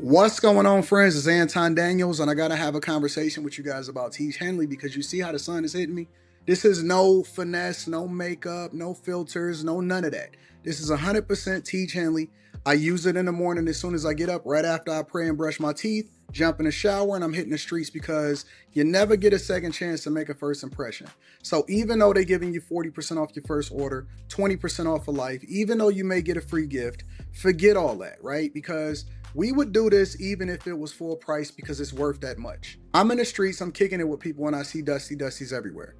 What's going on, friends? It's Anton Daniels, and I gotta have a conversation with you guys about Teach Henley because you see how the sun is hitting me. This is no finesse, no makeup, no filters, no none of that. This is 100% Teach Henley. I use it in the morning as soon as I get up, right after I pray and brush my teeth, jump in the shower, and I'm hitting the streets because you never get a second chance to make a first impression. So even though they're giving you 40% off your first order, 20% off for life, even though you may get a free gift, forget all that, right? Because we would do this even if it was full price because it's worth that much. I'm in the streets, I'm kicking it with people when I see Dusties everywhere.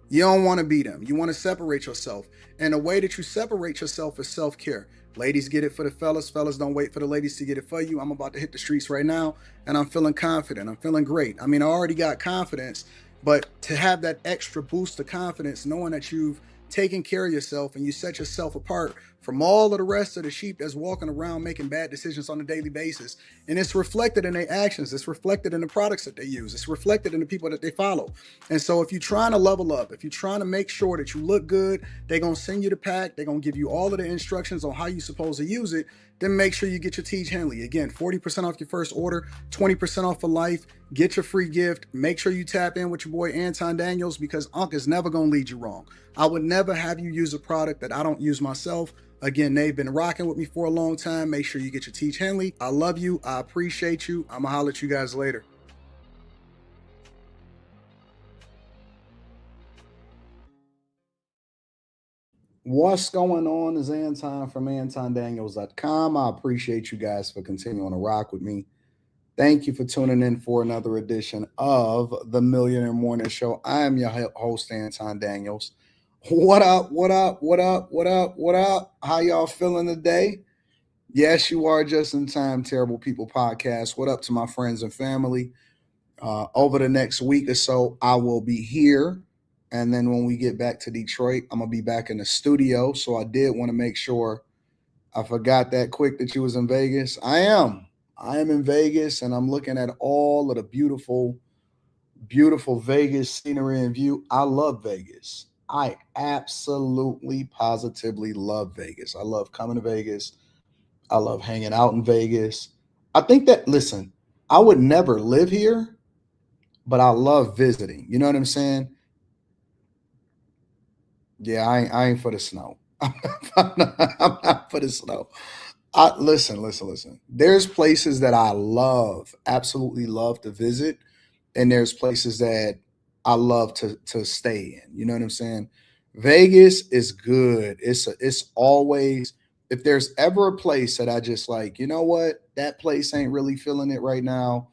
You don't want to be them. You want to separate yourself. And the way that you separate yourself is self-care. Ladies get it for the fellas. Fellas don't wait for the ladies to get it for you. I'm about to hit the streets right now and I'm feeling confident. I'm feeling great. I mean, I already got confidence, but to have that extra boost of confidence, knowing that you've taken care of yourself and you set yourself apart from all of the rest of the sheep that's walking around making bad decisions on a daily basis. And it's reflected in their actions. It's reflected in the products that they use. It's reflected in the people that they follow. And so if you're trying to level up, if you're trying to make sure that you look good, they're going to send you the pack. They're going to give you all of the instructions on how you're supposed to use it. Then make sure you get your Teach Henley. Again, 40% off your first order, 20% off for life. Get your free gift. Make sure you tap in with your boy Anton Daniels because Unc is never going to lead you wrong. I would never have you use a product that I don't use myself. Again, they've been rocking with me for a long time. Make sure you get your Teach Henley. I love you. I appreciate you. I'm going to holler at you guys later. What's going on is Anton from AntonDaniels.com. I appreciate you guys for continuing to rock with me. Thank you for tuning in for another edition of the Millionaire Morning Show. I am your host, Anton Daniels. What up? What up? What up? What up? What up? How y'all feeling today? Yes, you are just in time, Terrible People Podcast. What up to my friends and family? Over the next week or so, I will be here. And then when we get back to Detroit, I'm going to be back in the studio. So I did want to make sure I forgot that quick that you was in Vegas. I am. I am in Vegas and I'm looking at all of the beautiful, beautiful Vegas scenery and view. I love Vegas. I absolutely, positively love Vegas. I love coming to Vegas. I love hanging out in Vegas. I think that, listen, I would never live here, but I love visiting. You know what I'm saying? Yeah, I ain't for the snow. I'm not for the snow. Listen. There's places that I love, absolutely love to visit, and there's places that I love to stay in. You know what I'm saying? Vegas is good. It's always, if there's ever a place that I just like, you know what, that place ain't really feeling it right now.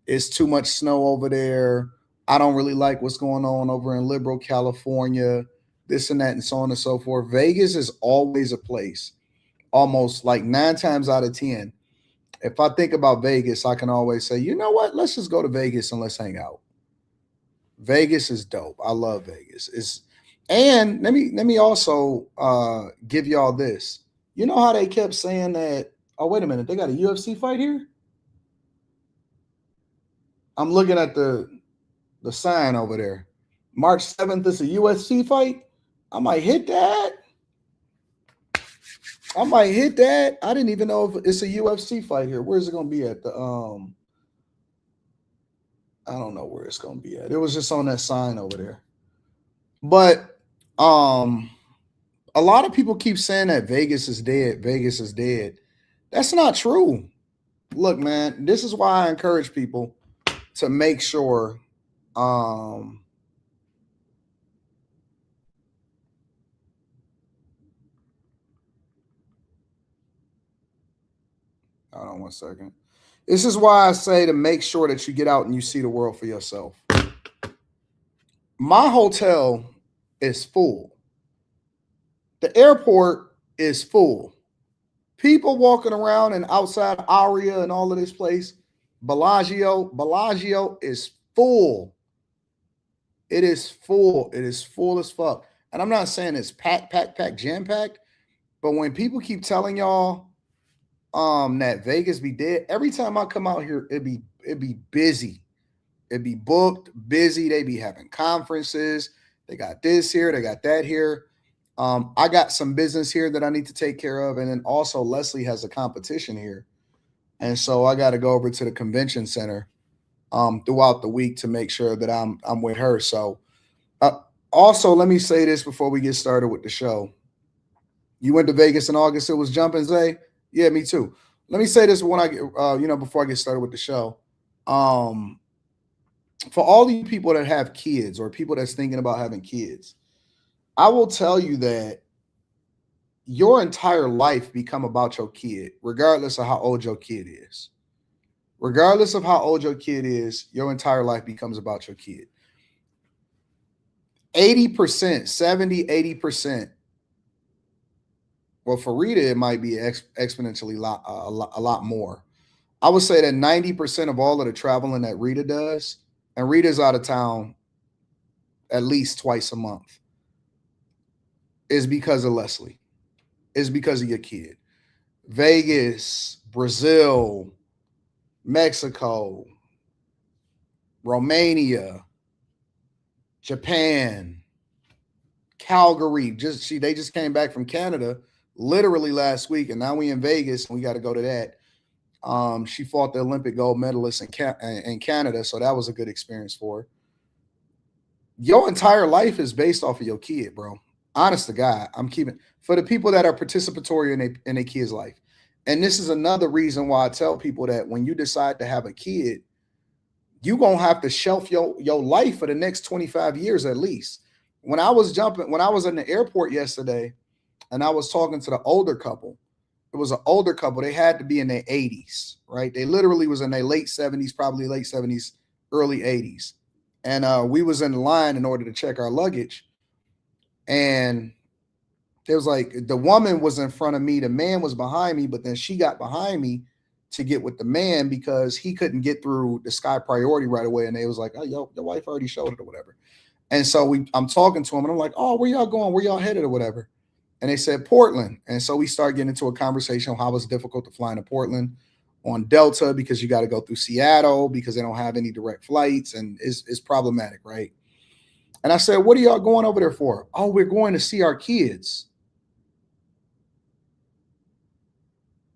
It's too much snow over there. I don't really like what's going on over in liberal California, this and that, and so on and so forth. Vegas is always a place, almost like 9 times out of 10. If I think about Vegas, I can always say, you know what? Let's just go to Vegas and let's hang out. Vegas is dope. I love Vegas. And let me also give y'all this. You know how they kept saying that? Oh, wait a minute, they got a UFC fight here. I'm looking at the sign over there. March 7th is a UFC fight. I might hit that. I didn't even know if it's a UFC fight here. Where's it gonna be at? I don't know where it's gonna be at. It was just on that sign over there. But a lot of people keep saying that Vegas is dead. Vegas is dead. That's not true. Look, man, this is why I encourage people to make sure hold on 1 second. This is why I say to make sure that you get out and you see the world for yourself. My hotel is full. The airport is full. People walking around and outside Aria and all of this place. Bellagio is full. It is full. It is full as fuck. And I'm not saying it's packed, jam packed. But when people keep telling y'all that Vegas be dead, every time I come out here, it be busy. It be booked, busy. They be having conferences. They got this here, they got that here. I got some business here that I need to take care of. And then also Leslie has a competition here. And so I got to go over to the convention center throughout the week to make sure that I'm with her. So uh, also, let me say this before we get started with the show. You went to Vegas in August. It was jumping, Zay. Yeah, me too. Let me say this when I get, before I get started with the show. Um, for all you people that have kids or people that's thinking about having kids, I will tell you that your entire life become about your kid, regardless of how old your kid is. Regardless of how old your kid is, your entire life becomes about your kid. 80%, 70, 80%. Well, for Rita, it might be exponentially a lot more. I would say that 90% of all of the traveling that Rita does, and Rita's out of town at least twice a month, is because of Leslie. Is because of your kid. Vegas, Brazil, Mexico, Romania, Japan, Calgary. They just came back from Canada literally last week, and now we in Vegas and we got to go to that. She fought the Olympic gold medalist in Canada, so that was a good experience for her. Your entire life is based off of your kid, bro. Honest to God, I'm keeping for the people that are participatory in a kid's life. And this is another reason why I tell people that when you decide to have a kid, you're gonna have to shelf your life for the next 25 years at least. When I was in the airport yesterday and I was talking to the older couple, it was an older couple. They had to be in their 80s, right? They literally was in their late 70s, probably late 70s, early 80s. And we was in line in order to check our luggage. And there was like the woman was in front of me, the man was behind me, but then she got behind me to get with the man because he couldn't get through the Sky Priority right away. And they was like, oh, yo, the wife already showed it or whatever. And so I'm talking to him and I'm like, oh, where y'all going? Where y'all headed or whatever? And they said Portland. And so we started getting into a conversation on how it's difficult to fly into Portland on Delta because you got to go through Seattle because they don't have any direct flights and it's problematic, right? And I said, what are y'all going over there for? Oh, we're going to see our kids.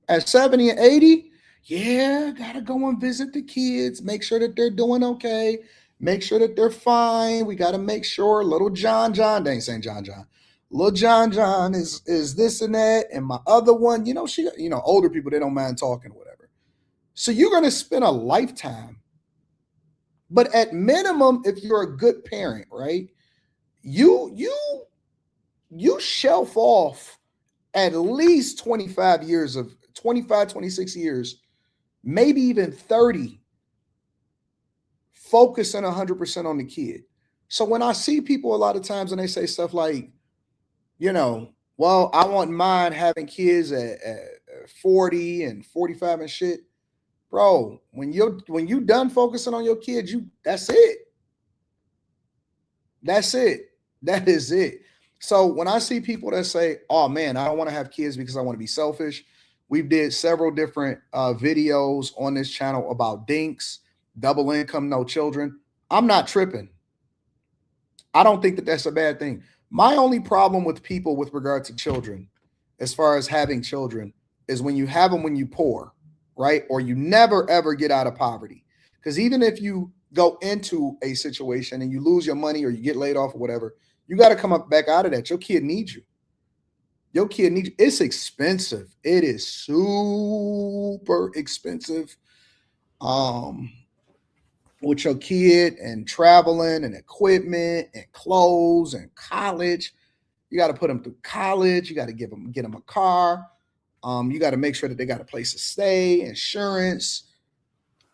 At 70 and 80, yeah, gotta go and visit the kids, make sure that they're doing okay, make sure that they're fine. We gotta make sure little John, they ain't saying John. Little John is this and that, and my other one, older people, they don't mind talking or whatever. So you're gonna spend a lifetime. But at minimum, if you're a good parent, right, you shelf off at least 25 years of 25, 26 years, maybe even 30, focusing 100% on the kid. So when I see people a lot of times and they say stuff like, well, I want mine having kids at 40 and 45 and shit. Bro, when you done focusing on your kids, that's it. That's it. That is it. So when I see people that say, oh man, I don't want to have kids because I want to be selfish. We've did several different videos on this channel about dinks, double income, no children. I'm not tripping. I don't think that that's a bad thing. My only problem with people with regard to children, as far as having children, is when you have them when you poor, right? Or you never, ever get out of poverty. Because even if you go into a situation and you lose your money or you get laid off or whatever, you got to come up back out of that. Your kid needs you. Your kid needs you. It's expensive. It is super expensive. With your kid and traveling and equipment and clothes and college. You got to put them through college. You got to get them a car. You got to make sure that they got a place to stay, insurance,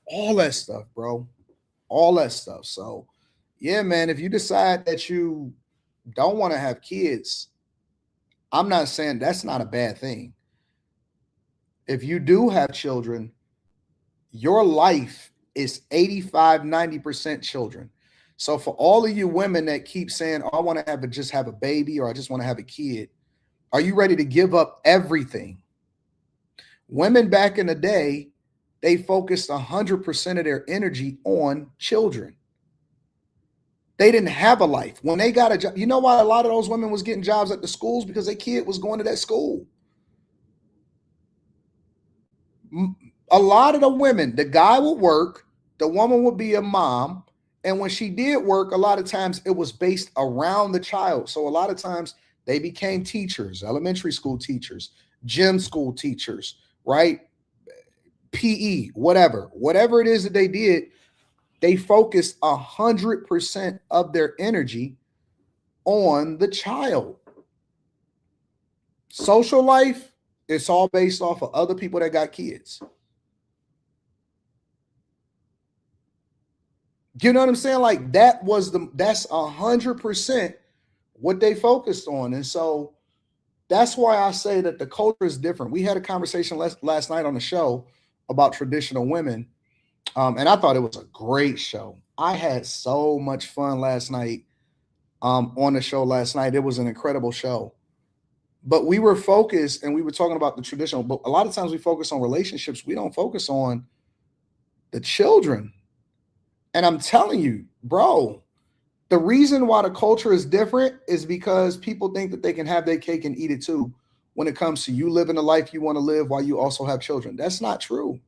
all that stuff, bro. All that stuff. So, yeah, man, if you decide that you don't want to have kids, I'm not saying that's not a bad thing. If you do have children, your life is 85, 90% children. So for all of you women that keep saying, oh, I want to just have a baby or I just want to have a kid, are you ready to give up everything? Women back in the day, they focused 100% of their energy on children. They didn't have a life. When they got a job, you know why a lot of those women was getting jobs at the schools? Because their kid was going to that school. A lot of the women, the guy would work, the woman would be a mom, and when she did work, a lot of times it was based around the child. So a lot of times they became teachers, elementary school teachers, gym school teachers, right? PE, whatever it is that they did, they focused 100% of their energy on the child. Social life, it's all based off of other people that got kids. You know what I'm saying? Like that's 100% what they focused on. And so that's why I say that the culture is different. We had a conversation last night on the show about traditional women. And I thought it was a great show. I had so much fun last night on the show last night. It was an incredible show. But we were focused and we were talking about the traditional, but a lot of times we focus on relationships. We don't focus on the children. And I'm telling you, bro, the reason why the culture is different is because people think that they can have their cake and eat it too when it comes to you living the life you want to live while you also have children. That's not true.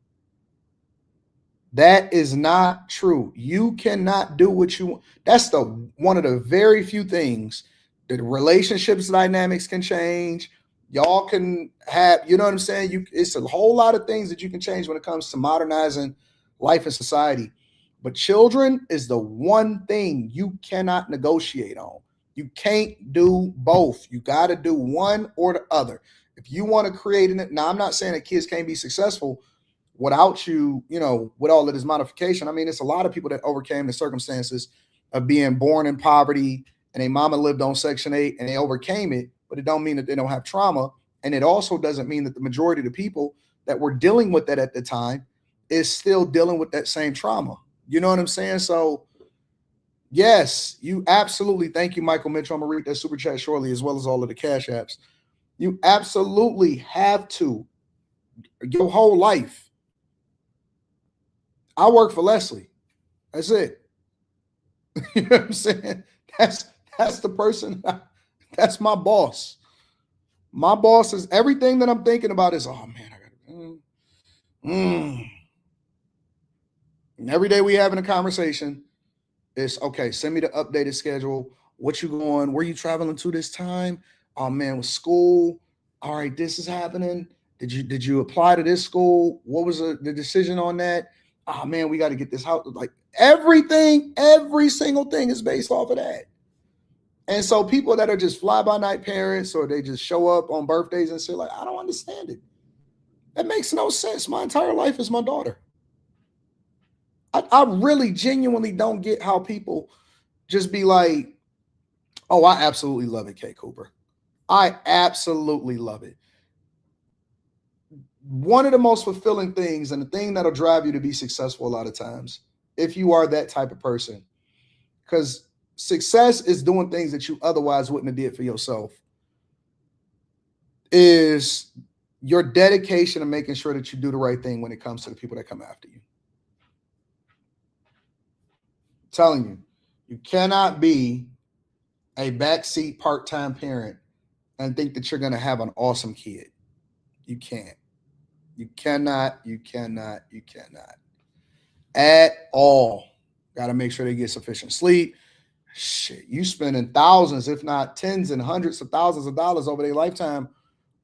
That is not true. You cannot do what you want. That's one of the very few things that relationships dynamics can change. Y'all can have, you know what I'm saying? It's a whole lot of things that you can change when it comes to modernizing life and society. But children is the one thing you cannot negotiate on. You can't do both. You got to do one or the other. If you want to create it, now I'm not saying that kids can't be successful without you, with all of this modification. I mean, it's a lot of people that overcame the circumstances of being born in poverty and a mama lived on Section 8 and they overcame it, but it don't mean that they don't have trauma. And it also doesn't mean that the majority of the people that were dealing with that at the time is still dealing with that same trauma. You know what I'm saying? So, yes, you absolutely. Thank you, Michael Mitchell. I'm going to read that super chat shortly, as well as all of the cash apps. You absolutely have to, your whole life. I work for Leslie. That's it. You know what I'm saying? That's the person. That's my boss. My boss is everything that I'm thinking about is, oh, man, I got to. And every day we having a conversation, it's okay. Send me the updated schedule. What you going? Where you traveling to this time? Oh man, with school. All right, this is happening. Did you apply to this school? What was the decision on that? Oh man, we got to get this house. Like everything, every single thing is based off of that. And so people that are just fly-by-night parents or they just show up on birthdays and say, like, I don't understand it. That makes no sense. My entire life is my daughter. I really genuinely don't get how people just be like, oh, I absolutely love it, Kay Cooper. I absolutely love it. One of the most fulfilling things and the thing that'll drive you to be successful a lot of times, if you are that type of person, because success is doing things that you otherwise wouldn't have did for yourself, is your dedication to making sure that you do the right thing when it comes to the people that come after you. Telling you, you cannot be a backseat part-time parent and think that you're going to have an awesome kid. You can't. You cannot at all. Got to make sure they get sufficient sleep. Shit, you spending thousands, if not tens and hundreds of thousands of dollars over their lifetime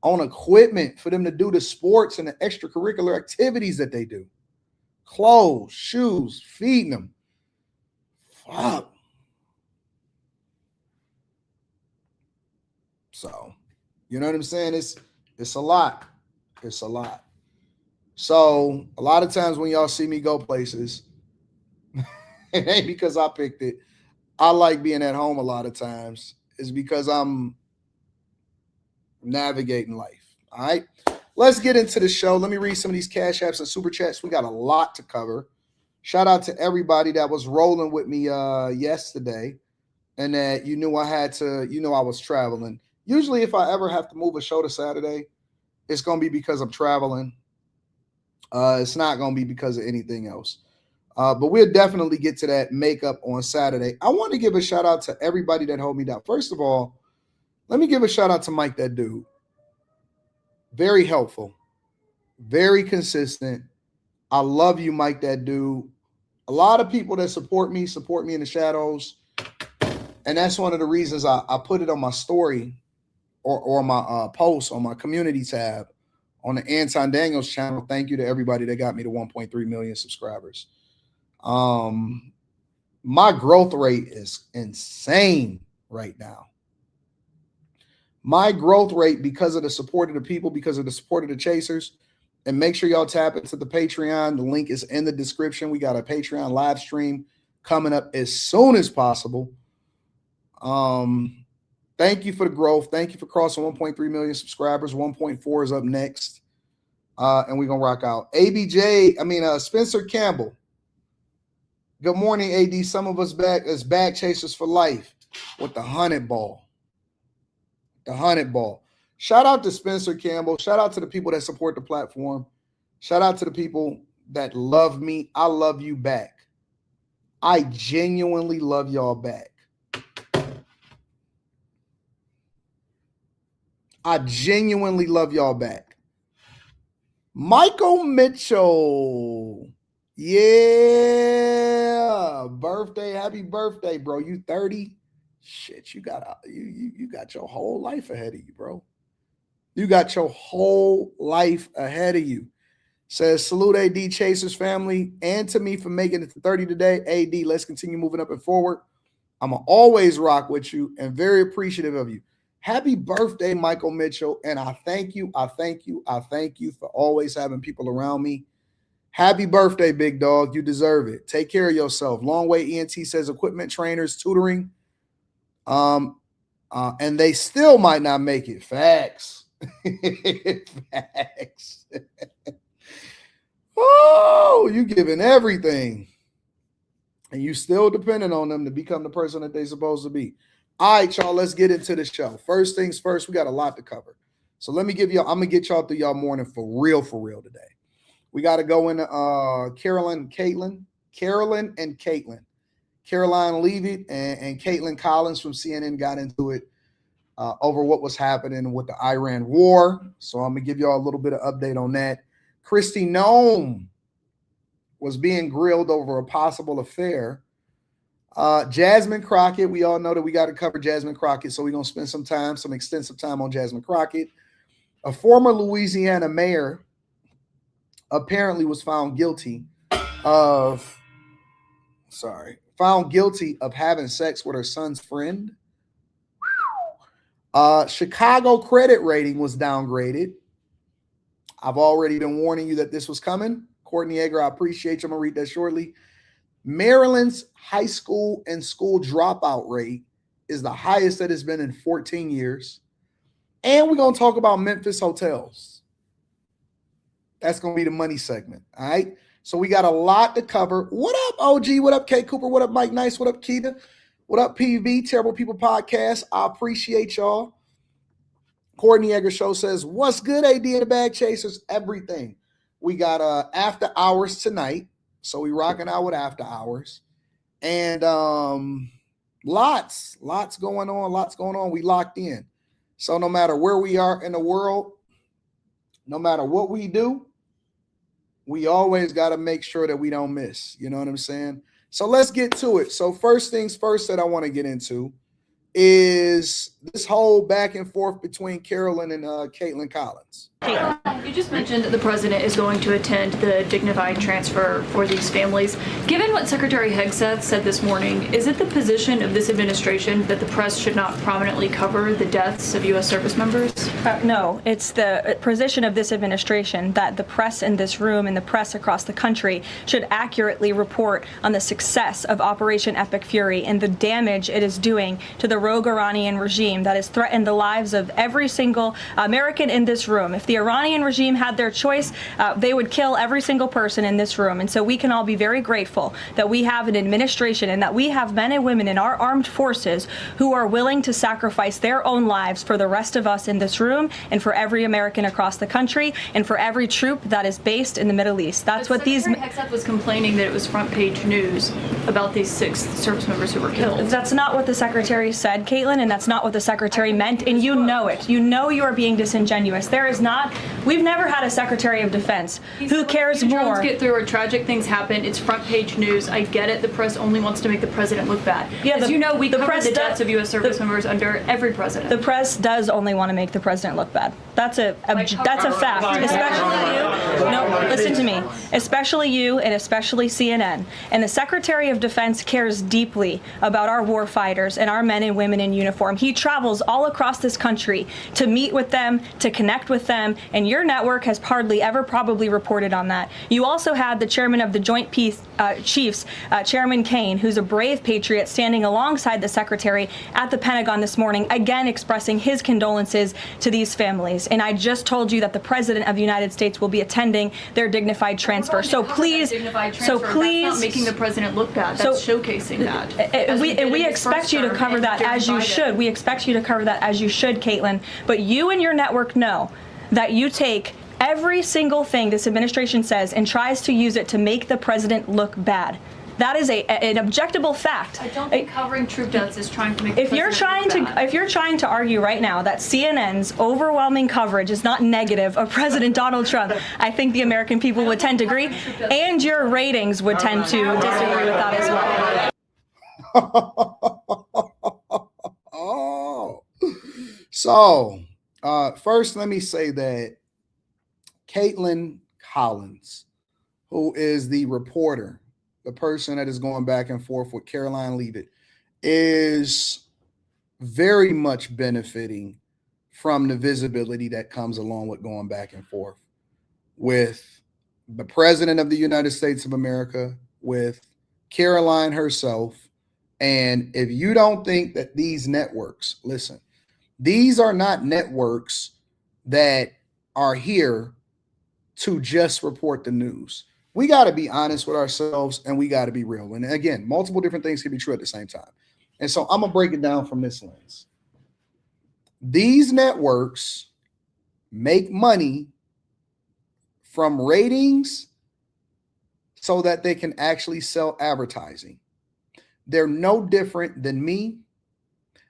on equipment for them to do the sports and the extracurricular activities that they do. Clothes, shoes, feeding them. Fuck. So, you know what I'm saying? It's a lot. It's a lot. So a lot of times when y'all see me go places, it ain't because I picked it. I like being at home a lot of times. It's because I'm navigating life. All right. Let's get into the show. Let me read some of these cash apps and super chats. We got a lot to cover. Shout out to everybody that was rolling with me yesterday and that I was traveling. Usually if I ever have to move a show to Saturday, it's going to be because I'm traveling. It's not going to be because of anything else. But we'll definitely get to that makeup on Saturday. I want to give a shout out to everybody that held me down. First of all, let me give a shout out to Mike, that dude. Very helpful, very consistent. I love you, Mike, that dude. A lot of people that support me in the shadows. And that's one of the reasons I put it on my story or my post on my community tab on the Anton Daniels channel. Thank you to everybody that got me to 1.3 million subscribers. My growth rate is insane right now. My growth rate, because of the support of the people, because of the support of the chasers. And make sure y'all tap into the Patreon. The link is in the description. We got a Patreon live stream coming up as soon as possible. Thank you for the growth. Thank you for crossing 1.3 million subscribers. 1.4 is up next. And we're going to rock out. Spencer Campbell. Good morning, AD. Some of us back as bag chasers for life with the 100 ball. The 100 ball. Shout out to Spencer Campbell. Shout out to the people that support the platform. Shout out to the people that love me. I love you back. I genuinely love y'all back. I genuinely love y'all back. Michael Mitchell. Yeah. Birthday. Happy birthday, bro. You 30? Shit, you got your whole life ahead of you, bro. You got your whole life ahead of you. Says, salute AD Chasers family and to me for making it to 30 today. AD, let's continue moving up and forward. I'm going to always rock with you and very appreciative of you. Happy birthday, Michael Mitchell. And I thank you. I thank you. I thank you for always having people around me. Happy birthday, big dog. You deserve it. Take care of yourself. Long Way ENT says equipment trainers, tutoring. And they still might not make it. Facts. Facts. Oh, you giving everything. And you still depending on them to become the person that they're supposed to be. All right, y'all, let's get into the show. First things first, we got a lot to cover. So let me give y'all, I'm going to get y'all through y'all morning for real today. We got to go into Caroline and Caitlin. Caroline Leavitt and Caitlin Collins from CNN got into it over what was happening with the Iran war. So I'm going to give y'all a little bit of update on that. Kristi Noem was being grilled over a possible affair. Jasmine Crockett, we all know that we got to cover Jasmine Crockett, so we're going to spend some extensive time on Jasmine Crockett. A former Louisiana mayor apparently was found guilty of having sex with her son's friend. Chicago credit rating was downgraded. I've already been warning you that this was coming. Courtney Egger, I appreciate you. I'm going to read that shortly. Maryland's high school and school dropout rate is the highest that it's been in 14 years. And we're going to talk about Memphis hotels. That's going to be the money segment. All right. So we got a lot to cover. What up, OG? What up, K Cooper? What up, Mike Nice? What up, Keita? What up, PV? Terrible People Podcast. I appreciate y'all. Courtney Egger Show says, what's good, AD and the Bag Chasers? Everything. We got after hours tonight. So we rocking out with after hours. And lots going on. We locked in. So no matter where we are in the world, no matter what we do, we always got to make sure that we don't miss. You know what I'm saying? So let's get to it. So first things first that I want to get into is this whole back and forth between Carolyn and Caitlin Collins. Caitlin, you just mentioned that the president is going to attend the dignified transfer for these families. Given what Secretary Hegseth said this morning, is it the position of this administration that the press should not prominently cover the deaths of U.S. service members? No, it's the position of this administration that the press in this room and the press across the country should accurately report on the success of Operation Epic Fury and the damage it is doing to the rogue Iranian regime that has threatened the lives of every single American in this room. If the Iranian regime had their choice, they would kill every single person in this room. And so we can all be very grateful that we have an administration and that we have men and women in our armed forces who are willing to sacrifice their own lives for the rest of us in this room and for every American across the country and for every troop that is based in the Middle East. That's what these... Secretary Hegseth was complaining that it was front page news about these 6 service members who were killed. That's not what the secretary said, Caitlin, and that's not what the secretary meant, and you know it. You know you are being disingenuous. There is not We've never had a Secretary of Defense who cares more. Drones get through or tragic things happen. It's front page news. I get it. The press only wants to make the president look bad. Yeah, as you know, we cover the deaths of U.S. service members under every president. The press does only want to make the president look bad. That's a fact. Especially you. No, listen to me. Especially you and especially CNN. And the Secretary of Defense cares deeply about our war fighters and our men and women in uniform. He travels all across this country to meet with them, to connect with them, and your network has hardly ever probably reported on that. You also had the chairman of the Joint Chiefs, Chairman Kane, who's a brave patriot, standing alongside the secretary at the Pentagon this morning, again expressing his condolences to these families. And I just told you that the President of the United States will be attending their dignified transfer. So please, that's not making the president look bad. That's showcasing that. We expect you to cover that as you should. We expect you to cover that as you should, Caitlin. But you and your network know that you take every single thing this administration says and tries to use it to make the president look bad. That is an objectable fact. I don't think covering troop deaths is trying to make the president look bad. If you're trying to argue right now that CNN's overwhelming coverage is not negative of President Donald Trump, I think the American people would tend to agree, and your ratings would tend to disagree with that as Oh. well. So, first, let me say that Caitlin Collins, who is the reporter, the person that is going back and forth with Caroline Leavitt, is very much benefiting from the visibility that comes along with going back and forth with the President of the United States of America, with Caroline herself. And if you don't think that these networks, listen, these are not networks that are here to just report the news. We got to be honest with ourselves and we got to be real. And again, multiple different things can be true at the same time. And so I'm going to break it down from this lens. These networks make money from ratings so that they can actually sell advertising. They're no different than me.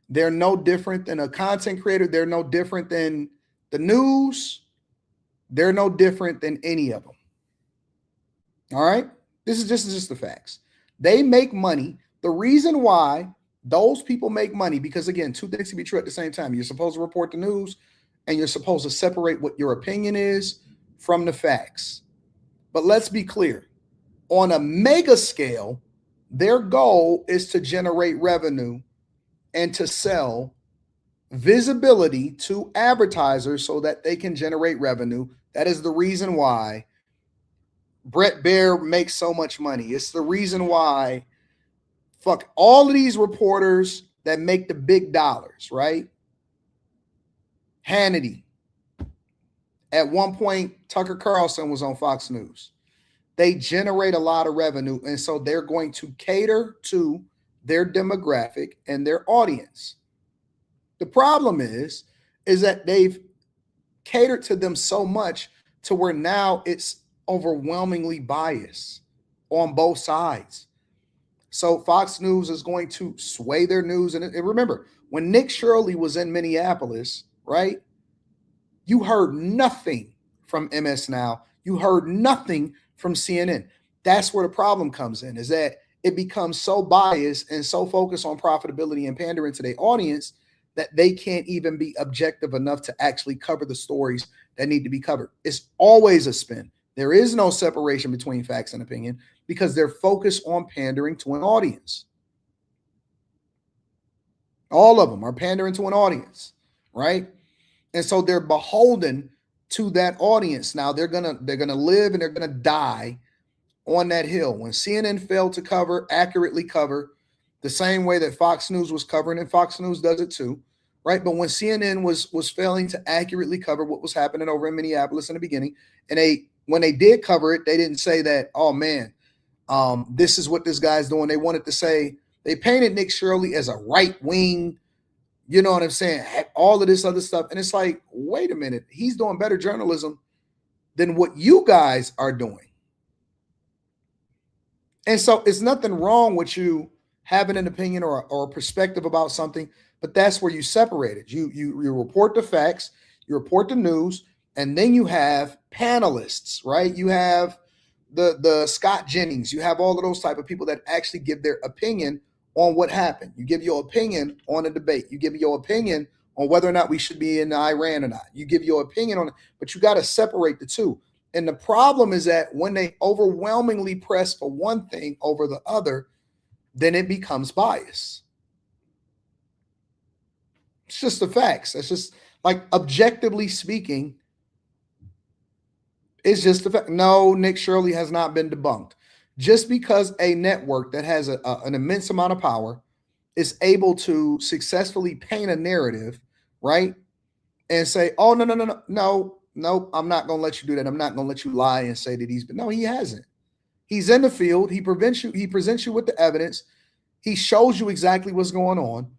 They're no different than a content creator. They're no different than the news. They're no different than any of them. All right. This is just the facts. They make money. The reason why those people make money, because again, two things can be true at the same time. You're supposed to report the news and you're supposed to separate what your opinion is from the facts. But let's be clear. On a mega scale, their goal is to generate revenue and to sell visibility to advertisers so that they can generate revenue. That is the reason why Brett Baer makes so much money. It's the reason why all of these reporters that make the big dollars, right? Hannity. At one point, Tucker Carlson was on Fox News. They generate a lot of revenue, and so they're going to cater to their demographic and their audience. The problem is that they've catered to them so much to where now it's overwhelmingly biased on both sides. So Fox News is going to sway their news. And remember, when Nick Shirley was in Minneapolis, right, you heard nothing from MS Now. You heard nothing from CNN. That's where the problem comes in, is that it becomes so biased and so focused on profitability and pandering to their audience that they can't even be objective enough to actually cover the stories that need to be covered. It's always a spin. There is no separation between facts and opinion because they're focused on pandering to an audience. All of them are pandering to an audience, right? And so they're beholden to that audience. Now they're gonna live and they're gonna die on that hill. When CNN failed to accurately cover the same way that Fox News was covering, and Fox News does it too, right? But when CNN was failing to accurately cover what was happening over in Minneapolis in the beginning, and when they did cover it, they didn't say that, oh man, this is what this guy's doing. They wanted to say, they painted Nick Shirley as a right wing, you know what I'm saying? All of this other stuff. And it's like, wait a minute, he's doing better journalism than what you guys are doing. And so it's nothing wrong with you having an opinion or a perspective about something, but that's where you separate it. You report the facts, you report the news, And then you have panelists, right? You have the Scott Jennings. You have all of those type of people that actually give their opinion on what happened. You give your opinion on a debate. You give your opinion on whether or not we should be in Iran or not. You give your opinion on it, but you got to separate the two. And the problem is that when they overwhelmingly press for one thing over the other, then it becomes bias. It's just the facts. It's just like, objectively speaking, it's just the fact. No, Nick Shirley has not been debunked. Just because a network that has an immense amount of power is able to successfully paint a narrative, right? And say, oh, no, I'm not going to let you do that. I'm not going to let you lie and say that no, he hasn't. He's in the field. He presents you with the evidence. He shows you exactly what's going on.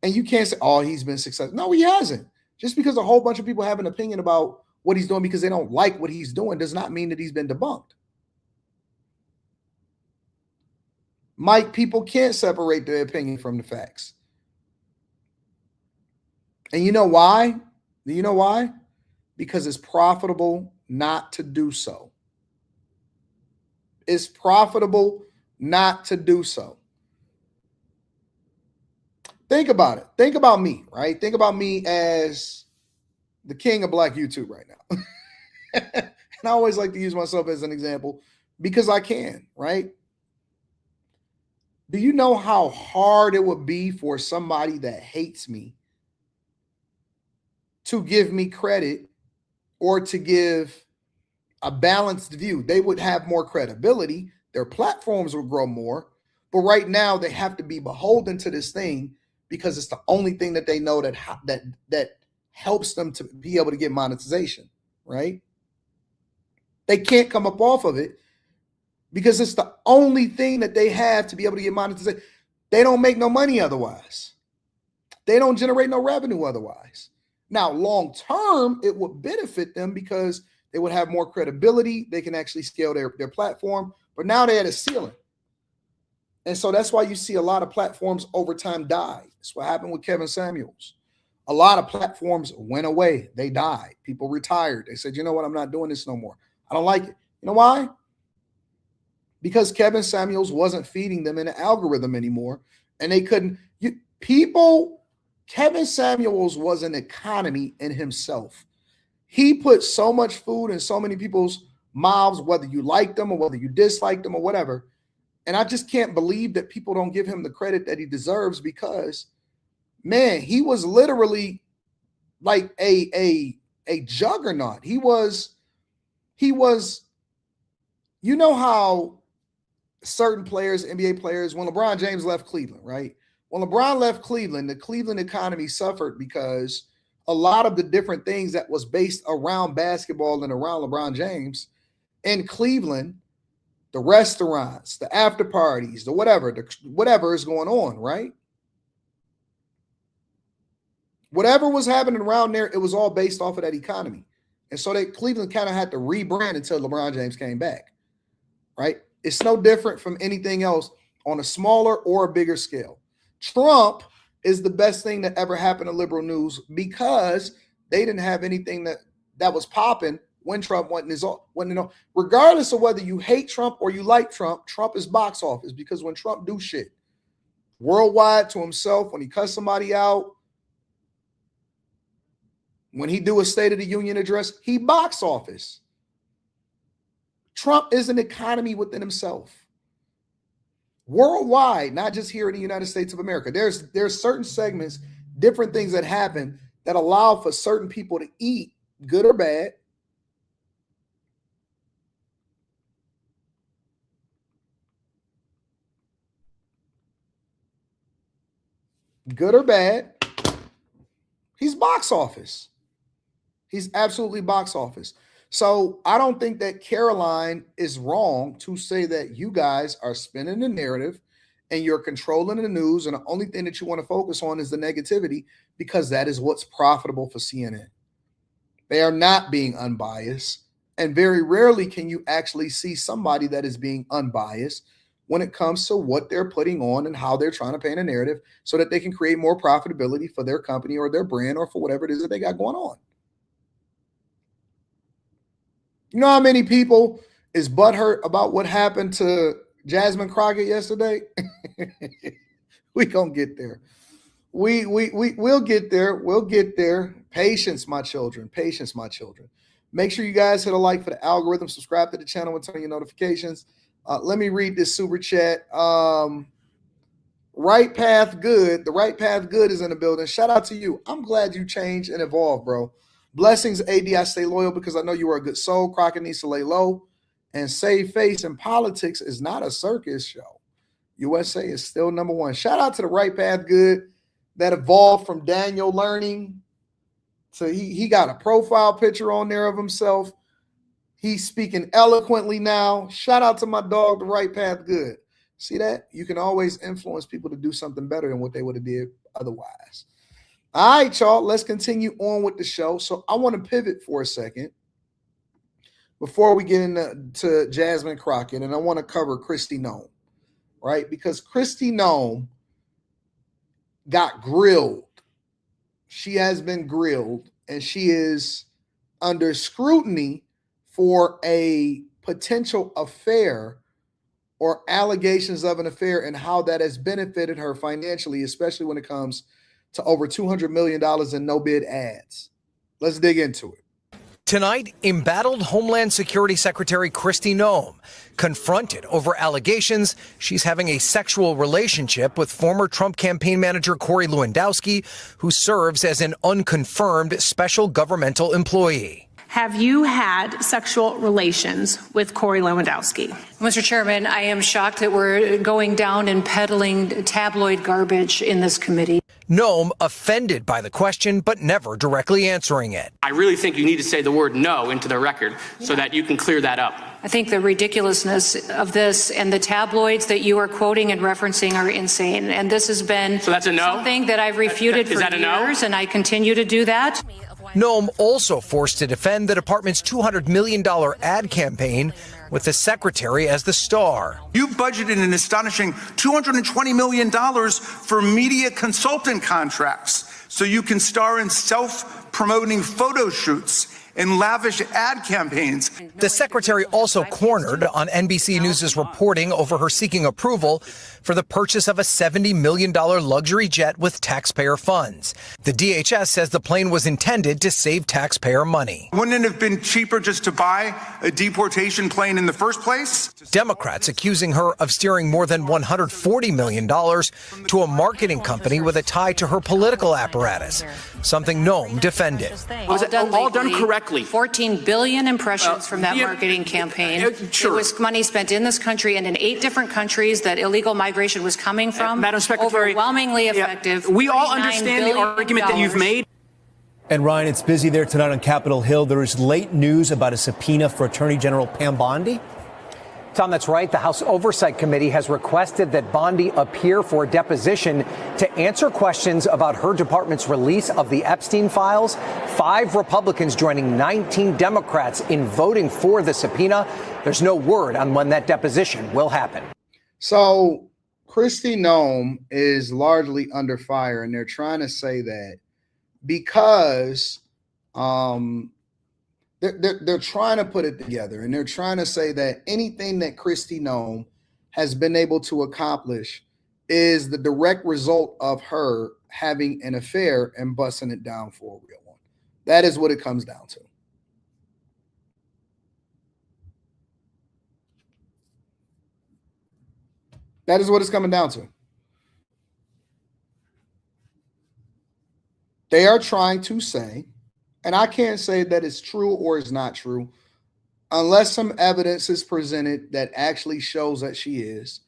And you can't say, oh, he's been successful. No, he hasn't. Just because a whole bunch of people have an opinion about what he's doing because they don't like what he's doing does not mean that he's been debunked. Mike, people can't separate their opinion from the facts. And you know why? Do you know why? Because it's profitable not to do so. It's profitable not to do so. Think about it. Think about me, right? Think about me as the king of Black YouTube right now. And I always like to use myself as an example because I can, right? Do you know how hard it would be for somebody that hates me to give me credit or to give a balanced view? They would have more credibility. Their platforms would grow more. But right now they have to be beholden to this thing because it's the only thing that they know that helps them to be able to get monetization, right? They can't come up off of it because it's the only thing that they have to be able to get monetization. They don't make no money otherwise. They don't generate no revenue otherwise. Now, long term, it would benefit them because they would have more credibility. They can actually scale their platform. But now they're at a ceiling. And so that's why you see a lot of platforms over time die. That's what happened with Kevin Samuels. A lot of platforms went away. They died. People retired. They said, you know what? I'm not doing this no more. I don't like it. You know why? Because Kevin Samuels wasn't feeding them in an algorithm anymore. And they couldn't. Kevin Samuels was an economy in himself. He put so much food in so many people's mouths, whether you liked them or whether you disliked them or whatever. And I just can't believe that people don't give him the credit that he deserves because, man, he was literally like a juggernaut. He was, you know how certain players, NBA players, when LeBron James left Cleveland, right? When LeBron left Cleveland, the Cleveland economy suffered because a lot of the different things that was based around basketball and around LeBron James in Cleveland, the restaurants, the after parties, the whatever is going on, right? Whatever was happening around there, it was all based off of that economy. And so Cleveland kind of had to rebrand until LeBron James came back, right? It's no different from anything else on a smaller or a bigger scale. Trump is the best thing that ever happened to liberal news because they didn't have anything that was popping when Trump regardless of whether you hate Trump or you like Trump, Trump is box office because when Trump do shit worldwide to himself, when he cuss somebody out, when he do a State of the Union address, he box office. Trump is an economy within himself. Worldwide, not just here in the United States of America. There's certain segments, different things that happen that allow for certain people to eat, good or bad. Good or bad, he's box office. He's absolutely box office. So I don't think that Caroline is wrong to say that you guys are spinning the narrative and you're controlling the news. And the only thing that you want to focus on is the negativity because that is what's profitable for CNN. They are not being unbiased. And very rarely can you actually see somebody that is being unbiased when it comes to what they're putting on and how they're trying to paint a narrative so that they can create more profitability for their company or their brand or for whatever it is that they got going on. You know how many people is butthurt about what happened to Jasmine Crockett yesterday? We gonna get there. We'll get there. We'll get there. Patience, my children. Patience, my children. Make sure you guys hit a like for the algorithm. Subscribe to the channel and turn your notifications. Let me read this super chat. Right Path Good. The Right Path Good is in the building. Shout out to you. I'm glad you changed and evolved, bro. Blessings, AD. I stay loyal because I know you are a good soul. Crockett needs to lay low and save face. And politics is not a circus show. USA is still number one. Shout out to the Right Path Good that evolved from Daniel learning. So he got a profile picture on there of himself. He's speaking eloquently now. Shout out to my dog, the Right Path Good. See that? You can always influence people to do something better than what they would have did otherwise. All right, y'all, let's continue on with the show. So I want to pivot for a second before we get into Jasmine Crockett, and I want to cover Kristi Noem, right? Because Kristi Noem got grilled. She has been grilled, and she is under scrutiny for a potential affair or allegations of an affair and how that has benefited her financially, especially when it comes to over $200 million in no-bid ads. Let's dig into it. Tonight, embattled Homeland Security Secretary Kristi Noem confronted over allegations she's having a sexual relationship with former Trump campaign manager Corey Lewandowski, who serves as an unconfirmed special governmental employee. Have you had sexual relations with Corey Lewandowski? Mr. Chairman, I am shocked that we're going down and peddling tabloid garbage in this committee. Noem offended by the question, but never directly answering it. I really think you need to say the word no into the record so that you can clear that up. I think the ridiculousness of this and the tabloids that you are quoting and referencing are insane. And this has been So that's a no? something that I've refuted for years, and I continue to do that. Noem also forced to defend the department's $200 million ad campaign with the secretary as the star. You budgeted an astonishing $220 million for media consultant contracts so you can star in self-promoting photo shoots and lavish ad campaigns. The secretary also cornered on NBC News' reporting over her seeking approval for the purchase of a $70 million luxury jet with taxpayer funds. The DHS says the plane was intended to save taxpayer money. Wouldn't it have been cheaper just to buy a deportation plane in the first place? Democrats accusing her of steering more than $140 million to a marketing company with a tie to her political apparatus, something Noem defended. Was it all done correctly? 14 billion impressions from that marketing campaign. Sure. It was money spent in this country and in 8 different countries that illegal migration was coming from. Madam Secretary, overwhelmingly effective. We all $39 understand the argument that you've made. And Ryan, it's busy there tonight on Capitol Hill. There is late news about a subpoena for Attorney General Pam Bondi. Tom, that's right. The House Oversight Committee has requested that Bondi appear for a deposition to answer questions about her department's release of the Epstein files. 5 Republicans joining 19 Democrats in voting for the subpoena. There's no word on when that deposition will happen. So Kristi Noem is largely under fire, and they're trying to say that because they're trying to put it together, and they're trying to say that anything that Kristi Noem has been able to accomplish is the direct result of her having an affair and busting it down for a real one. That is what it comes down to. That is what it's coming down to. They are trying to say, and I can't say that it's true or it's not true, unless some evidence is presented that actually shows that she is.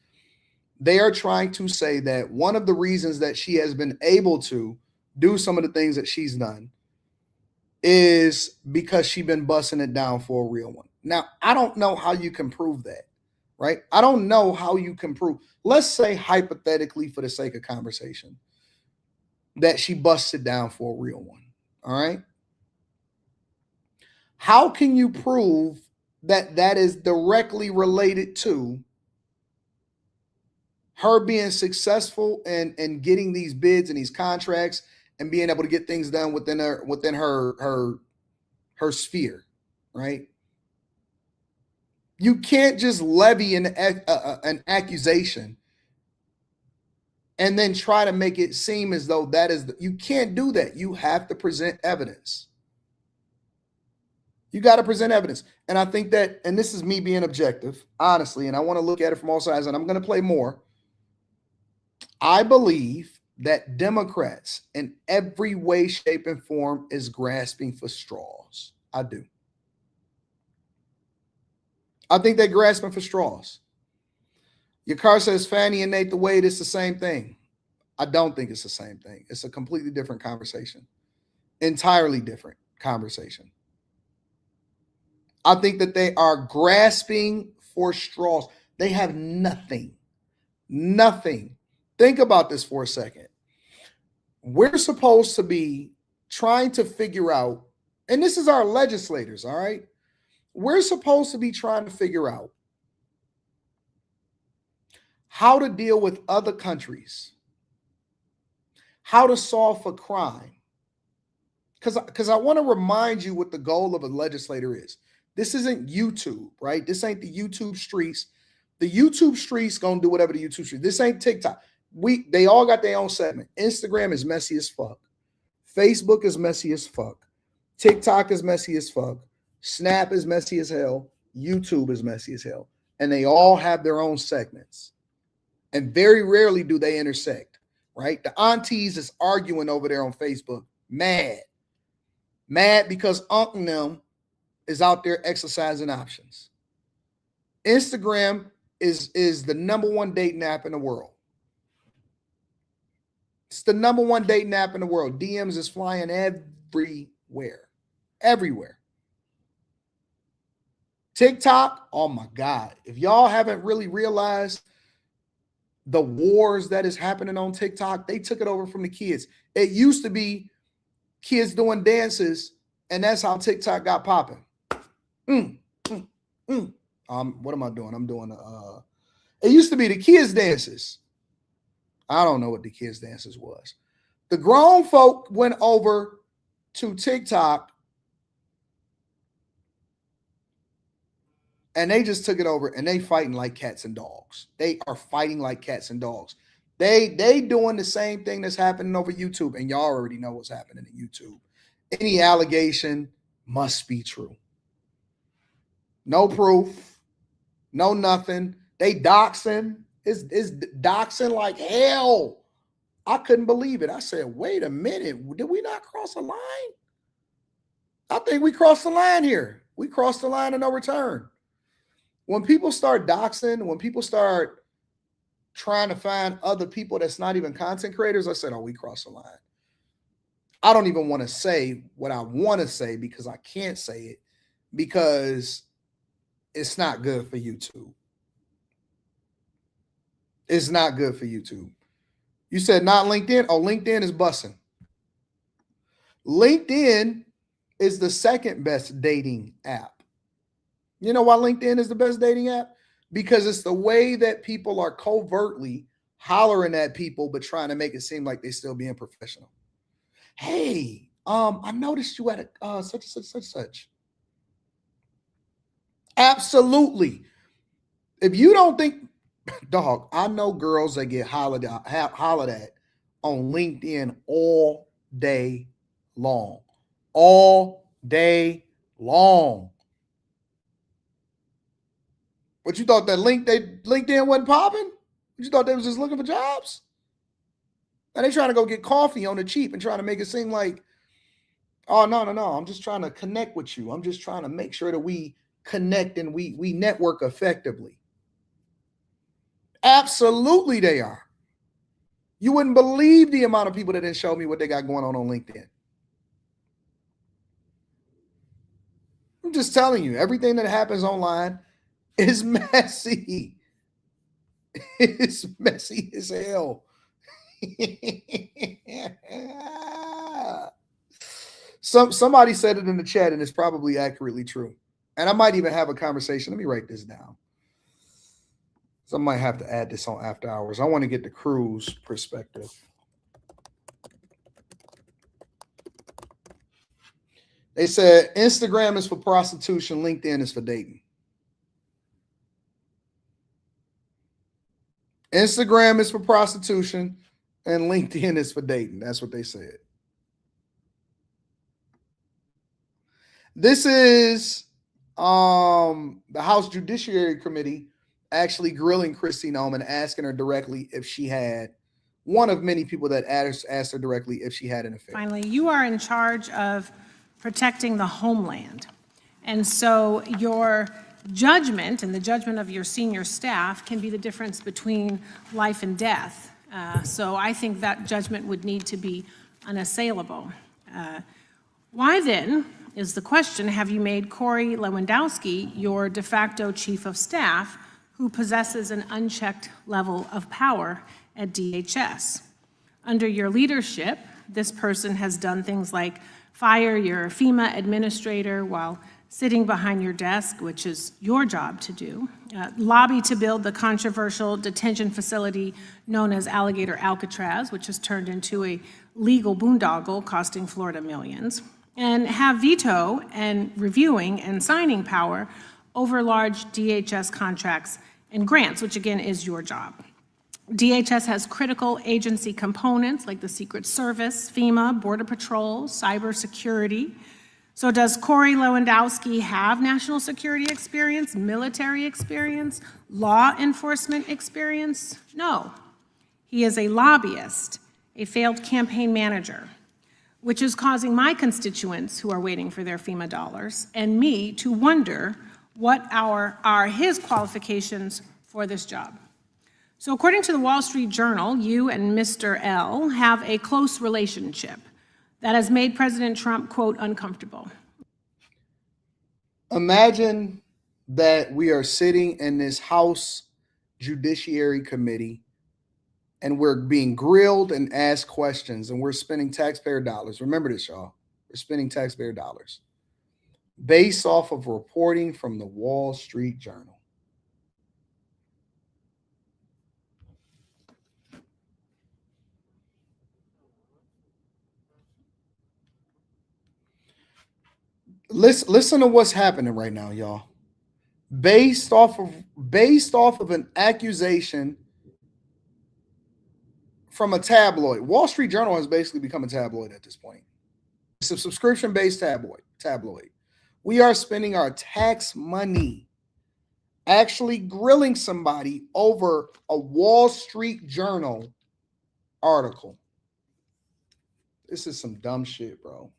They are trying to say that one of the reasons that she has been able to do some of the things that she's done is because she's been busting it down for a real one. Now, I don't know how you can prove that, right? I don't know how you can prove. Let's say hypothetically, for the sake of conversation, that she busted down for a real one, all right? How can you prove that that is directly related to her being successful and getting these bids and these contracts and being able to get things done within her sphere, right? You can't just levy an accusation and then try to make it seem as though that is you can't do that. You have to present evidence. You got to present evidence. And I think that, and this is me being objective, honestly, and I want to look at it from all sides, and I'm going to play more. I believe that Democrats in every way, shape, and form is grasping for straws. I do. I think they're grasping for straws. Your car says Fannie and Nate the Wade, it's the same thing. I don't think it's the same thing. It's a completely different conversation. Entirely different conversation. I think that they are grasping for straws. They have nothing. Nothing. Think about this for a second. We're supposed to be trying to figure out, and this is our legislators, all right? We're supposed to be trying to figure out how to deal with other countries, how to solve for crime. Because I want to remind you what the goal of a legislator is. This isn't YouTube, right? This ain't the YouTube streets. The YouTube streets gonna do whatever the YouTube streets. This ain't TikTok. They all got their own segment. Instagram is messy as fuck. Facebook is messy as fuck. TikTok is messy as fuck. Snap is messy as hell. YouTube is messy as hell. And they all have their own segments. And very rarely do they intersect, right? The aunties is arguing over there on Facebook. Mad because Uncle them is out there exercising options. Instagram is the number one dating app in the world. It's the number one dating app in the world. DMs is flying everywhere. Everywhere. TikTok, oh my God. If y'all haven't really realized the wars that is happening on TikTok, they took it over from the kids. It used to be kids doing dances, and that's how TikTok got popping. What am I doing? I'm doing it used to be the kids dances. I don't know what the kids dances was. The grown folk went over to TikTok and they just took it over and they fighting like cats and dogs. They are fighting like cats and dogs. They doing the same thing that's happening over YouTube, and y'all already know what's happening in YouTube. Any allegation must be true. No proof, no nothing. They doxing. It's doxing like hell. I couldn't believe it. I said, wait a minute. Did we not cross a line? I think we crossed the line here. We crossed the line of no return. When people start doxing, when people start trying to find other people that's not even content creators, I said, oh, we crossed the line. I don't even want to say what I want to say because I can't say it because it's not good for YouTube. It's not good for YouTube. You said not LinkedIn? Oh, LinkedIn is busting. LinkedIn is the second best dating app. You know why LinkedIn is the best dating app? Because it's the way that people are covertly hollering at people, but trying to make it seem like they're still being professional. Hey, I noticed you at a such. Absolutely. If you don't think, dog, I know girls that get hollered at on LinkedIn all day long. All day long. But you thought that LinkedIn wasn't popping? You thought they was just looking for jobs? And they trying to go get coffee on the cheap and trying to make it seem like, oh, no. I'm just trying to connect with you. I'm just trying to make sure that we connect and we network effectively. Absolutely they are. You wouldn't believe the amount of people that didn't show me what they got going on LinkedIn. I'm just telling you, everything that happens online is messy. It's messy as hell. Somebody said it in the chat, and it's probably accurately true. And I might even have a conversation. Let me write this down. So I might have to add this on after hours. I want to get the crew's perspective. They said Instagram is for prostitution, LinkedIn is for dating. Instagram is for prostitution and LinkedIn is for dating. That's what they said. This is the House Judiciary Committee actually grilling Kristi Noem and asking her directly if she had, one of many people that asked her directly if she had an affair. Finally, you are in charge of protecting the homeland. And so your judgment and the judgment of your senior staff can be the difference between life and death. So I think that judgment would need to be unassailable. Why then, is the question, have you made Corey Lewandowski your de facto chief of staff who possesses an unchecked level of power at DHS? Under your leadership, this person has done things like fire your FEMA administrator while sitting behind your desk, which is your job to do, lobby to build the controversial detention facility known as Alligator Alcatraz, which has turned into a legal boondoggle costing Florida millions, and have veto and reviewing and signing power over large DHS contracts and grants, which again is your job. DHS has critical agency components like the Secret Service, FEMA, Border Patrol, cybersecurity. So does Corey Lewandowski have national security experience, military experience, law enforcement experience? No. He is a lobbyist, a failed campaign manager, which is causing my constituents who are waiting for their FEMA dollars and me to wonder what are his qualifications for this job. So according to the Wall Street Journal, you and Mr. L have a close relationship that has made President Trump, quote, uncomfortable. Imagine that we are sitting in this House Judiciary Committee and we're being grilled and asked questions and we're spending taxpayer dollars. Remember this, y'all. We're spending taxpayer dollars based off of reporting from the Wall Street Journal. Listen to what's happening right now, y'all. Based off of an accusation from a tabloid. Wall Street Journal has basically become a tabloid at this point. It's a subscription-based tabloid. We are spending our tax money actually grilling somebody over a Wall Street Journal article. This is some dumb shit, bro.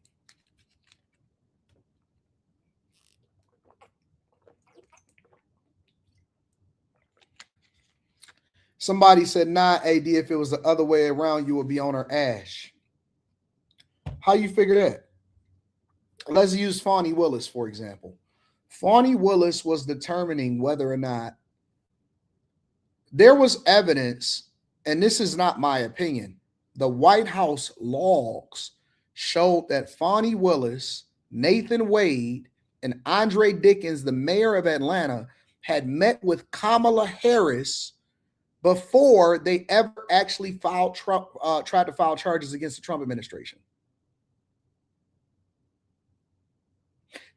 Somebody said, nah, AD, if it was the other way around, you would be on her ash. How you figure that? Let's use Fani Willis, for example. Fani Willis was determining whether or not there was evidence, and this is not my opinion. The White House logs showed that Fani Willis, Nathan Wade, and Andre Dickens, the mayor of Atlanta, had met with Kamala Harris before they ever actually tried to file charges against the Trump administration.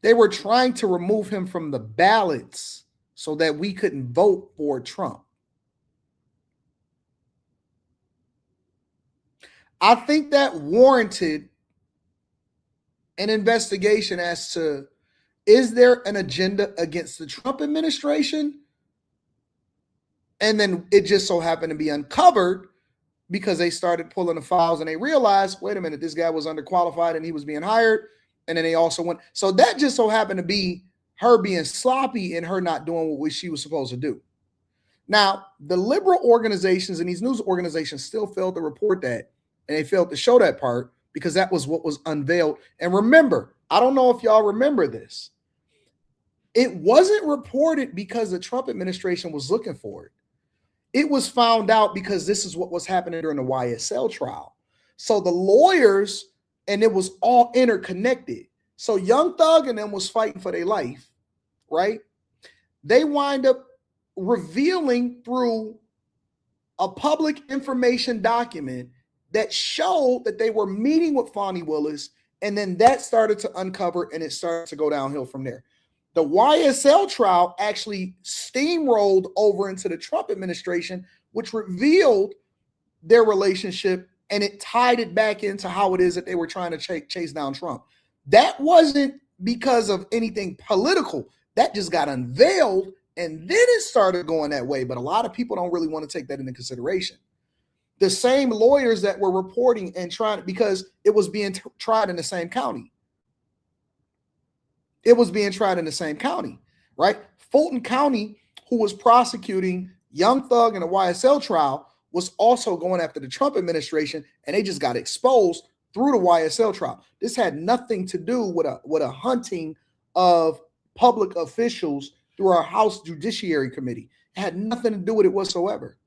They were trying to remove him from the ballots so that we couldn't vote for Trump. I think that warranted an investigation as to, is there an agenda against the Trump administration? And then it just so happened to be uncovered because they started pulling the files and they realized, wait a minute, this guy was underqualified and he was being hired. And then they also went. So that just so happened to be her being sloppy and her not doing what she was supposed to do. Now, the liberal organizations and these news organizations still failed to report that. And they failed to show that part because that was what was unveiled. And remember, I don't know if y'all remember this. It wasn't reported because the Trump administration was looking for it. It was found out because this is what was happening during the YSL trial. So the lawyers, and it was all interconnected. So Young Thug and them was fighting for their life, right? They wind up revealing through a public information document that showed that they were meeting with Fani Willis, and then that started to uncover and it started to go downhill from there. The YSL trial actually steamrolled over into the Trump administration, which revealed their relationship, and it tied it back into how it is that they were trying to chase down Trump. That wasn't because of anything political. That just got unveiled, and then it started going that way. But a lot of people don't really want to take that into consideration. The same lawyers that were reporting and trying, because it was being tried in the same county. It was being tried in the same county, right? Fulton County, who was prosecuting Young Thug in the YSL trial, was also going after the Trump administration, and they just got exposed through the YSL trial. This had nothing to do with a hunting of public officials through our House Judiciary Committee. It had nothing to do with it whatsoever.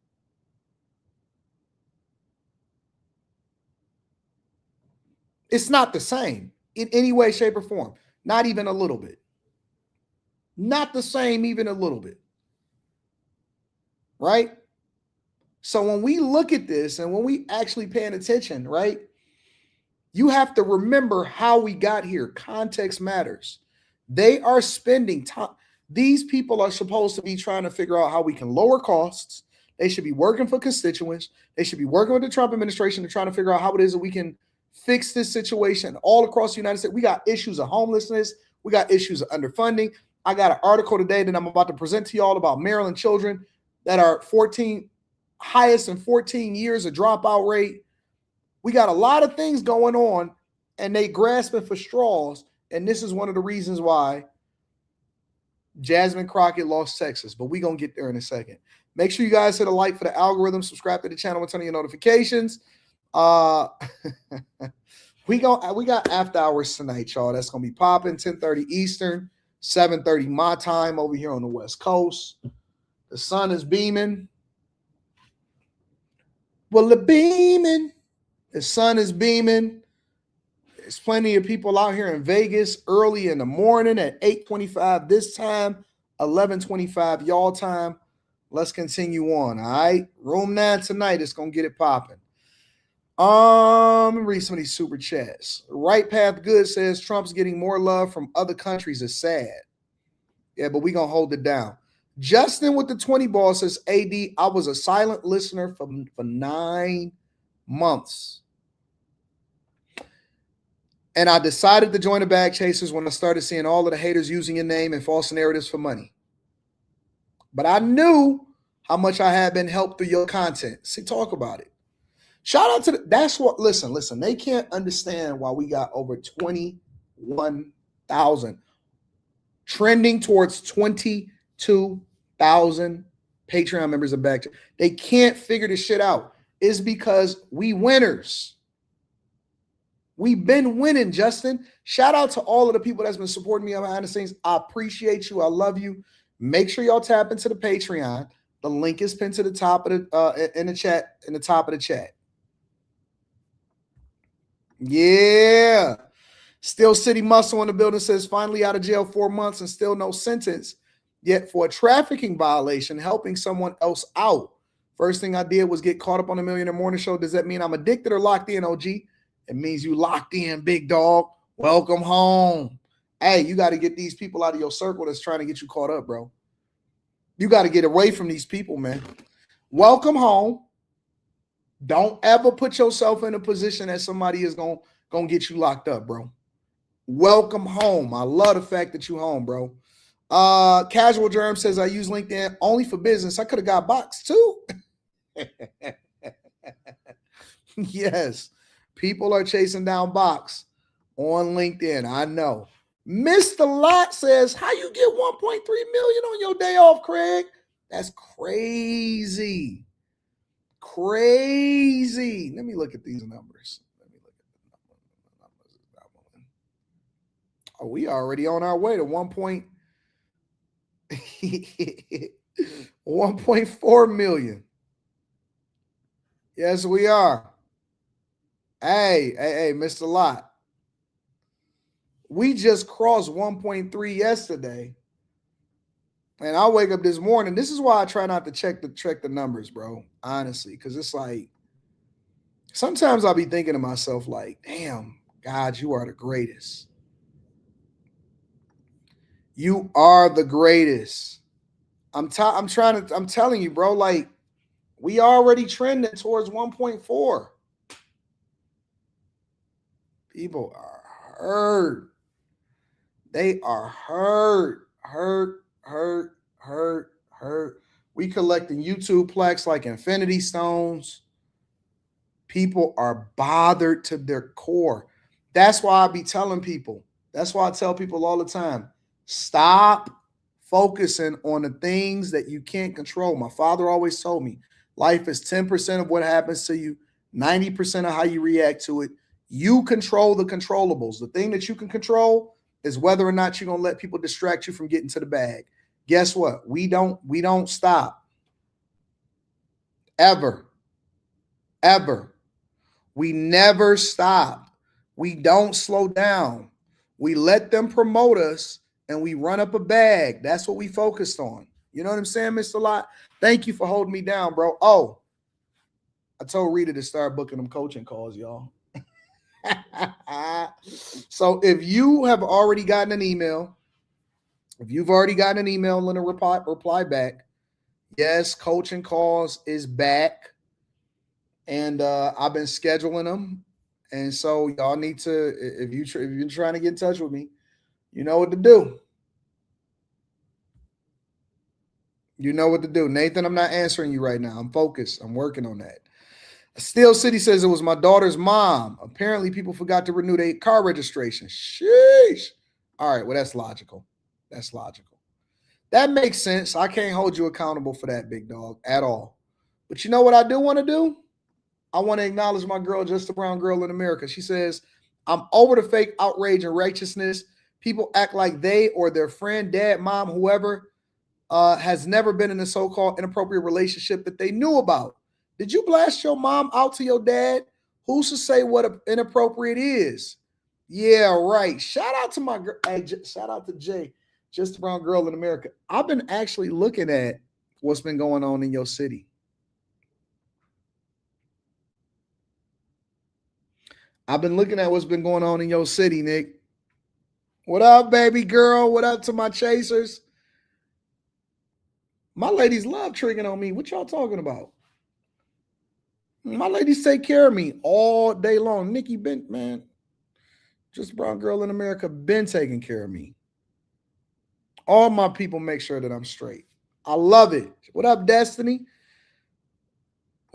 It's not the same in any way, shape, or form. Not even a little bit. Not the same, even a little bit. Right? So when we look at this and when we actually paying attention, right, you have to remember how we got here. Context matters. They are spending time. These people are supposed to be trying to figure out how we can lower costs. They should be working for constituents. They should be working with the Trump administration to try to figure out how it is that we can fix this situation all across the United States. We got issues of homelessness. We got issues of underfunding. I got an article today that I'm about to present to y'all about Maryland children that are highest in 14 years of dropout rate. We got a lot of things going on, and they grasping for straws. And this is one of the reasons why Jasmine Crockett lost Texas. But we're going to get there in a second. Make sure you guys hit a like for the algorithm, subscribe to the channel, and turn on your notifications. We got after hours tonight, y'all. That's gonna be popping. 10:30 Eastern, 7:30 my time over here on the West Coast. The sun is beaming. Well, the sun is beaming. There's plenty of people out here in Vegas early in the morning at 8:25 this time, 11:25 y'all time. Let's continue on. All right, room 9 tonight. It's gonna get it popping. Let me read some of these super chats. Right Path Good says Trump's getting more love from other countries is sad. Yeah, but we're going to hold it down. Justin with the 20 ball says, AD, I was a silent listener for 9 months. And I decided to join the bag chasers when I started seeing all of the haters using your name and false narratives for money. But I knew how much I had been helped through your content. See, talk about it. Shout out to that's what, listen, they can't understand why we got over 21,000, trending towards 22,000 Patreon members are back. They can't figure this shit out. It's because we winners. We've been winning, Justin. Shout out to all of the people that's been supporting me behind the scenes. I appreciate you. I love you. Make sure y'all tap into the Patreon. The link is pinned to the top of the in the chat, in the top of the chat. Yeah. Still City Muscle in the building says finally out of jail 4 months and still no sentence. Yet for a trafficking violation, helping someone else out. First thing I did was get caught up on the Millionaire Morning Show. Does that mean I'm addicted or locked in, OG? It means you locked in, big dog. Welcome home. Hey, you got to get these people out of your circle that's trying to get you caught up, bro. You got to get away from these people, man. Welcome home. Don't ever put yourself in a position that somebody is gonna get you locked up, bro. Welcome home. I love the fact that you home, bro. Casual Germ says I use LinkedIn only for business. I could have got boxed too. Yes, people are chasing down box on LinkedIn. I know. Mr. Lot says, how you get 1.3 million on your day off, Craig? That's crazy. Crazy. Let me look at these numbers. Oh, we already on our way to 1.4 million. Yes, we are. Hey, Mr. Lot. We just crossed 1.3 yesterday. And I wake up this morning. This is why I try not to check the numbers, bro. Honestly, because it's like sometimes I'll be thinking to myself, like, damn, God, you are the greatest. You are the greatest. I'm telling you, bro, like we already trending towards 1.4. People are hurt. They are hurt. We collecting YouTube plaques like infinity stones. People are bothered to their core. That's why I be telling people. That's why I tell people all the time, stop focusing on the things that you can't control. My father always told me, life is 10% of what happens to you, 90% of how you react to it. You control the controllables. The thing that you can control is whether or not you're going to let people distract you from getting to the bag. Guess what? We don't stop. Ever. We never stop. We don't slow down. We let them promote us and we run up a bag. That's what we focused on. You know what I'm saying, Mr. Lott? Thank you for holding me down, bro. Oh, I told Rita to start booking them coaching calls, y'all. So if you have already gotten an email, and a reply back, yes, coaching calls is back. And I've been scheduling them. And so y'all need to, if you're trying to get in touch with me, you know what to do. You know what to do. Nathan, I'm not answering you right now. I'm focused. I'm working on that. Steel City says it was my daughter's mom. Apparently people forgot to renew their car registration. Sheesh. All right, well, that's logical. That makes sense. I can't hold you accountable for that, big dog, at all. But you know what I do want to do? I want to acknowledge my girl, Just a Brown Girl in America. She says, I'm over the fake outrage and righteousness. People act like they or their friend, dad, mom, whoever has never been in a so-called inappropriate relationship that they knew about. Did you blast your mom out to your dad? Who's to say what inappropriate is? Yeah, right. Shout out to my girl. Hey, shout out to Jay, Just a Brown Girl in America. I've been actually looking at what's been going on in your city. I've been looking at what's been going on in your city, Nick. What up, baby girl? What up to my chasers? My ladies love triggering on me. What y'all talking about? My ladies take care of me all day long. Nikki been, man, Just a Brown Girl in America, been taking care of me. All my people make sure that I'm straight. I love it. What up, Destiny?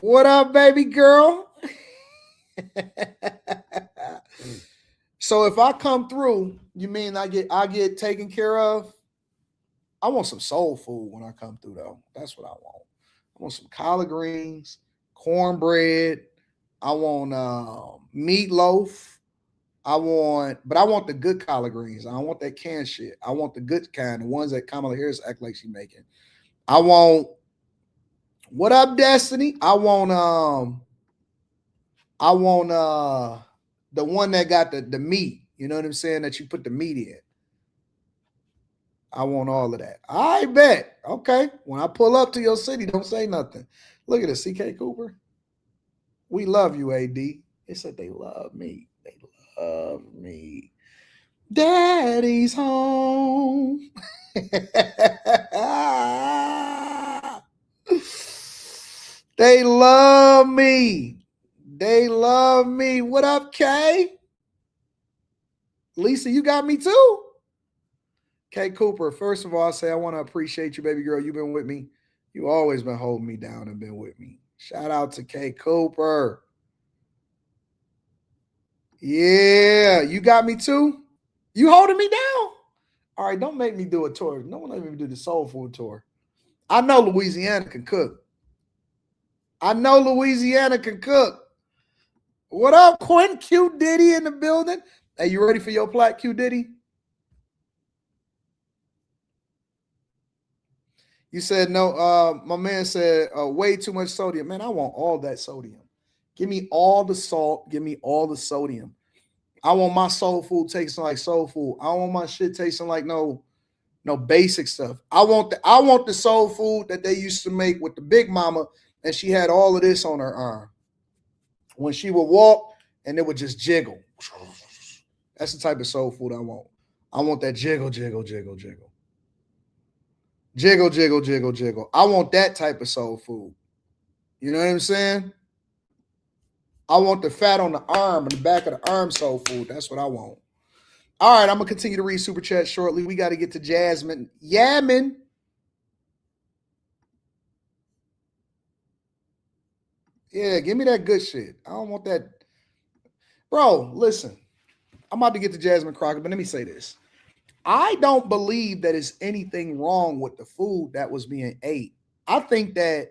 What up, baby girl? So if I come through, you mean I get taken care of? I want some soul food when I come through, though. That's what I want. I want some collard greens, cornbread. I want meatloaf. I want the good collard greens. I don't want that canned shit. I want the good kind, the ones that Kamala Harris act like she's making. I want, what up, Destiny? I want the one that got the meat. You know what I'm saying? That you put the meat in. I want all of that. I bet. Okay. When I pull up to your city, don't say nothing. Look at this, CK Cooper. We love you, AD. They said they love me. They love me. Daddy's home. They love me. They love me. What up, Kay? Lisa, you got me too. Kay Cooper, first of all, I say I want to appreciate you, baby girl. You've been with me. You always been holding me down and been with me. Shout out to Kay Cooper. Yeah, you got me too? You holding me down? All right, don't make me do a tour. No one let me do the soul food tour. I know Louisiana can cook. What up, Quentin Q Diddy in the building? Hey, you ready for your plaque, Q Diddy? You said no. My man said way too much sodium. Man, I want all that sodium. Give me all the salt. Give me all the sodium. I want my soul food tasting like soul food. I don't want my shit tasting like no basic stuff. I want the soul food that they used to make with the Big Mama, and she had all of this on her arm. When she would walk, and it would just jiggle. That's the type of soul food I want. I want that jiggle, jiggle, jiggle, jiggle. Jiggle, jiggle, jiggle, jiggle. I want that type of soul food. You know what I'm saying? I want the fat on the arm and the back of the arm soul food. That's what I want. All right, I'm going to continue to read Super Chat shortly. We got to get to Jasmine. Yamin. Yeah, give me that good shit. I don't want that. Bro, listen. I'm about to get to Jasmine Crockett, but let me say this. I don't believe that it's anything wrong with the food that was being ate. I think that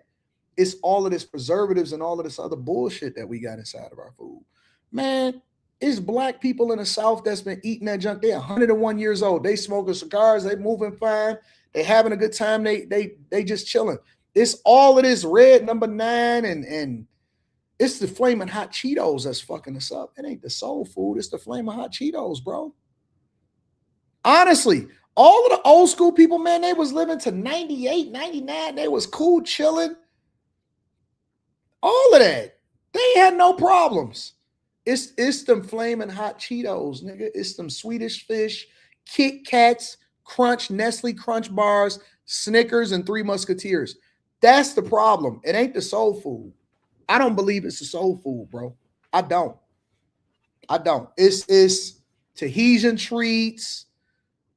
it's all of this preservatives and all of this other bullshit that we got inside of our food. Man, it's black people in the South that's been eating that junk. They're 101 years old. They smoking cigars. They moving fine. They having a good time. They just chilling. It's all of this red number 9 and it's the flaming hot Cheetos that's fucking us up. It ain't the soul food. It's the flaming hot Cheetos, bro. Honestly, all of the old school people, man, they was living to 98, 99. They was cool, chilling. All of that. They had no problems. It's them flaming hot Cheetos, nigga. It's them Swedish Fish, Kit Kats, Crunch, Nestle Crunch bars, Snickers, and Three Musketeers. That's the problem. It ain't the soul food. I don't believe it's the soul food, bro. I don't. It's Tahitian treats,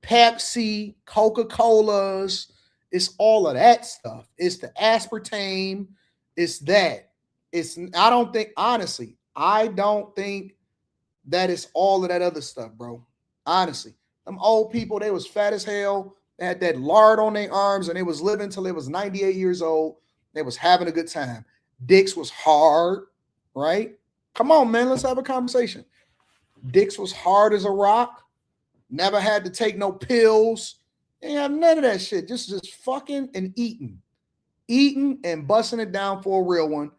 Pepsi, Coca-Colas. It's all of that stuff. It's the aspartame. It's that. I don't think that it's all of that other stuff, bro. Honestly. Them old people, they was fat as hell. They had that lard on their arms and they was living till they was 98 years old. They was having a good time. Dicks was hard, right? Come on, man. Let's have a conversation. Dicks was hard as a rock. Never had to take no pills. Ain't have none of that shit. Just fucking and eating. Eating and busting it down for a real one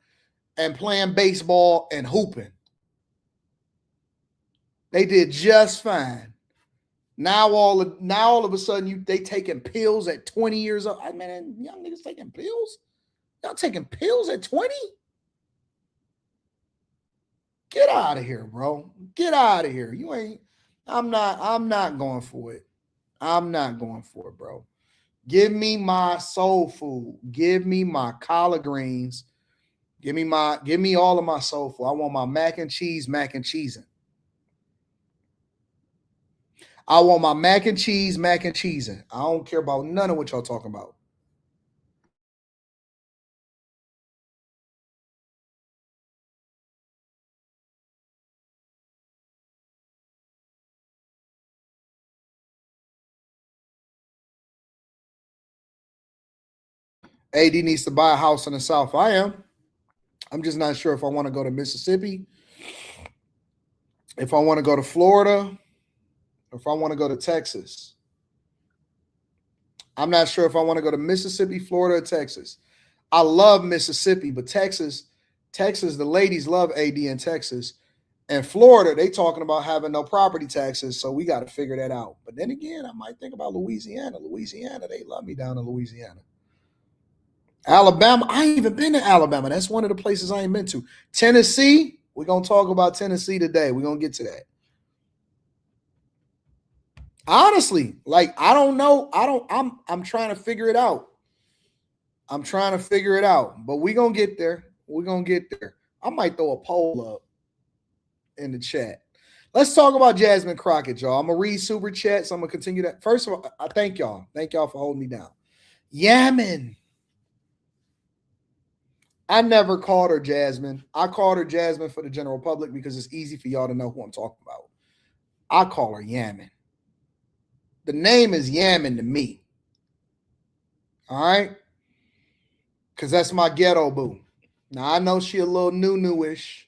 and playing baseball and hooping. They did just fine. Now all of a sudden they taking pills at 20 years old. I mean, young niggas taking pills? Y'all taking pills at 20? Get out of here, bro. Get out of here. I'm not going for it. I'm not going for it, bro. Give me my soul food. Give me my collard greens. Give me all of my soul food. I want my mac and cheesing. I want my mac and cheesing. I don't care about none of what y'all talking about. AD needs to buy a house in the South. I am. I'm just not sure if I want to go to Mississippi, if I want to go to Florida, or if I want to go to Texas. I'm not sure if I want to go to Mississippi, Florida, or Texas. I love Mississippi, but Texas, the ladies love AD in Texas. And Florida, they talking about having no property taxes, so we got to figure that out. But then again, I might think about Louisiana. They love me down in Louisiana. Alabama, I ain't even been to Alabama. That's one of the places I ain't been to. Tennessee, we're going to talk about Tennessee today. We're going to get to that. Honestly, I don't know. I'm trying to figure it out. But we're going to get there. I might throw a poll up in the chat. Let's talk about Jasmine Crockett, y'all. I'm going to read super chats. I'm going to continue that. First of all, I thank y'all. Thank y'all for holding me down. Yamin. I never called her Jasmine. I called her Jasmine for the general public because it's easy for y'all to know who I'm talking about. I call her Yamin. The name is Yamin to me. All right? Because that's my ghetto boo. Now, I know she a little new-ish.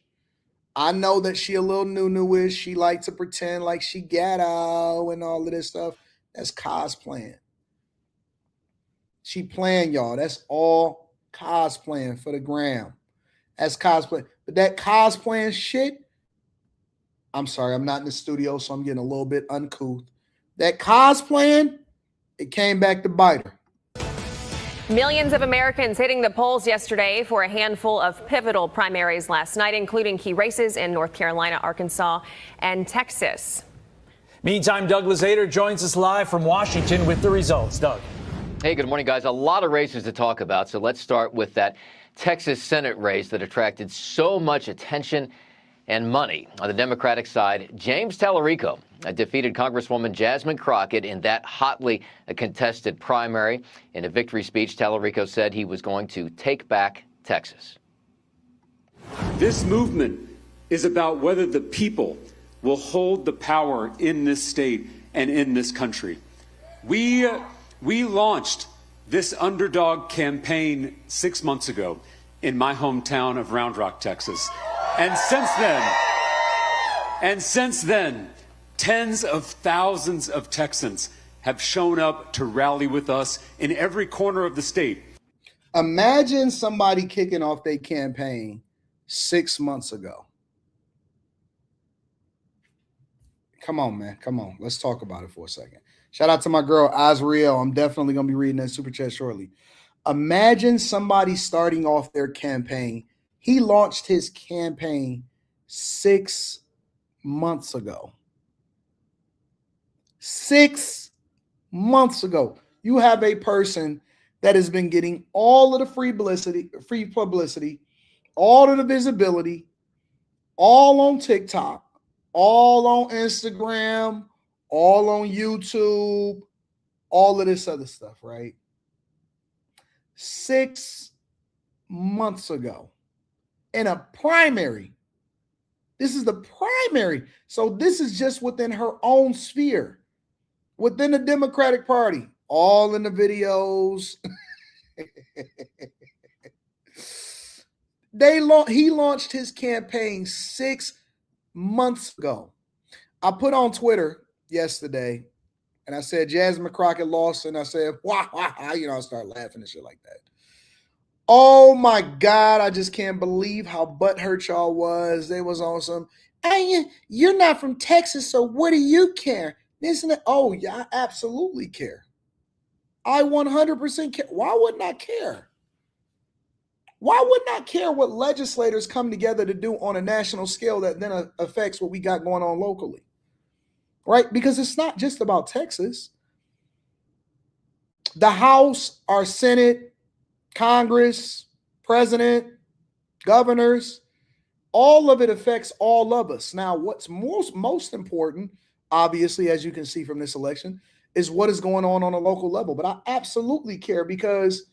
I know that she a little new-ish. She like to pretend like she ghetto and all of this stuff. That's cosplaying. She playing, y'all. That's all cosplaying for the gram. That's cosplay. But that cosplaying shit, I'm sorry, I'm not in the studio, so I'm getting a little bit uncouth. That cosplaying, it came back to bite her. Millions of Americans hitting the polls yesterday for a handful of pivotal primaries last night, including key races in North Carolina, Arkansas, and Texas. Meantime, Doug Lazader joins us live from Washington with the results. Doug. Hey, good morning, guys. A lot of races to talk about. So let's start with that Texas Senate race that attracted so much attention and money. On the Democratic side, James Tallarico defeated Congresswoman Jasmine Crockett in that hotly contested primary. In a victory speech, Tallarico said he was going to take back Texas. This movement is about whether the people will hold the power in this state and in this country. We launched this underdog campaign 6 months ago in my hometown of Round Rock, Texas. And since then, tens of thousands of Texans have shown up to rally with us in every corner of the state. Imagine somebody kicking off their campaign 6 months ago. Come on, man. Come on. Let's talk about it for a second. Shout out to my girl, Azriel. I'm definitely going to be reading that super chat shortly. Imagine somebody starting off their campaign. He launched his campaign 6 months ago. 6 months ago. You have a person that has been getting all of the free publicity, all of the visibility, all on TikTok, all on Instagram, all on YouTube, all of this other stuff, right? 6 months ago in a primary. This is the primary. So this is just within her own sphere, within the Democratic Party, all in the videos. He launched his campaign 6 months ago. I put on Twitter yesterday and I said, Jasmine Crockett lost. And I said, wah, wah, wah. I start laughing and shit like that. Oh my God. I just can't believe how butthurt y'all was. They was on some, hey, you're not from Texas, so what do you care? Isn't it? Oh yeah, I absolutely care. I 100% care. Why wouldn't I care? Why wouldn't I care what legislators come together to do on a national scale that then affects what we got going on locally? Right? Because it's not just about Texas. The House, our Senate, Congress, president, governors, all of it affects all of us. Now, what's most important, obviously, as you can see from this election, is what is going on a local level. But I absolutely care because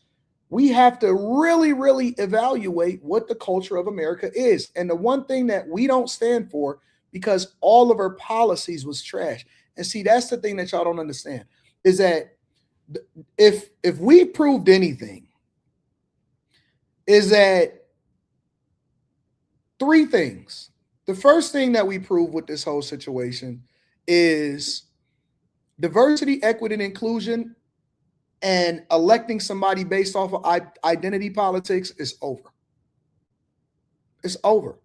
we have to really, really evaluate what the culture of America is. And the one thing that we don't stand for, because all of our policies was trash. And see, that's the thing that y'all don't understand, is that if we proved anything, is that three things. The first thing that we proved with this whole situation is diversity, equity, and inclusion, and electing somebody based off of identity politics is over. It's over.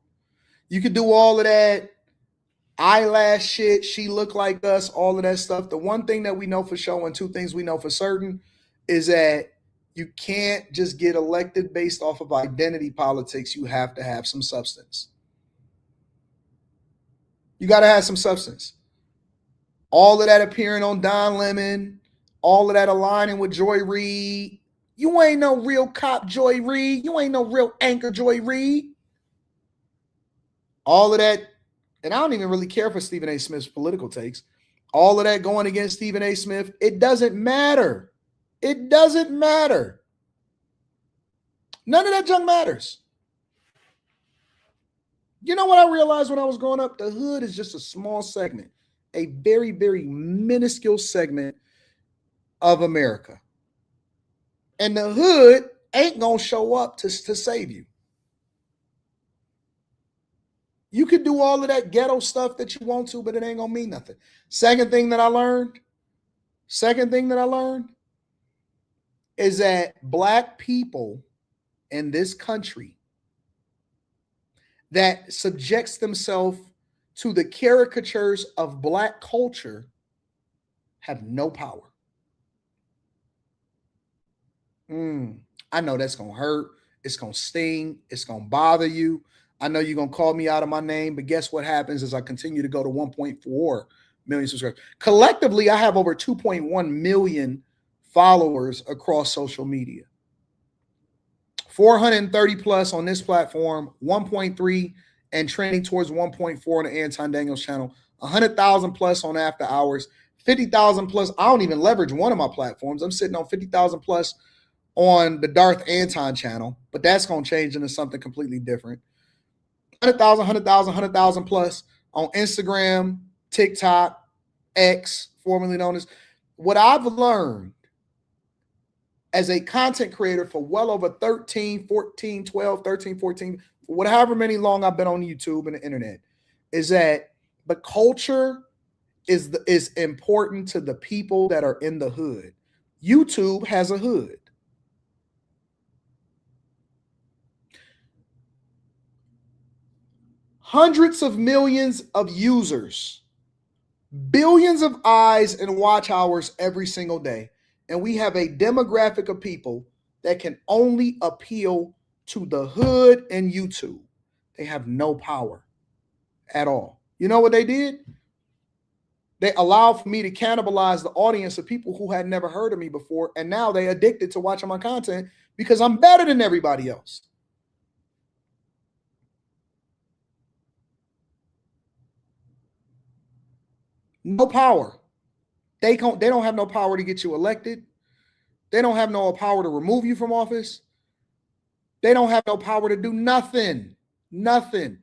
You could do all of that eyelash shit, she look like us, all of that stuff. The one thing that we know for sure, and two things we know for certain, is that you can't just get elected based off of identity politics. You have to have some substance. You got to have some substance. All of that appearing on Don Lemon, all of that aligning with Joy Reid. You ain't no real cop, Joy Reid. You ain't no real anchor, Joy Reid. All of that, and I don't even really care for Stephen A. Smith's political takes. All of that going against Stephen A. Smith, it doesn't matter. It doesn't matter. None of that junk matters. You know what I realized when I was growing up? The hood is just a small segment, a very, very minuscule segment of America. And the hood ain't going to show up to save you. You could do all of that ghetto stuff that you want to, but it ain't going to mean nothing. Second thing that I learned is that Black people in this country that subjects themselves to the caricatures of Black culture have no power. I know that's going to hurt. It's going to sting. It's going to bother you. I know you're going to call me out of my name, but guess what happens as I continue to go to 1.4 million subscribers. Collectively, I have over 2.1 million followers across social media. 430 plus on this platform, 1.3 and trending towards 1.4 on the Anton Daniels channel, 100,000 plus on After Hours, 50,000 plus. I don't even leverage one of my platforms. I'm sitting on 50,000 plus on the Darth Anton channel, but that's going to change into something completely different. 100,000, 100,000, 100,000 plus on Instagram, TikTok, X, formerly known as. What I've learned as a content creator for well over 13, 14, 12, 13, 14, whatever many long I've been on YouTube and the internet, is that the culture is important to the people that are in the hood. YouTube has a hood. Hundreds of millions of users, billions of eyes and watch hours every single day. And we have a demographic of people that can only appeal to the hood and YouTube. They have no power at all. You know what they did? They allowed for me to cannibalize the audience of people who had never heard of me before. And now they addicted to watching my content because I'm better than everybody else. No power. They don't have no power to get you elected. They don't have no power to remove you from office. They don't have no power to do nothing. Nothing.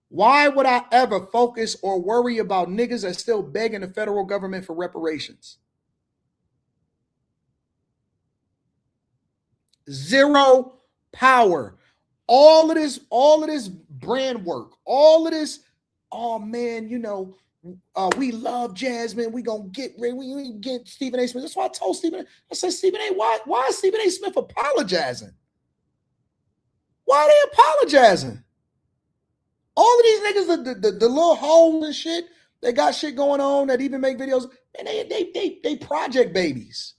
Why would I ever focus or worry about niggas that's still begging the federal government for reparations? Zero power. All of this brand work, all of this, oh man, you know, we love Jasmine. We gonna get ready. We get Stephen A. Smith. That's why I told Stephen. I said, Stephen A. Why is Stephen A. Smith apologizing? Why are they apologizing? All of these niggas, the little holes and shit, they got shit going on that even make videos, and they project babies.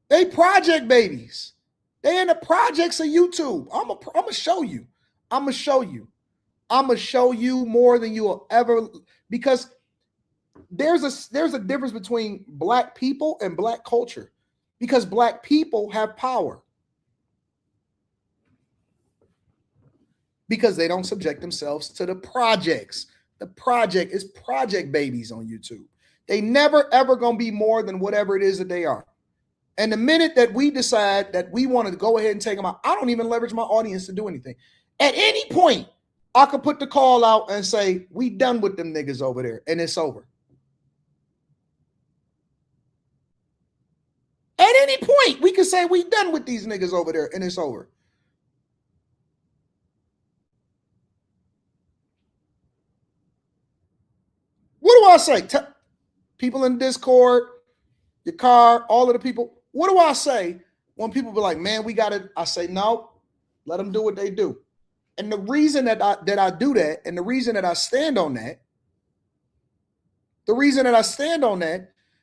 They project babies. They in the projects of YouTube. I'm gonna show you. I'm gonna show you. I'm gonna show you more than you will ever, because there's a difference between black people and black culture, because black people have power because they don't subject themselves to the projects. The project is project babies on YouTube. They never ever gonna be more than whatever it is that they are. And the minute that we decide that we want to go ahead and take them out, I don't even leverage my audience to do anything. At any point, I could put the call out and say, we done with them niggas over there, and it's over. At any point, we could say we done with these niggas over there, and it's over. What do I say? People in Discord, your car, all of the people. What do I say when people be like, man, we got it? I say, no, let them do what they do. And the reason that I do that, and the reason that I stand on that,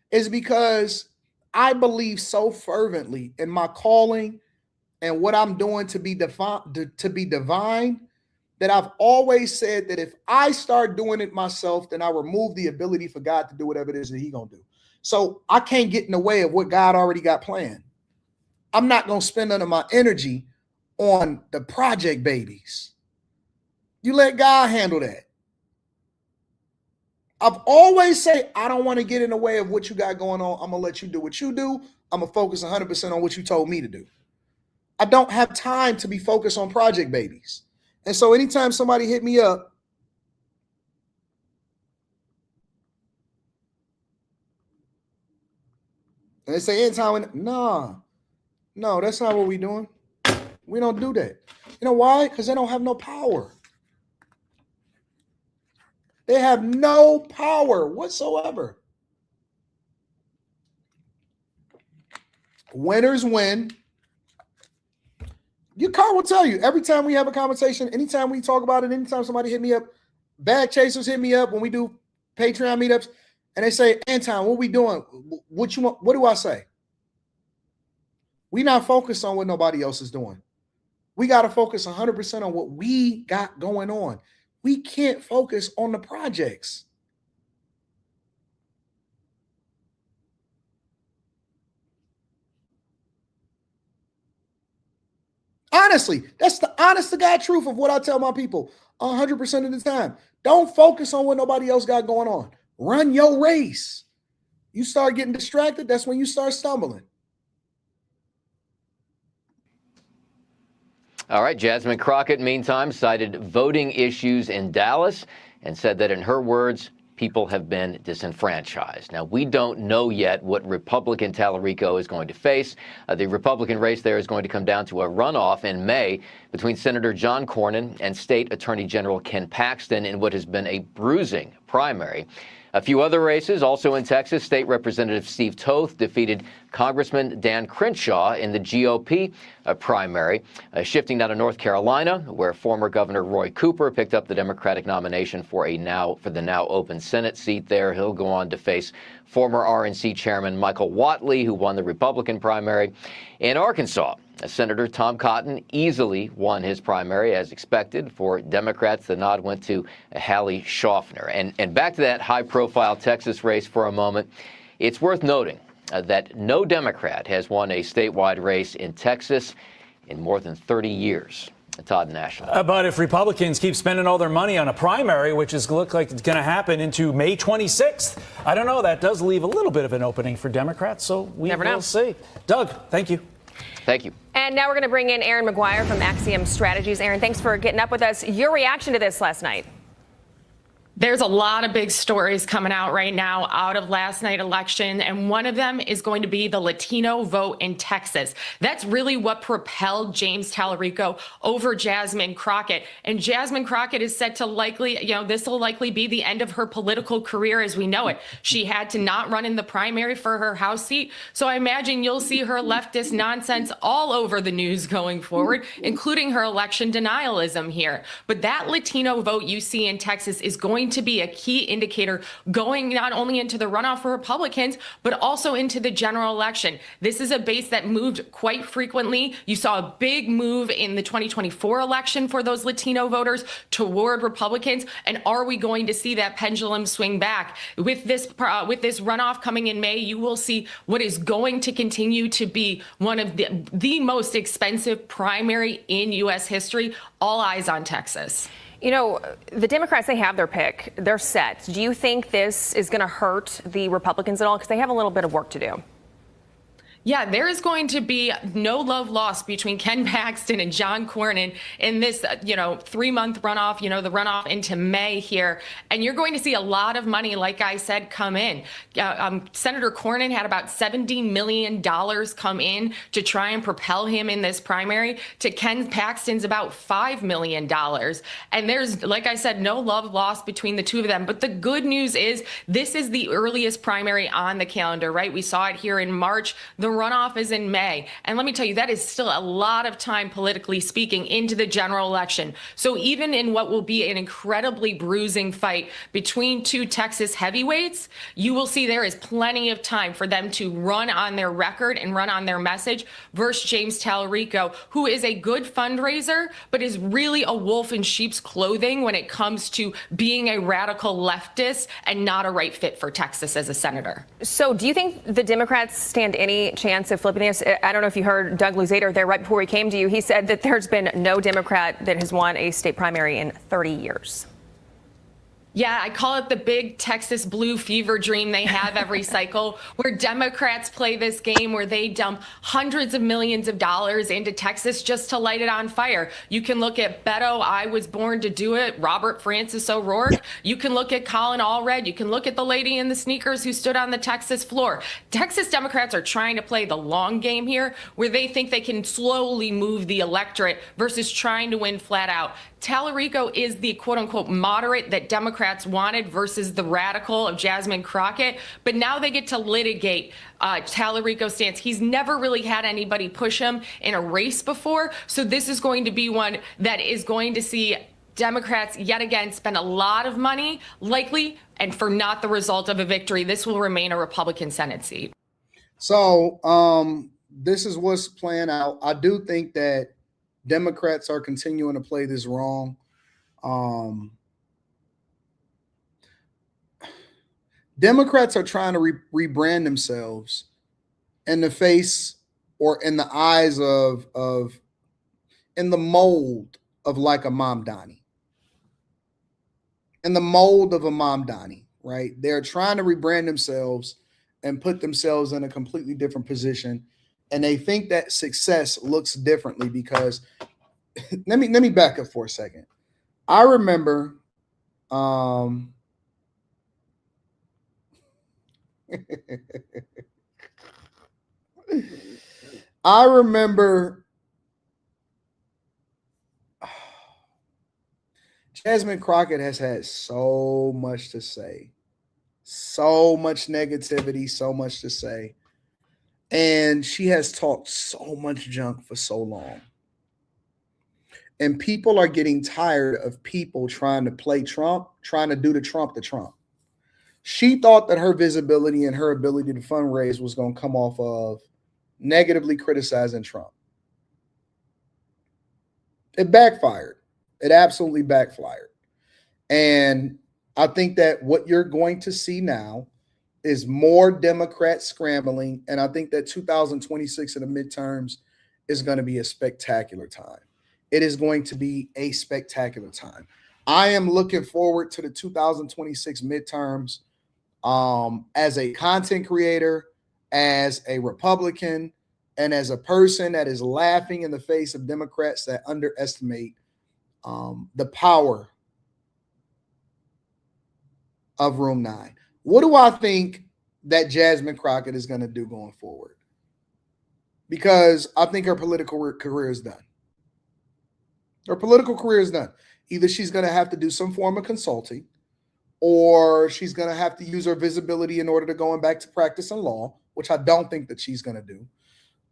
is because I believe so fervently in my calling and what I'm doing to be divine, that I've always said that if I start doing it myself, then I remove the ability for God to do whatever it is that He gonna do. So I can't get in the way of what God already got planned. I'm not gonna spend none of my energy on the project babies. You let God handle that. I've always said, I don't want to get in the way of what you got going on. I'm going to let you do what you do. I'm going to focus 100% on what you told me to do. I don't have time to be focused on project babies. And so anytime somebody hit me up, and they say, Anton, no, that's not what we're doing. We don't do that. You know why? Because they don't have no power. They have no power whatsoever. Winners win. Your car will tell you every time we have a conversation, anytime we talk about it, anytime somebody hit me up, bag chasers hit me up when we do Patreon meetups, and they say, Anton, what we doing? What you want? What do I say? We not focused on what nobody else is doing. We got to focus 100% on what we got going on. We can't focus on the projects. Honestly, that's the honest to God truth of what I tell my people 100% of the time. Don't focus on what nobody else got going on. Run your race. You start getting distracted, that's when you start stumbling. All right, Jasmine Crockett, meantime, cited voting issues in Dallas and said that, in her words, people have been disenfranchised. Now, we don't know yet what Republican Tallarico is going to face. The Republican race there is going to come down to a runoff in May between Senator John Cornyn and State Attorney General Ken Paxton in what has been a bruising primary. A few other races also in Texas. State Representative Steve Toth defeated Congressman Dan Crenshaw in the GOP primary. Shifting now to North Carolina, where former Governor Roy Cooper picked up the Democratic nomination for the now open Senate seat there. He'll go on to face former RNC Chairman Michael Whatley, who won the Republican primary. In Arkansas, Senator Tom Cotton easily won his primary, as expected. For Democrats, the nod went to Hallie Schaffner. And back to that high-profile Texas race for a moment. It's worth noting that no Democrat has won a statewide race in Texas in more than 30 years. Todd National. But if Republicans keep spending all their money on a primary, which is look like it's going to happen into May 26th, I don't know. That does leave a little bit of an opening for Democrats. So we will see. Doug, thank you. Thank you. And now we're going to bring in Aaron McGuire from Axiom Strategies. Aaron, thanks for getting up with us. Your reaction to this last night? There's a lot of big stories coming out right now out of last night's election, and one of them is going to be the Latino vote in Texas. That's really what propelled James Tallarico over Jasmine Crockett. And Jasmine Crockett is set to likely, this will likely be the end of her political career as we know it. She had to not run in the primary for her House seat. So I imagine you'll see her leftist nonsense all over the news going forward, including her election denialism here. But that Latino vote you see in Texas is going to be a key indicator going not only into the runoff for Republicans, but also into the general election. This is a base that moved quite frequently. You saw a big move in the 2024 election for those Latino voters toward Republicans. And are we going to see that pendulum swing back? With this runoff coming in May, you will see what is going to continue to be one of the most expensive primary in U.S. history. All eyes on Texas. The Democrats, they have their pick. They're set. Do you think this is going to hurt the Republicans at all? Because they have a little bit of work to do. Yeah, there is going to be no love lost between Ken Paxton and John Cornyn in this, 3-month runoff, the runoff into May here. And you're going to see a lot of money, like I said, come in. Senator Cornyn had about $70 million come in to try and propel him in this primary. To Ken Paxton's about $5 million. And there's, like I said, no love lost between the two of them. But the good news is this is the earliest primary on the calendar, right? We saw it here in March. The runoff is in May. And let me tell you, that is still a lot of time, politically speaking, into the general election. So even in what will be an incredibly bruising fight between two Texas heavyweights, you will see there is plenty of time for them to run on their record and run on their message versus James Tallarico, who is a good fundraiser, but is really a wolf in sheep's clothing when it comes to being a radical leftist and not a right fit for Texas as a senator. So do you think the Democrats stand any chance of flipping this? I don't know if you heard Doug Luzader there right before he came to you. He said that there's been no Democrat that has won a state primary in 30 years. Yeah, I call it the big Texas blue fever dream they have every cycle, where Democrats play this game where they dump hundreds of millions of dollars into Texas just to light it on fire. You can look at Beto, I was born to do it, Robert Francis O'Rourke. You can look at Colin Allred. You can look at the lady in the sneakers who stood on the Texas floor. Texas Democrats are trying to play the long game here, where they think they can slowly move the electorate versus trying to win flat out. Tallarico is the quote-unquote moderate that Democrats wanted versus the radical of Jasmine Crockett. But now they get to litigate Tallarico's stance. He's never really had anybody push him in a race before. So this is going to be one that is going to see Democrats yet again spend a lot of money, likely, and for not the result of a victory. This will remain a Republican Senate seat. So this is what's playing out. I do think that Democrats are continuing to play this wrong. Democrats are trying to rebrand themselves in the face or in the eyes of in the mold of like a Mamdani. In the mold of a Mamdani, right? They're trying to rebrand themselves and put themselves in a completely different position. And they think that success looks differently because let me back up for a second. I remember I remember Jasmine Crockett has had so much to say, so much negativity, so much to say. And she has talked so much junk for so long. And people are getting tired of people trying to play Trump, trying to do the Trump to Trump. She thought that her visibility and her ability to fundraise was going to come off of negatively criticizing Trump. It backfired. It absolutely backfired. And I think that what you're going to see now is more Democrats scrambling. And I think that 2026 in the midterms is going to be a spectacular time. It is going to be a spectacular time. I am looking forward to the 2026 midterms as a content creator, as a Republican, and as a person that is laughing in the face of Democrats that underestimate the power of Room 9. What do I think that Jasmine Crockett is going to do going forward? Because I think her political career is done. Her political career is done. Either she's going to have to do some form of consulting, or she's going to have to use her visibility in order to go back to practicing law, which I don't think that she's going to do.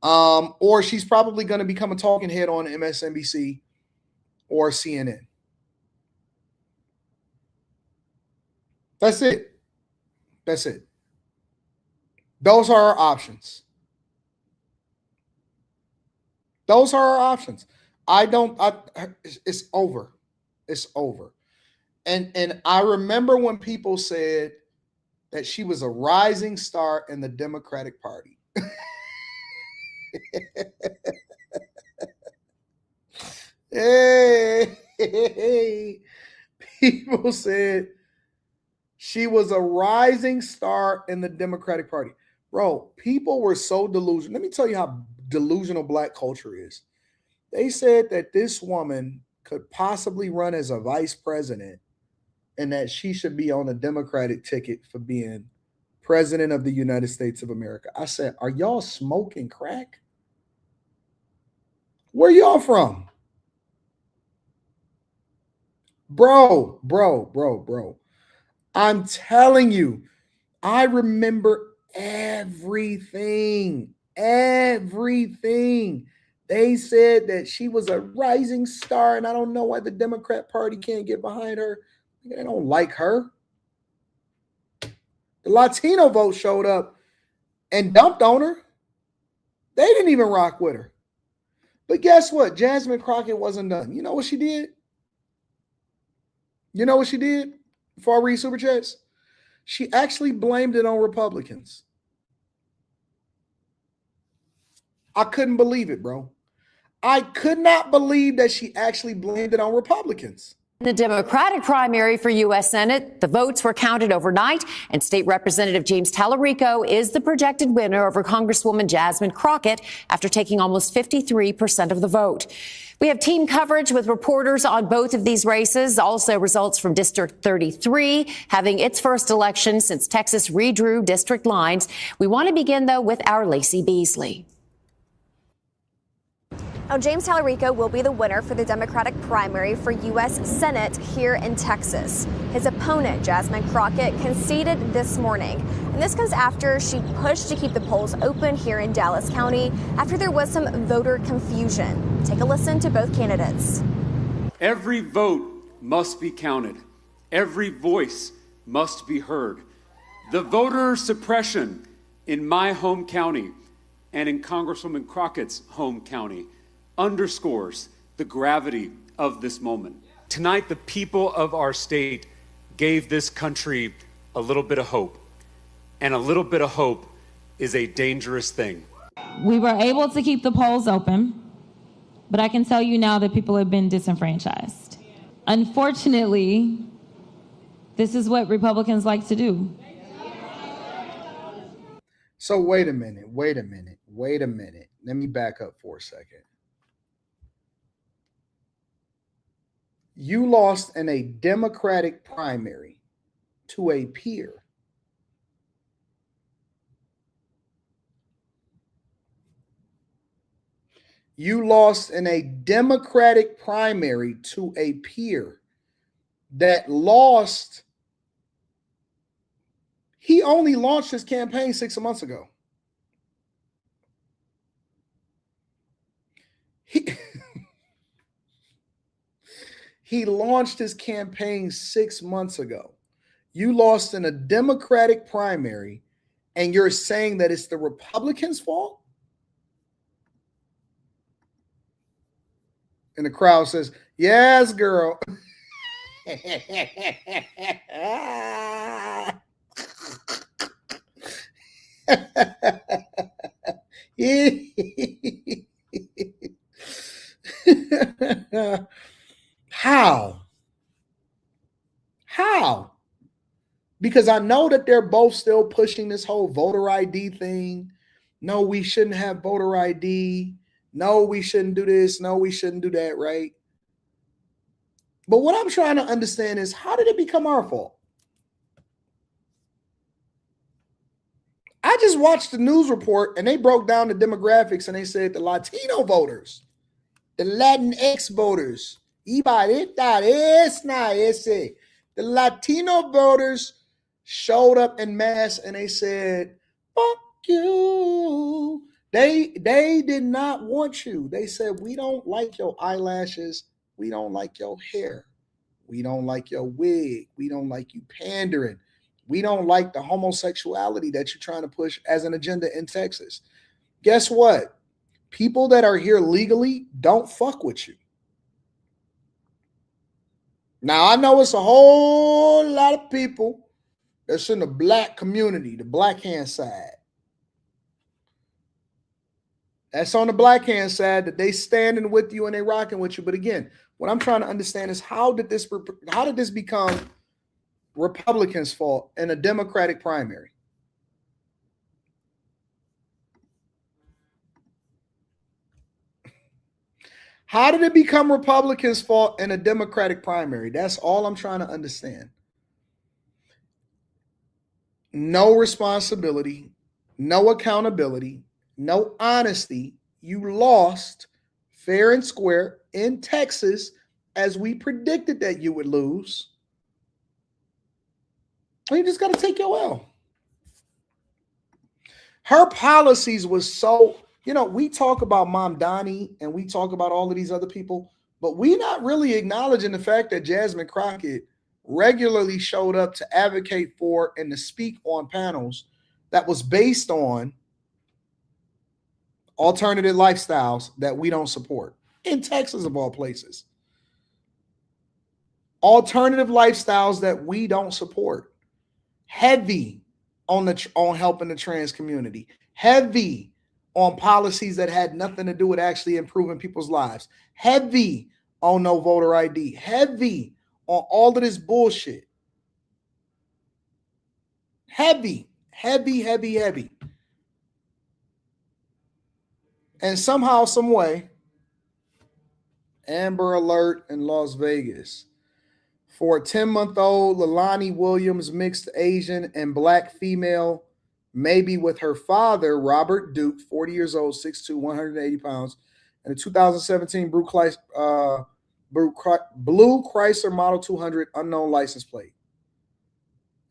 Or she's probably going to become a talking head on MSNBC or CNN. That's it. That's it. Those are our options. Those are our options. It's over. It's over. And I remember when people said that she was a rising star in the Democratic Party. Hey, people said she was a rising star in the Democratic Party. Bro, people were so delusional. Let me tell you how delusional black culture is. They said that this woman could possibly run as a vice president and that she should be on a Democratic ticket for being president of the United States of America. I said, are y'all smoking crack? Where y'all from? Bro. I'm telling you, I remember everything. They said that she was a rising star, and I don't know why the Democrat Party can't get behind her. They don't like her. The Latino vote showed up and dumped on her. They didn't even rock with her. But guess what? Jasmine Crockett wasn't done. You know what she did? You know what she did? Before I read Super Chats? She actually blamed it on Republicans. I couldn't believe it, bro. I could not believe that she actually blamed it on Republicans. In the Democratic primary for U.S. Senate, the votes were counted overnight, and State Representative James Tallarico is the projected winner over Congresswoman Jasmine Crockett after taking almost 53% of the vote. We have team coverage with reporters on both of these races. Also results from District 33 having its first election since Texas redrew district lines. We want to begin, though, with our Lacey Beasley. Now, James Tallarico will be the winner for the Democratic primary for U.S. Senate here in Texas. His opponent, Jasmine Crockett, conceded this morning. And this comes after she pushed to keep the polls open here in Dallas County after there was some voter confusion. Take a listen to both candidates. Every vote must be counted. Every voice must be heard. The voter suppression in my home county and in Congresswoman Crockett's home county underscores the gravity of this moment. Tonight, the people of our state gave this country a little bit of hope, and a little bit of hope is a dangerous thing. We were able to keep the polls open. but I can tell you now that people have been disenfranchised. Unfortunately, this is what Republicans like to do. So wait a minute. Let me back up for a second. You lost in a Democratic primary to a peer. You lost in a Democratic primary to a peer that lost. He only launched his campaign 6 months ago. He launched his campaign 6 months ago. You lost in a Democratic primary, and you're saying that it's the Republicans' fault? And the crowd says, yes, girl. How? Because I know that they're both still pushing this whole voter ID thing. No, we shouldn't have voter ID. No, we shouldn't do this. No, we shouldn't do that, right? But what I'm trying to understand is, how did it become our fault? I just watched the news report and they broke down the demographics and they said the Latino voters, the Latinx voters, the Latino voters showed up en masse and they said, fuck you. They did not want you. They said, we don't like your eyelashes. We don't like your hair. We don't like your wig. We don't like you pandering. We don't like the homosexuality that you're trying to push as an agenda in Texas. Guess what? People that are here legally don't fuck with you. Now, I know it's a whole lot of people that's in the black community, the black hand side. That's on the black hand side, that they standing with you and they rocking with you. But again, what I'm trying to understand is, how did this become Republicans' fault in a Democratic primary? How did it become Republicans' fault in a Democratic primary? That's all I'm trying to understand. No responsibility, no accountability, no honesty. You lost fair and square in Texas, as we predicted that you would lose. You just got to take your L. Her policies was so, we talk about Mom Donnie and we talk about all of these other people, but we not really acknowledging the fact that Jasmine Crockett regularly showed up to advocate for and to speak on panels that was based on alternative lifestyles that we don't support in Texas, of all places. Alternative lifestyles that we don't support. Heavy on helping the trans community. Heavy on policies that had nothing to do with actually improving people's lives. Heavy on no voter ID. Heavy on all of this bullshit. Heavy. And somehow, some way, Amber Alert in Las Vegas for a 10-month-old Lilani Williams, mixed Asian and black female, maybe with her father, Robert Duke, 40 years old, 6'2", 180 pounds, and a 2017 Blue Chrysler Model 200 unknown license plate.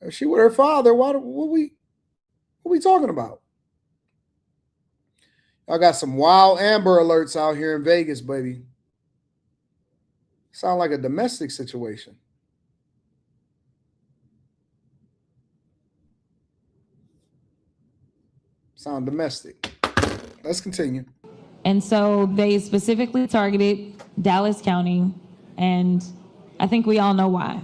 If she with her father, what we talking about? I got some wild Amber Alerts out here in Vegas, baby. Sound like a domestic situation. Sound domestic. Let's continue. And so they specifically targeted Dallas County, and I think we all know why.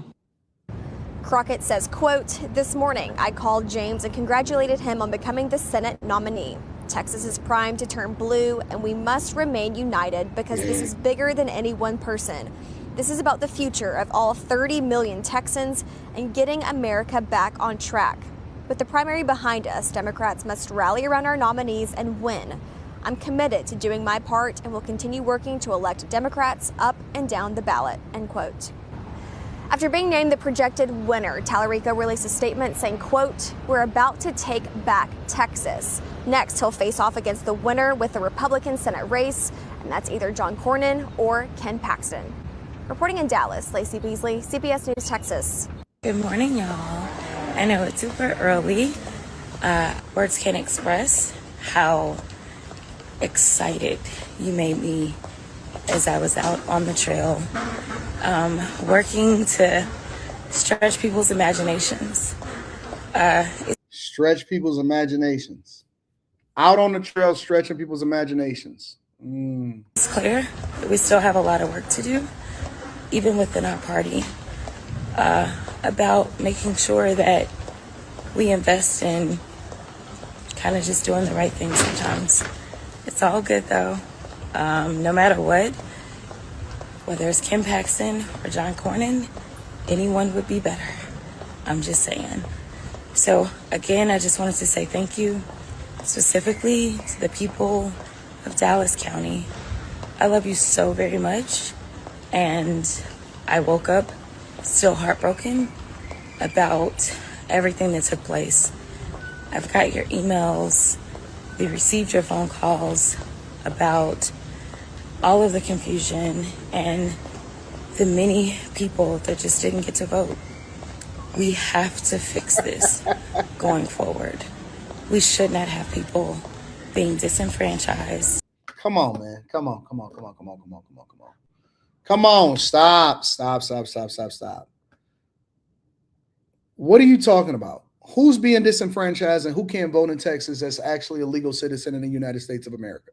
Crockett says, quote, "This morning I called James and congratulated him on becoming the Senate nominee. Texas is primed to turn blue, and we must remain united because this is bigger than any one person. This is about the future of all 30 million Texans and getting America back on track. With the primary behind us, Democrats must rally around our nominees and win. I'm committed to doing my part and will continue working to elect Democrats up and down the ballot, end quote. After being named the projected winner, Tallarico released a statement saying, quote, "We're about to take back Texas." Next, he'll face off against the winner with the Republican Senate race, and that's either John Cornyn or Ken Paxton. Reporting in Dallas, Lacey Beasley, CBS News, Texas. Good morning, y'all. I know it's super early. Words can't express how excited you made me as I was out on the trail, working to stretch people's imaginations. Stretch people's imaginations. Out on the trail, stretching people's imaginations. It's clear that we still have a lot of work to do, even within our party, about making sure that we invest in kind of just doing the right thing sometimes. It's all good though. No matter what, whether it's Ken Paxton or John Cornyn, anyone would be better. I'm just saying. So again, I just wanted to say thank you specifically to the people of Dallas County. I love you so very much. And I woke up still heartbroken about everything that took place. I've got your emails. We received your phone calls about all of the confusion and the many people that just didn't get to vote. We have to fix this going forward. We should not have people being disenfranchised. Come on, man. Come on. Come on. Stop. What are you talking about? Who's being disenfranchised and who can't vote in Texas that's actually a legal citizen in the United States of America?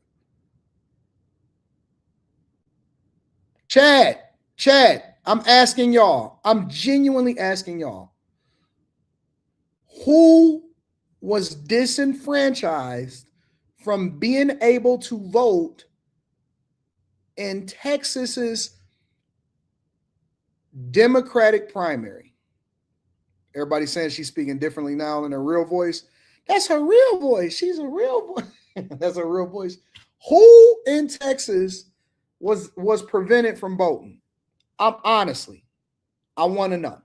Chad, I'm asking y'all. I'm genuinely asking y'all. Who was disenfranchised from being able to vote in Texas's Democratic primary? Everybody's saying she's speaking differently now in her real voice. That's her real voice. She's a real voice. That's her real voice. Who in Texas was prevented from voting? I want to know.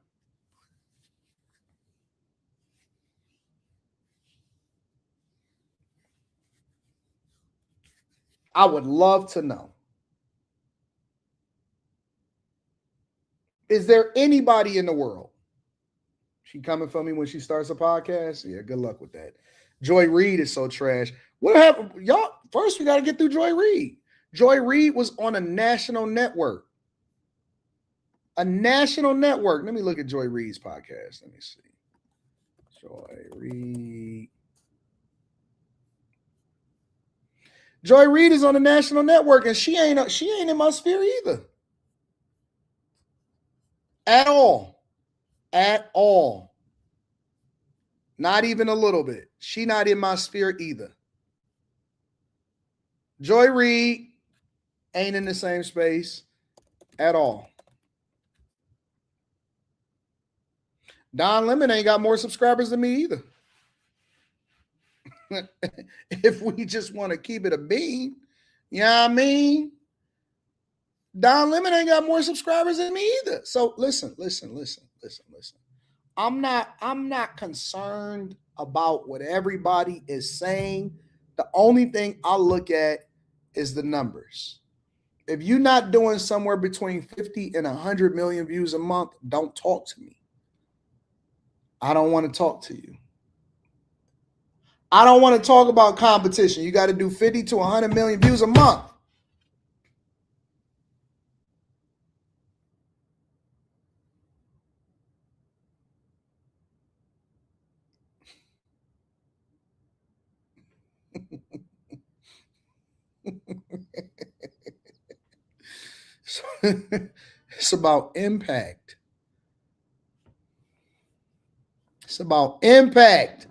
I would love to know. Is there anybody in the world? She coming for me when she starts a podcast? Yeah, good luck with that. Joy Reid is so trash. What happened? Y'all, first we got to get through Joy Reid. Joy Reid was on a national network. A national network. Let me look at Joy Reid's podcast. Let me see. Joy Reid. Joy Reid is on a national network, and she ain't in my sphere either. At all. Not even a little bit. She not in my sphere either. Joy Reid ain't in the same space at all. Don Lemon ain't got more subscribers than me either. If we just want to keep it a bean, you know what I mean? Don Lemon ain't got more subscribers than me either. So listen. I'm not concerned about what everybody is saying. The only thing I look at is the numbers. If you're not doing somewhere between 50 and 100 million views a month, don't talk to me. I don't want to talk to you. I don't want to talk about competition. You got to do 50 to 100 million views a month. It's about impact. It's about impact.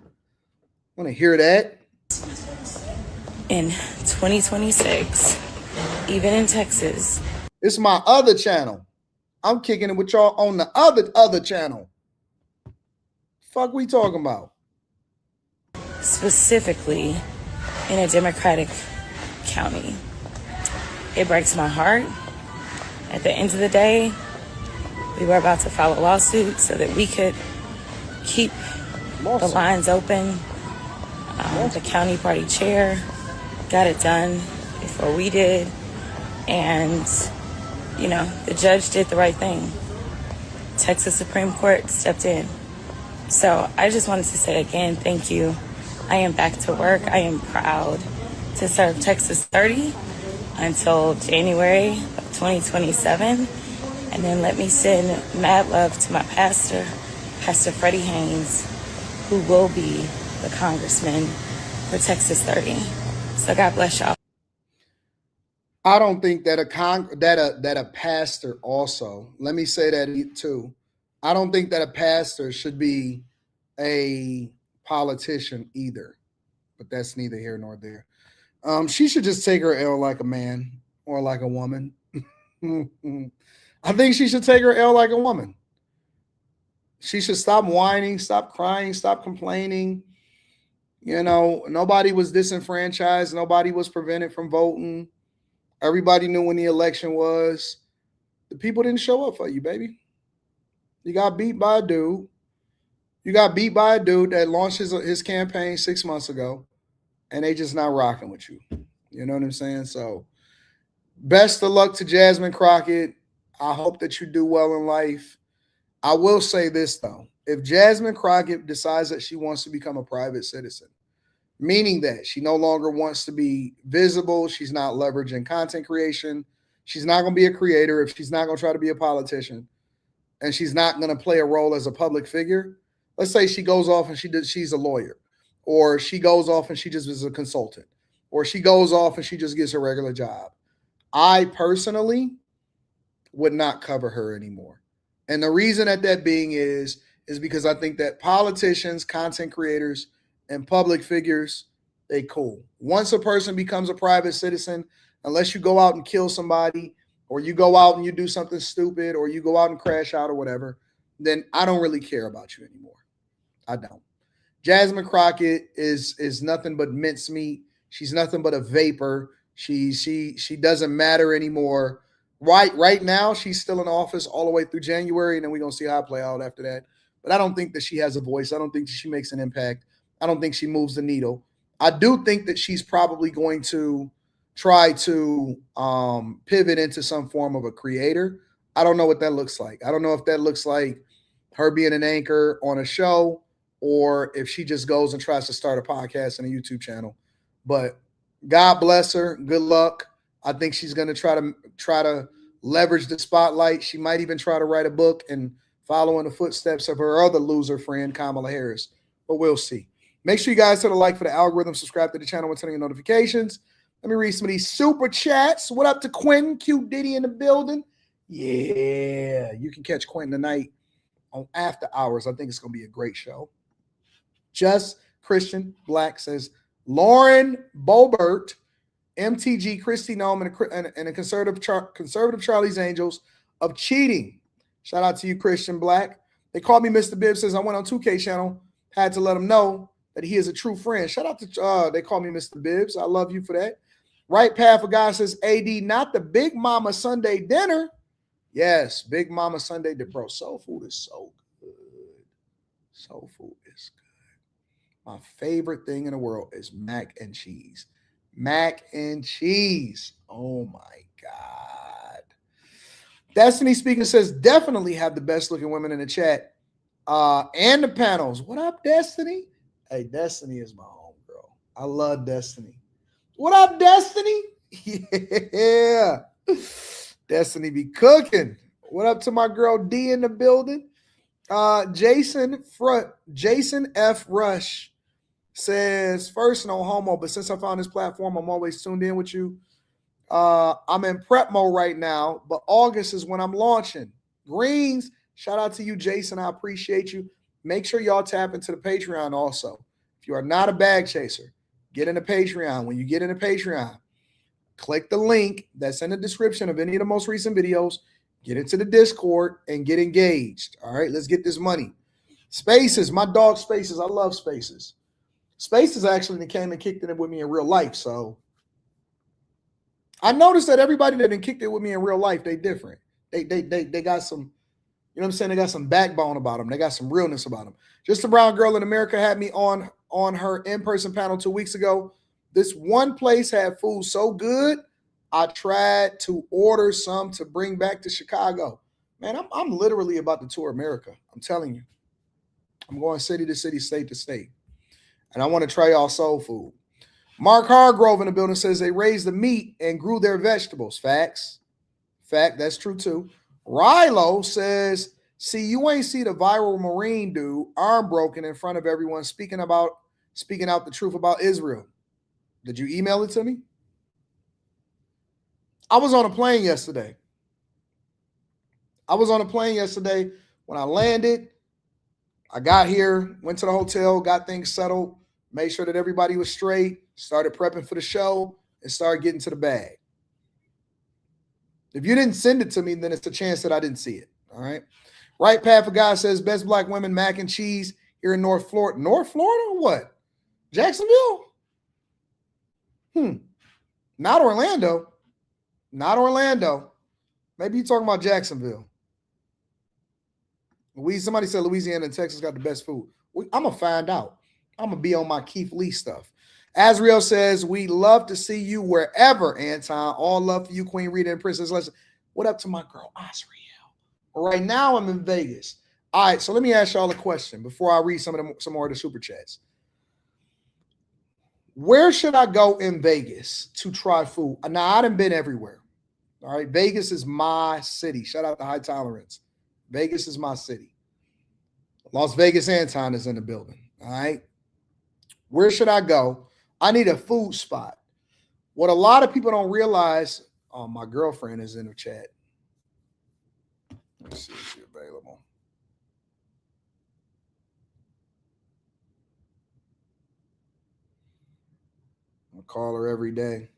Want to hear that? in 2026, even in Texas. It's my other channel. I'm kicking it with y'all on the other channel. Fuck we talking about? Specifically in a Democratic county. It breaks my heart. At the end of the day, we were about to file a lawsuit so that we could keep the lines open. The county party chair got it done before we did. And, you know, the judge did the right thing. Texas Supreme Court stepped in. So I just wanted to say again, thank you. I am back to work. I am proud to serve Texas 30 until January of 2027. And then let me send mad love to my pastor, Pastor Freddie Haynes, who will be the congressman for Texas 30. So God bless y'all. I don't think that a pastor also, let me say that too. I don't think that a pastor should be a politician either, but that's neither here nor there. She should just take her L like a man or like a woman. I think she should take her L like a woman. She should stop whining, stop crying, stop complaining. You know, nobody was disenfranchised. Nobody was prevented from voting. Everybody knew when the election was. The people didn't show up for you, baby. You got beat by a dude. You got beat by a dude that launched his campaign 6 months ago, and they just not rocking with you. You know what I'm saying? So best of luck to Jasmine Crockett. I hope that you do well in life. I will say this, though. If Jasmine Crockett decides that she wants to become a private citizen, meaning that she no longer wants to be visible, she's not leveraging content creation, she's not going to be a creator, if she's not going to try to be a politician, and she's not going to play a role as a public figure, let's say she goes off and she's a lawyer, or she goes off and she just is a consultant, or she goes off and she just gets a regular job. I personally would not cover her anymore. And the reason that being is because I think that politicians, content creators, and public figures, they cool. Once a person becomes a private citizen, unless you go out and kill somebody, or you go out and you do something stupid, or you go out and crash out or whatever, then I don't really care about you anymore. I don't. Jasmine Crockett is nothing but mincemeat. She's nothing but a vapor. She doesn't matter anymore. Right now, she's still in office all the way through January, and then we're going to see how it play out after that. But I don't think that she has a voice. I don't think that she makes an impact. I don't think she moves the needle. I do think that she's probably going to try to pivot into some form of a creator. I don't know what that looks like. I don't know if that looks like her being an anchor on a show, or if she just goes and tries to start a podcast and a YouTube channel. But God bless her. Good luck. I think she's going to try to leverage the spotlight. She might even try to write a book and follow in the footsteps of her other loser friend, Kamala Harris. But we'll see. Make sure you guys hit a like for the algorithm, subscribe to the channel, and turn on your notifications. Let me read some of these super chats. What up to Quentin? Q Diddy in the building. Yeah, you can catch Quentin tonight on After Hours. I think it's going to be a great show. Just Christian Black says, Lauren Bobert, MTG, Kristi Noem, and a conservative Charlie's Angels of cheating. Shout out to you, Christian Black. They called me Mr. Bibbs. Says I went on 2K channel, had to let him know that he is a true friend. Shout out to they call me Mr. Bibbs. I love you for that. Right Path, a guy says, AD, not the Big Mama Sunday dinner. Yes, Big Mama Sunday dinner. Bro, soul food is so good. Soul food is good. My favorite thing in the world is mac and cheese. Mac and cheese. Oh my God. Destiny Speaker says, definitely have the best looking women in the chat and the panels. What up, Destiny? Hey, Destiny is my homegirl. I love Destiny. What up, Destiny? Yeah. Destiny be cooking. What up to my girl D in the building? Jason F. Rush says, first, no homo, but since I found this platform, I'm always tuned in with you. I'm in prep mode right now, but August is when I'm launching. Greens, shout out to you, Jason. I appreciate you. Make sure y'all tap into the Patreon also. If you are not a bag chaser, Get into Patreon. When you get into Patreon, click the link that's in the description of any of the most recent videos. Get into the Discord and get engaged. All right, let's get this money. Spaces, my dog Spaces. I love Spaces. Spaces actually came and kicked it with me in real life. So I noticed that everybody that kicked it with me in real life, they different. They got some, you know what I'm saying? They got some backbone about them. They got some realness about them. Just a Brown Girl in America had me on her in-person panel 2 weeks ago. This one place had food so good, I tried to order some to bring back to Chicago. Man, I'm literally about to tour America. I'm telling you. I'm going city to city, state to state. And I want to try y'all soul food. Mark Hargrove in the building says they raised the meat and grew their vegetables. Facts. Fact, that's true too. Rilo says, see, you ain't see the viral Marine dude, arm broken in front of everyone, speaking out the truth about Israel. Did you email it to me? I was on a plane yesterday. When I landed, I got here, went to the hotel, got things settled, made sure that everybody was straight, started prepping for the show, and started getting to the bag. If you didn't send it to me, then it's a chance that I didn't see it. All right. Right Path of God says best black women mac and cheese here in North Florida. North Florida or what? Jacksonville? Not Orlando. Maybe you're talking about Jacksonville. Somebody said Louisiana and Texas got the best food. I'm going to find out. I'm going to be on my Keith Lee stuff. Azriel says, we love to see you wherever, Anton. All love for you, Queen Rita and Princess Leslie. What up to my girl, Azriel? Right now, I'm in Vegas. All right, so let me ask y'all a question before I read some more of the super chats. Where should I go in Vegas to try food? Now, I done been everywhere. All right, Vegas is my city. Shout out to High Tolerance. Vegas is my city. Las Vegas Anton is in the building. All right. Where should I go? I need a food spot. What a lot of people don't realize, my girlfriend is in the chat. Let's see if she's available. I call her every day.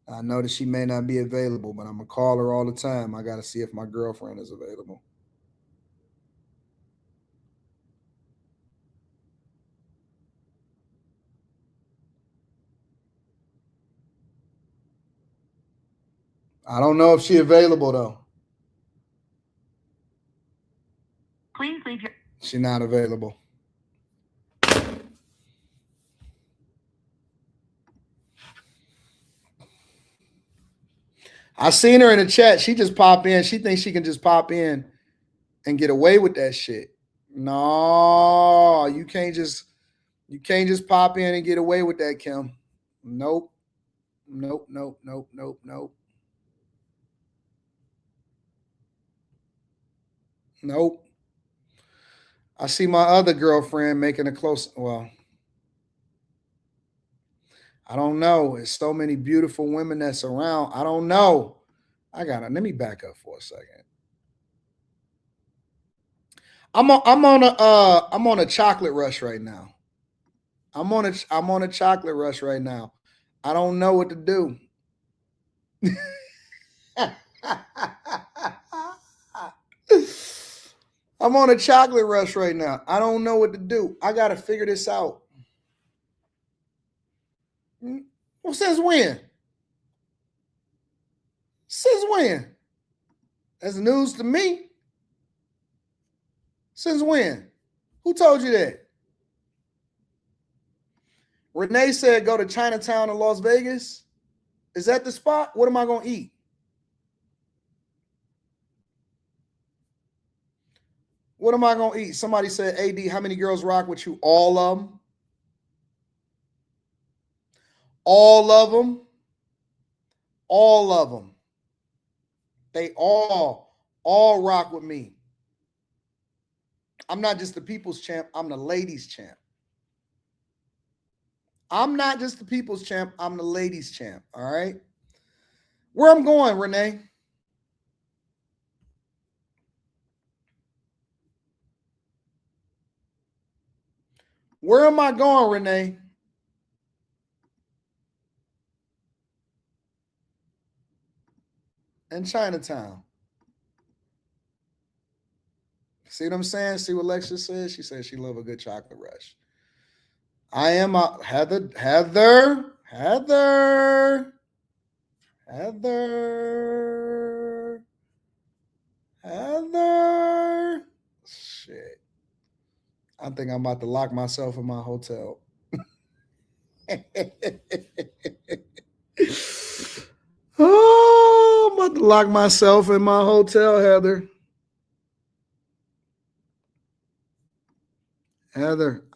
I know that she may not be available, but I'm going to call her all the time. I got to see if my girlfriend is available. I don't know if she's available, though. Please leave your... She's not available. I seen her in the chat. She just popped in. She thinks she can just pop in and get away with that shit. No, you can't just pop in and get away with that, Kim. Nope. Nope. I see my other girlfriend making a close, well, I don't know. There's so many beautiful women that's around. I don't know. Let me back up for a second. I'm on a chocolate rush right now. I'm on a chocolate rush right now. I don't know what to do. I'm on a chocolate rush right now. I don't know what to do. I got to figure this out. Well, since when? Since when? That's news to me. Since when? Who told you that? Renee said go to Chinatown in Las Vegas. Is that the spot? What am I going to eat? What am I going to eat? Somebody said, AD, how many girls rock with you? All of them. All of them. All of them. They all rock with me. I'm not just the people's champ. I'm the ladies' champ. I'm not just the people's champ. I'm the ladies' champ. All right. Where I'm going, Renee? Where am I going, Renee? in Chinatown. See what I'm saying? See what Lexus says? She says she love a good chocolate rush. I am Heather. Shit. I think I'm about to lock myself in my hotel. Oh, I'm about to lock myself in my hotel, Heather.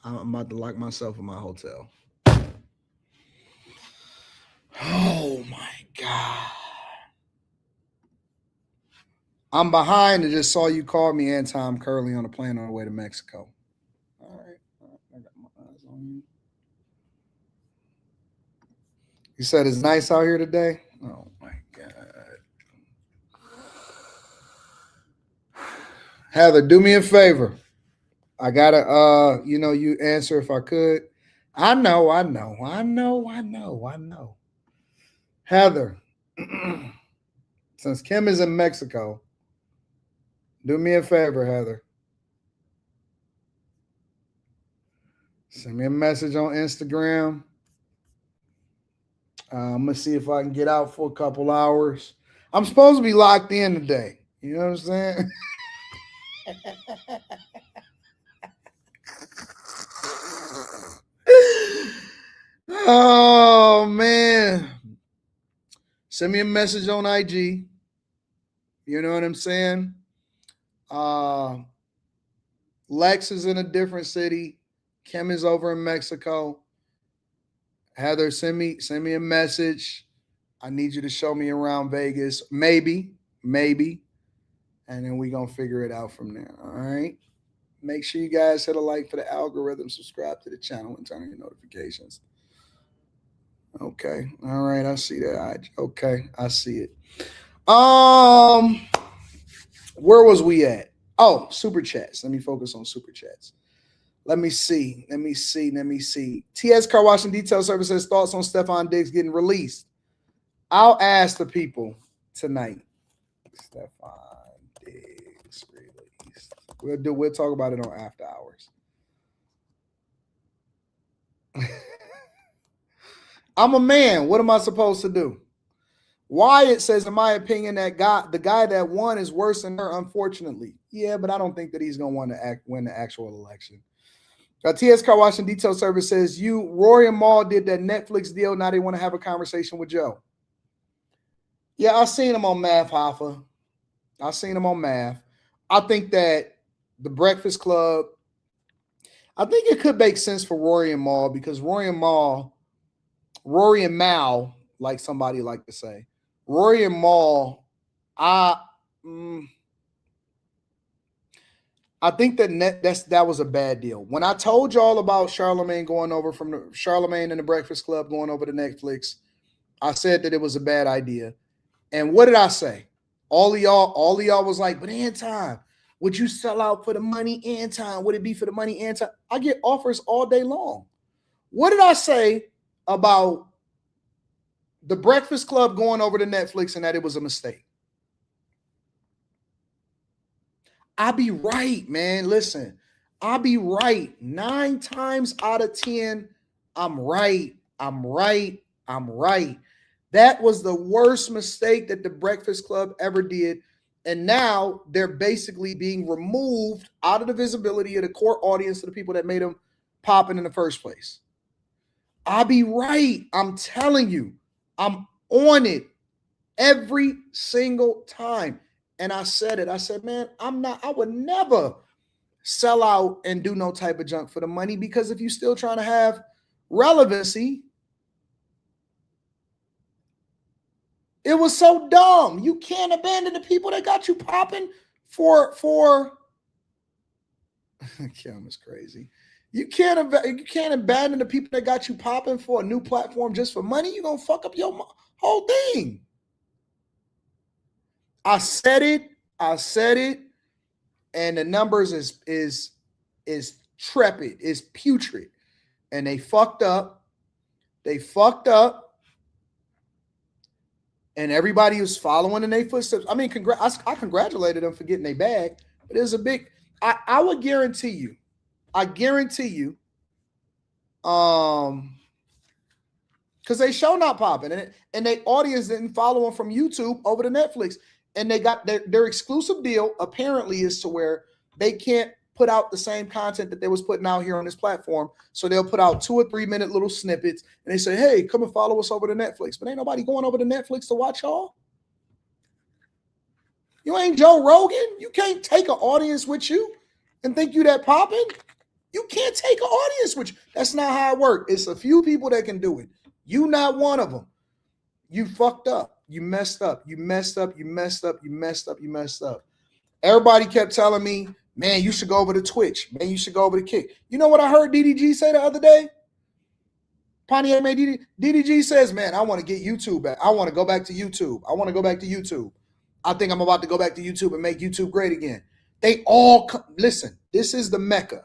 I'm about to lock myself in my hotel. Oh my God. I'm behind and just saw you call me Anton Curley on a plane on the way to Mexico. All right. I got my eyes on you. You said it's nice out here today? Oh my God. Heather, do me a favor. I gotta you answer if I could. I know. Heather, since Kim is in Mexico, do me a favor, Heather. Send me a message on Instagram. I'm gonna see if I can get out for a couple hours. I'm supposed to be locked in today. You know what I'm saying? Oh man. Send me a message on IG. You know what I'm saying? Lex is in a different city. Kim is over in Mexico. Heather, send me a message. I need you to show me around Vegas. Maybe. And then we're going to figure it out from there. All right. Make sure you guys hit a like for the algorithm, subscribe to the channel, and turn on your notifications. Okay. All right. I see that. Okay. I see it. Where was we at? Oh, super chats. Let me focus on super chats. Let me see. TS Car Wash and Detail Services thoughts on Stephon Diggs getting released. I'll ask the people tonight. Stephon Diggs released. We'll talk about it on After Hours. I'm a man. What am I supposed to do? Wyatt says, in my opinion, the guy that won is worse than her, unfortunately. Yeah, but I don't think that he's going to win the actual election. TS Car Wash and Detail Service says, Rory and Maul did that Netflix deal. Now they want to have a conversation with Joe. Yeah, I seen him on Math, Hoffa. I think that the Breakfast Club, I think it could make sense for Rory and Maul because Rory and Mal, like somebody like to say, Rory and Maul, I think that was a bad deal. When I told y'all about Charlemagne Charlemagne and the Breakfast Club going over to Netflix, I said that it was a bad idea. And what did I say? All of y'all was like, but Anton, would you sell out for the money? Anton, would it be for the money? Anton, I get offers all day long. What did I say about the Breakfast Club going over to Netflix and that it was a mistake? I'll be right, man. Listen, I'll be right. 9 times out of 10, I'm right. That was the worst mistake that the Breakfast Club ever did. And now they're basically being removed out of the visibility of the core audience of the people that made them popping in the first place. I'll be right. I'm telling you, I'm on it every single time. And I said it. I said, man, I would never sell out and do no type of junk for the money, because if you're still trying to have relevancy, it was so dumb. You can't abandon the people that got you popping for Kim is crazy. You can't abandon the people that got you popping for a new platform just for money. You're going to fuck up your whole thing. I said it, and the numbers is trepid, is putrid, and they fucked up, and everybody was following in their footsteps. I mean, I congratulated them for getting their bag, but it was a big. I would guarantee you, because they show not popping, and their audience didn't follow them from YouTube over to Netflix, and they got their exclusive deal. Apparently, is to where they can't put out the same content that they was putting out here on this platform. So they'll put out 2 or 3 minute little snippets, and they say, "Hey, come and follow us over to Netflix." But ain't nobody going over to Netflix to watch y'all. You ain't Joe Rogan. You can't take an audience with you and think you that popping. You can't take an audience with you. That's not how it works. It's a few people that can do it. You not one of them. You fucked up. You messed up. You messed up. You messed up. You messed up. You messed up. Everybody kept telling me, man, you should go over to Twitch. Man, you should go over to Kick. You know what I heard DDG say the other day? Pontiac made DDG says, man, I want to get YouTube back. I want to go back to YouTube. I want to go back to YouTube. I think I'm about to go back to YouTube and make YouTube great again. They all listen, this is the Mecca.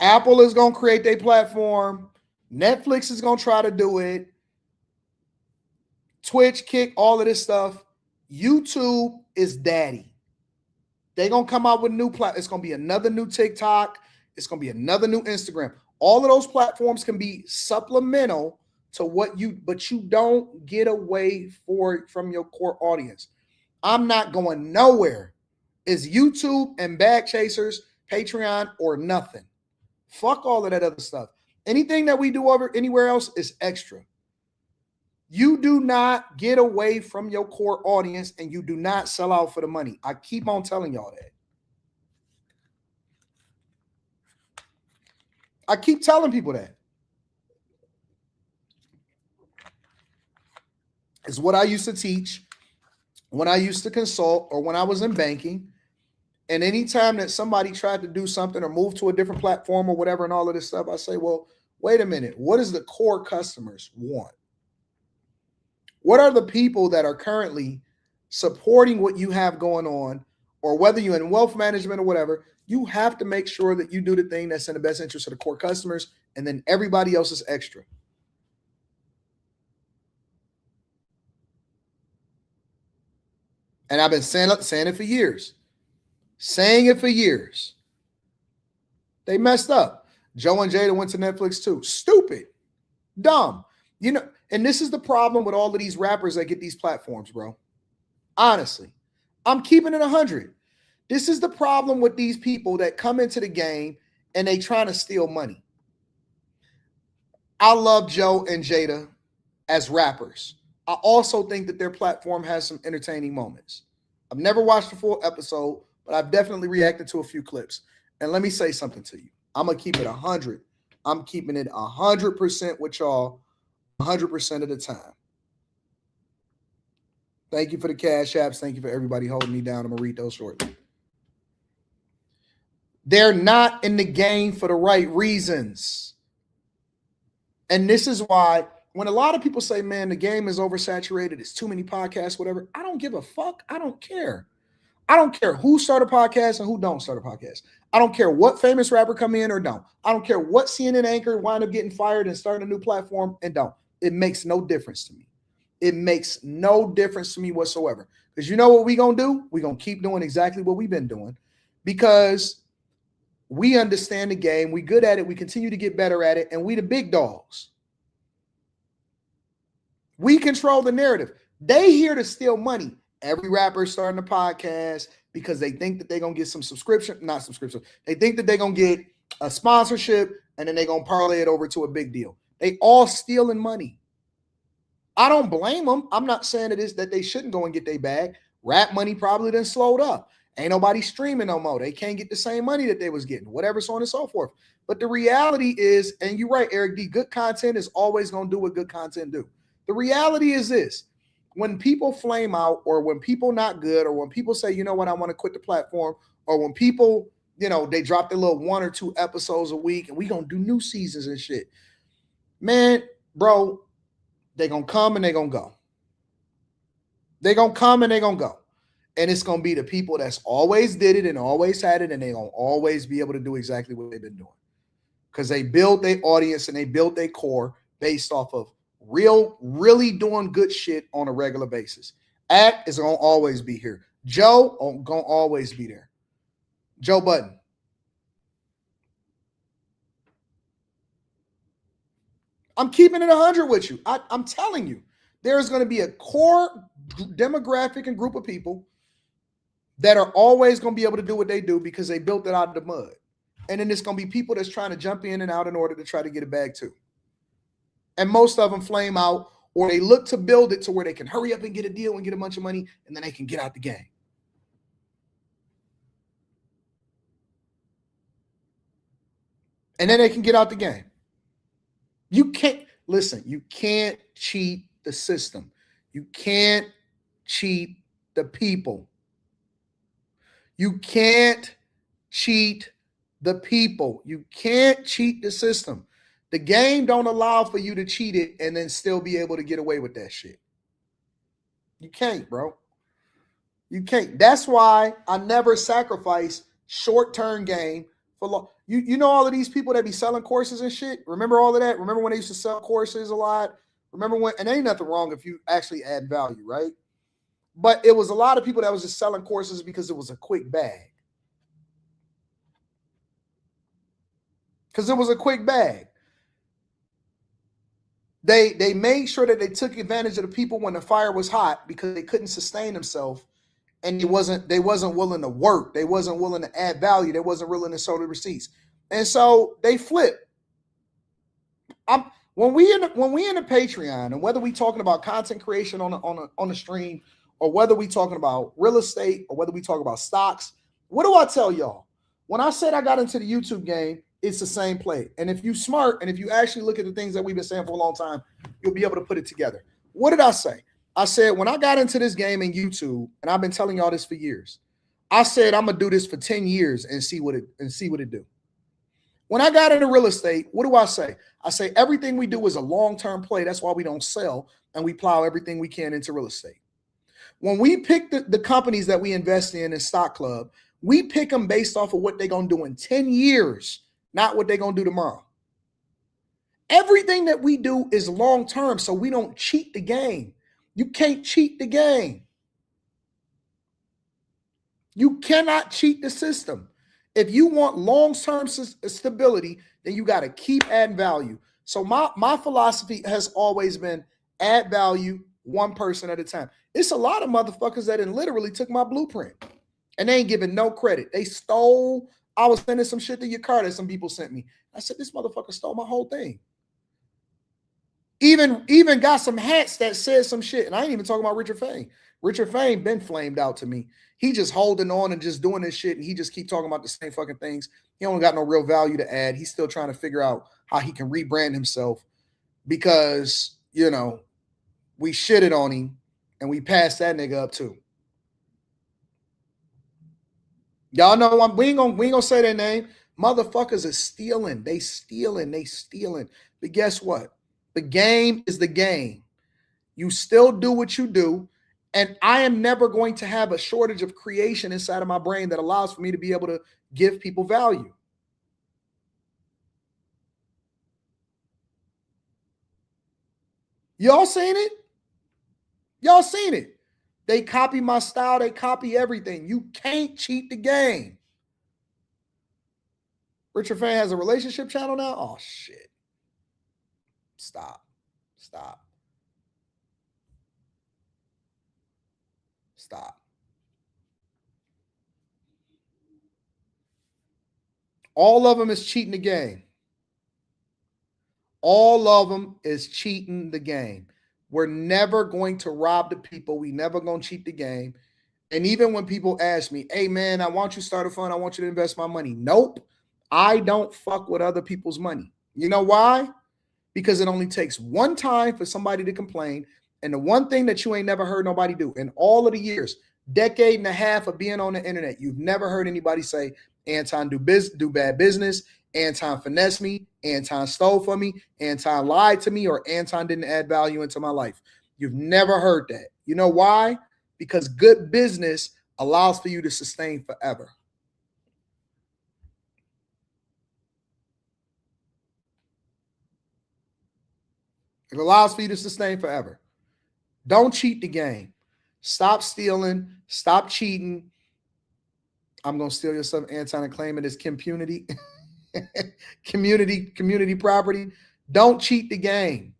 Apple is going to create their platform. Netflix is going to try to do it. Twitch, Kick, all of this stuff. YouTube is daddy. They're going to come out with new platforms. It's going to be another new TikTok. It's going to be another new Instagram. All of those platforms can be supplemental to but you don't get away from your core audience. I'm not going nowhere. It's YouTube and Bag Chasers, Patreon, or nothing. Fuck all of that other stuff. Anything that we do over anywhere else is extra. You do not get away from your core audience, and you do not sell out for the money. I keep on telling y'all that. I keep telling people that. It's what I used to teach when I used to consult or when I was in banking. And anytime that somebody tried to do something or move to a different platform or whatever and all of this stuff, I say, well, wait a minute. What does the core customers want? What are the people that are currently supporting what you have going on, or whether you're in wealth management or whatever? You have to make sure that you do the thing that's in the best interest of the core customers, and then everybody else is extra. And I've been saying it for years. Saying it for years. They messed up. Joe and Jada went to Netflix too. Stupid. Dumb. You know, and this is the problem with all of these rappers that get these platforms, bro. Honestly. I'm keeping it 100. This is the problem with these people that come into the game and they trying to steal money. I love Joe and Jada as rappers. I also think that their platform has some entertaining moments. I've never watched a full episode, but I've definitely reacted to a few clips. And let me say something to you. I'm going to keep it 100. I'm keeping it 100% with y'all 100% of the time. Thank you for the cash apps. Thank you for everybody holding me down. I'm going to read those shortly. They're not in the game for the right reasons. And this is why when a lot of people say, man, the game is oversaturated, it's too many podcasts, whatever, I don't give a fuck. I don't care. I don't care who start a podcast and who don't start a podcast. I don't care what famous rapper come in or don't. I don't care what CNN anchor wind up getting fired and starting a new platform and don't. It makes no difference to me. It makes no difference to me whatsoever. Because you know what we're going to do? We're going to keep doing exactly what we've been doing because we understand the game. We're good at it. We continue to get better at it. And we the big dogs. We control the narrative. They here to steal money. Every rapper is starting a podcast because they think that they're going to get some not subscription. They think that they're going to get a sponsorship and then they're going to parlay it over to a big deal. They all stealing money. I don't blame them. I'm not saying that they shouldn't go and get their bag. Rap money probably done slowed up. Ain't nobody streaming no more. They can't get the same money that they was getting, whatever, so on and so forth. But the reality is, and you're right, Eric D, good content is always going to do what good content do. The reality is this. When people flame out or when people not good or when people say, you know what, I want to quit the platform, or when people, they drop their little 1 or 2 episodes a week and we going to do new seasons and shit. Man, bro, they going to come and they going to go. They going to come and they going to go. And it's going to be the people that's always did it and always had it, and they going to always be able to do exactly what they've been doing. Because they built their audience and they built their core based off of really doing good shit on a regular basis. Act is going to always be here. Joe going to always be there. Joe Budden. I'm keeping it 100 with you. I'm telling you, there's going to be a core demographic and group of people that are always going to be able to do what they do because they built it out of the mud. And then it's going to be people that's trying to jump in and out in order to try to get it back too. And most of them flame out, or they look to build it to where they can hurry up and get a deal and get a bunch of money, and then they can get out the game. And then they can get out the game. You can't, listen, you can't cheat the system. You can't cheat the people. You can't cheat the people. You can't cheat the system. The game don't allow for you to cheat it and then still be able to get away with that shit. You can't, bro. You can't. That's why I never sacrifice short-term game for long. You know all of these people that be selling courses and shit? Remember all of that? Remember when they used to sell courses a lot? Remember when, and ain't nothing wrong if you actually add value, right? But it was a lot of people that was just selling courses because it was a quick bag. Because it was a quick bag. They made sure that they took advantage of the people when the fire was hot because they couldn't sustain themselves, and they wasn't willing to work. They wasn't willing to add value. They wasn't willing to show the receipts, and so they flipped. When we in the Patreon, and whether we talking about content creation on the stream, or whether we talking about real estate, or whether we talk about stocks, what do I tell y'all? When I said I got into the YouTube game, it's the same play. And if you smart, and if you actually look at the things that we've been saying for a long time, you'll be able to put it together. What did I say? I said, when I got into this game in YouTube, and I've been telling y'all this for years, I said, I'm going to do this for 10 years and see what it do. When I got into real estate, what do I say? I say, everything we do is a long-term play. That's why we don't sell, and we plow everything we can into real estate. When we pick the companies that we invest in Stock Club, we pick them based off of what they're going to do in 10 years, not what they're going to do tomorrow. Everything that we do is long-term, so we don't cheat the game. You can't cheat the game. You cannot cheat the system. If you want long-term stability, then you got to keep adding value. So my philosophy has always been add value one person at a time. It's a lot of motherfuckers that literally took my blueprint and they ain't giving no credit. They stole. I was sending some shit to your car that some people sent me. I said, this motherfucker stole my whole thing. Even got some hats that said some shit. And I ain't even talking about Richard Fane. Richard Fane been flamed out to me. He just holding on and just doing this shit. And he just keep talking about the same fucking things. He don't got no real value to add. He's still trying to figure out how he can rebrand himself because, you know, we shitted on him and we passed that nigga up too. Y'all know we ain't gonna say their name. Motherfuckers are stealing. They stealing. But guess what? The game is the game. You still do what you do. And I am never going to have a shortage of creation inside of my brain that allows for me to be able to give people value. Y'all seen it? Y'all seen it. They copy my style. They copy everything. You can't cheat the game. Richard Fane has a relationship channel now? Oh, shit. Stop. All of them is cheating the game. All of them is cheating the game. We're never going to rob the people. We never going to cheat the game. And even when people ask me, hey, man, I want you to start a fund. I want you to invest my money. Nope. I don't fuck with other people's money. You know why? Because it only takes one time for somebody to complain. And the one thing that you ain't never heard nobody do in all of the years, decade and a half of being on the internet, you've never heard anybody say, Anton do bad business, Anton finessed me, Anton stole from me, Anton lied to me, or Anton didn't add value into my life. You've never heard that. You know why? Because good business allows for you to sustain forever. It allows for you to sustain forever. Don't cheat the game. Stop stealing. Stop cheating. I'm going to steal your stuff, Anton, and claim it as community property. Don't cheat the game.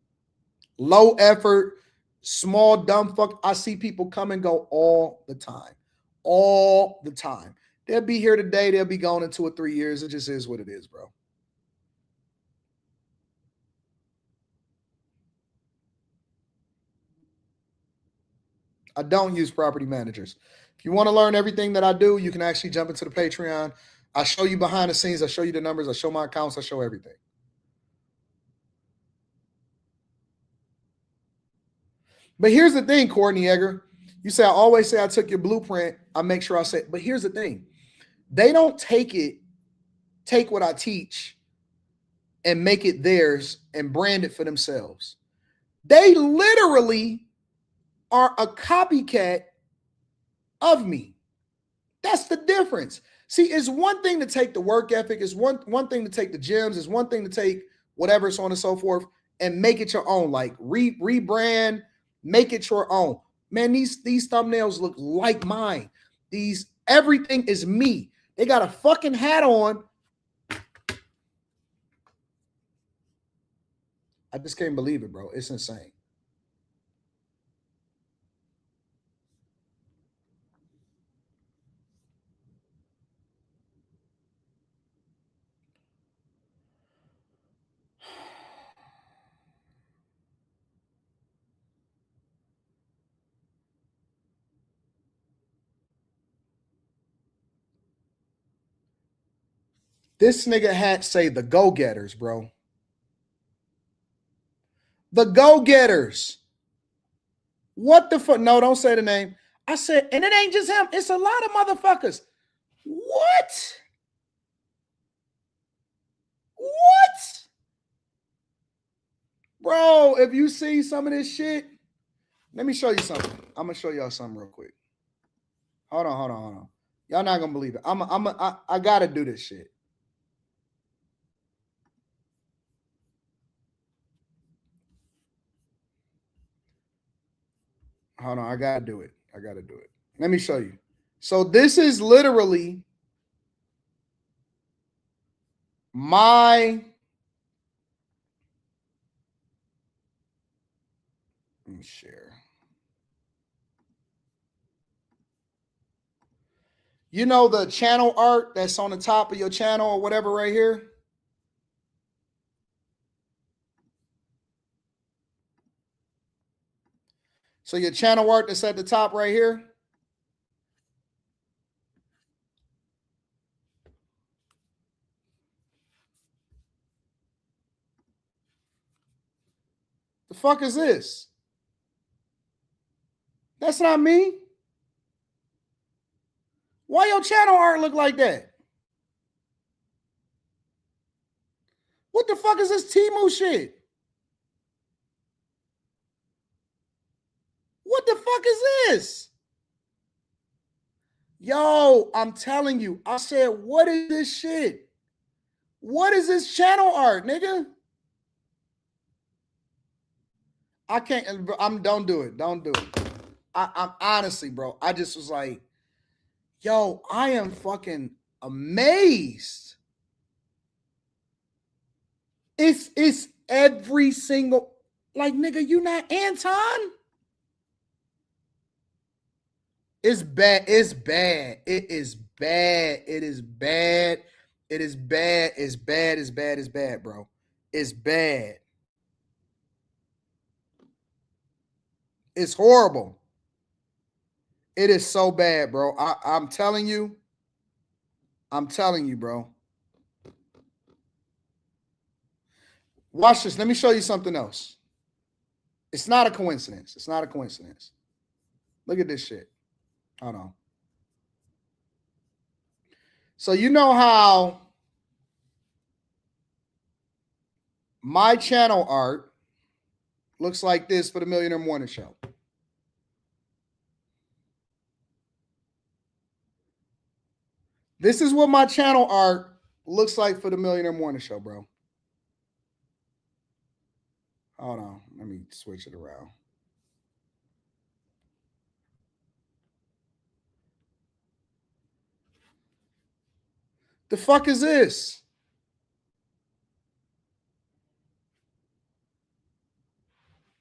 Low effort, small, dumb fuck. I see people come and go all the time. All the time. They'll be here today. They'll be gone in 2 or 3 years. It just is what it is, bro. I don't use property managers. If you want to learn everything that I do, you can actually jump into the Patreon. I show you behind the scenes. I show you the numbers. I show my accounts. I show everything. But here's the thing, Courtney Egger. You say, I always say I took your blueprint. I make sure I say, but here's the thing. They don't take what I teach and make it theirs and brand it for themselves. They literally are a copycat of me. That's the difference. See, it's one thing to take the work ethic. It's one thing to take the gems. It's one thing to take whatever, so on and so forth, and make it your own. Like rebrand, make it your own. Man, these thumbnails look like mine. Everything is me. They got a fucking hat on. I just can't believe it, bro. It's insane. This nigga hat say the go-getters, bro. The go-getters. What the fuck? No, don't say the name. I said, and it ain't just him. It's a lot of motherfuckers. What? What? Bro, if you see some of this shit, let me show you something. I'm going to show y'all something real quick. Hold on. Y'all not going to believe it. I got to do this shit. Hold on, I gotta do it. Let me show you. So this is literally my. Let me share. You know the channel art that's on the top of your channel or whatever right here? So your channel art that's at the top right here. The fuck is this? That's not me. Why your channel art look like that? What the fuck is this Temu shit? What the fuck is this? Yo, I'm telling you. I said, what is this shit? What is this channel art, nigga? I can't. Don't do it. Don't do it. I'm honestly, bro. I just was like, yo, I am fucking amazed. It's every single, like, nigga, you not Anton? It's bad. It's bad. It is bad. It is bad. It is bad. It's bad. It's bad. It's bad, bro. It's bad. It's horrible. It is so bad, bro. I'm telling you. I'm telling you, bro. Watch this. Let me show you something else. It's not a coincidence. It's not a coincidence. Look at this shit. Hold on. So you know how my channel art looks like this for the Millionaire Morning Show. This is what my channel art looks like for the Millionaire Morning Show, bro. Hold on. Let me switch it around. The fuck is this?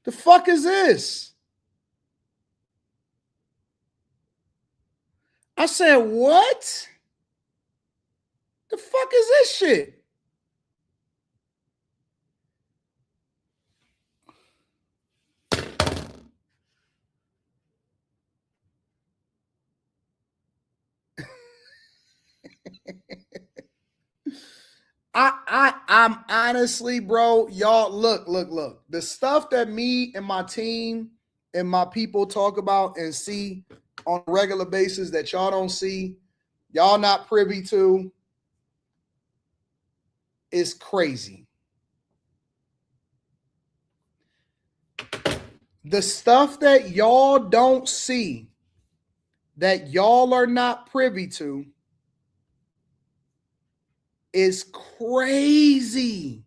The fuck is this? I said, what? The fuck is this shit? I'm honestly, bro, y'all, look. The stuff that me and my team and my people talk about and see on a regular basis that y'all don't see, y'all not privy to, is crazy. The stuff that y'all don't see, that y'all are not privy to, is crazy.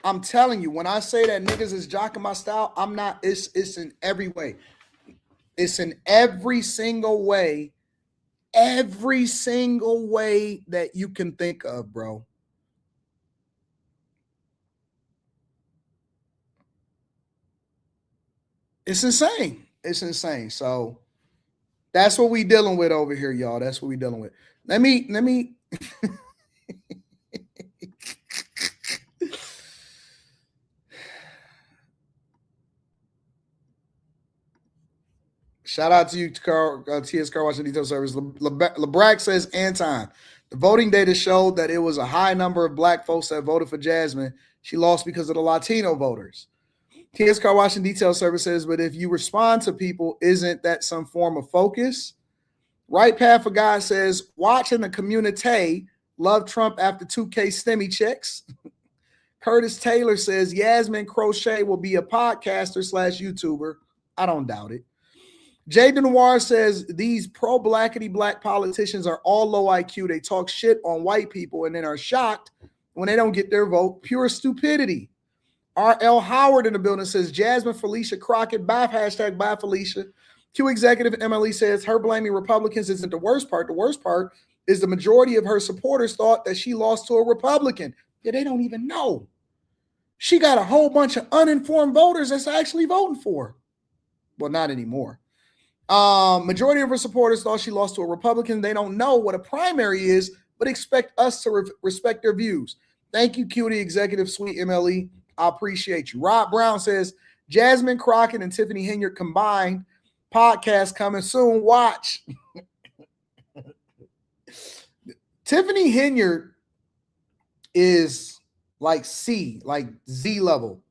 I'm telling you, when I say that niggas is jocking my style, I'm not. It's in every way. It's in every single way that you can think of, bro. It's insane. It's insane. So that's what we dealing with over here, y'all. That's what we dealing with. Let me shout out to you, Carl, TS Car Washington Detail Service. LeBrack says, Anton, the voting data showed that it was a high number of black folks that voted for Jasmine. She lost because of the Latino voters. TS Car Washington Detail Service says, but if you respond to people, isn't that some form of focus? Right Path for God says, watching the community love Trump after 2K STEMI checks. Curtis Taylor says, Yasmin Crochet will be a podcaster / YouTuber. I don't doubt it. Jay Noir says, these pro-blackity black politicians are all low IQ. They talk shit on white people and then are shocked when they don't get their vote. Pure stupidity. R.L. Howard in the building says, Jasmine Felicia Crockett, bye Felicia. Q Executive MLE says, her blaming Republicans isn't the worst part. The worst part is the majority of her supporters thought that she lost to a Republican. Yeah, they don't even know. She got a whole bunch of uninformed voters that's actually voting for her. Well, not anymore. Majority of her supporters thought she lost to a Republican. They don't know what a primary is, but expect us to respect their views. Thank you, Cutie Executive Suite MLE. I appreciate you. Rob Brown says, Jasmine Crockett and Tiffany Henyard combined podcast coming soon. Watch. Tiffany Henyard is like C, like Z level.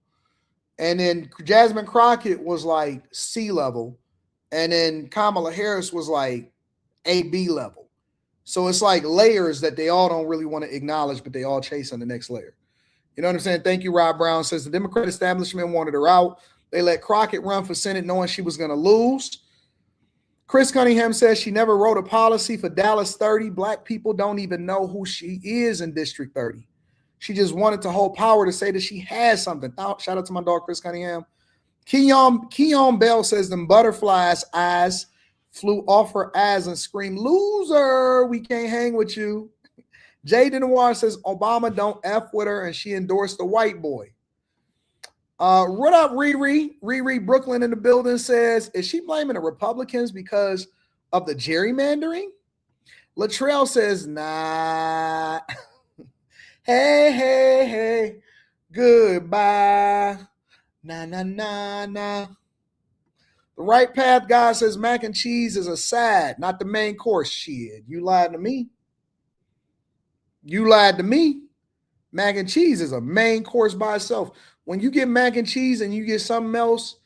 And then Jasmine Crockett was like C level. And then Kamala Harris was like AB level. So it's like layers that they all don't really want to acknowledge, but they all chase on the next layer. You know what I'm saying? Thank you, Rob Brown. Says the Democrat establishment wanted her out. They let Crockett run for Senate knowing she was going to lose. Chris Cunningham says she never wrote a policy for Dallas 30. Black people don't even know who she is in District 30. She just wanted to hold power to say that she has something. Shout out to my dog, Chris Cunningham. Keon Bell says them butterflies' eyes flew off her eyes and screamed, loser, we can't hang with you. Jay Denoir says Obama don't F with her and she endorsed the white boy. What up, Riri? Riri Brooklyn in the building says, is she blaming the Republicans because of the gerrymandering? Latrell says, nah. Hey, goodbye. Nah. The Right Path guy says mac and cheese is a side, not the main course. Shit, you lied to me. Mac and cheese is a main course by itself. When you get mac and cheese and you get something else,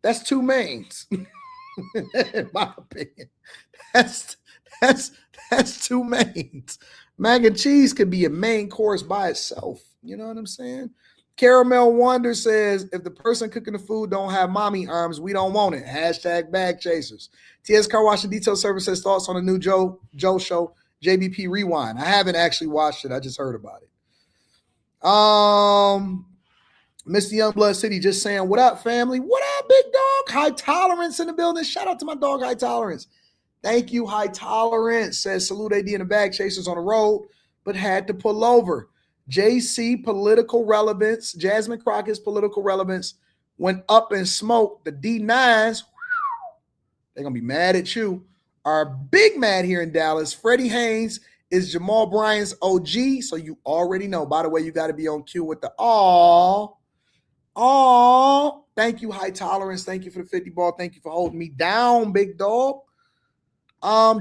that's two mains. In my opinion, that's two mains. Mac and cheese could be a main course by itself. You know what I'm saying? Caramel Wonder says, if the person cooking the food don't have mommy arms, we don't want it. # bag chasers. TS Car Wash and Detail Service says thoughts on the new Joe show. JBP Rewind. I haven't actually watched it. I just heard about it. Mr. Youngblood City just saying, what up, family? What up, big dog? High Tolerance in the building. Shout out to my dog, High Tolerance. Thank you, High Tolerance. Says, salute AD in the bag. Chasers on the road, but had to pull over. JC political relevance. Jasmine Crockett's political relevance went up in smoke. The D9s, they're going to be mad at you, are big mad here in Dallas. Freddie Haynes is Jamal Bryant's OG, so you already know. By the way, you got to be on cue with the aw. Thank you, High Tolerance. Thank you for the 50 ball. Thank you for holding me down, big dog.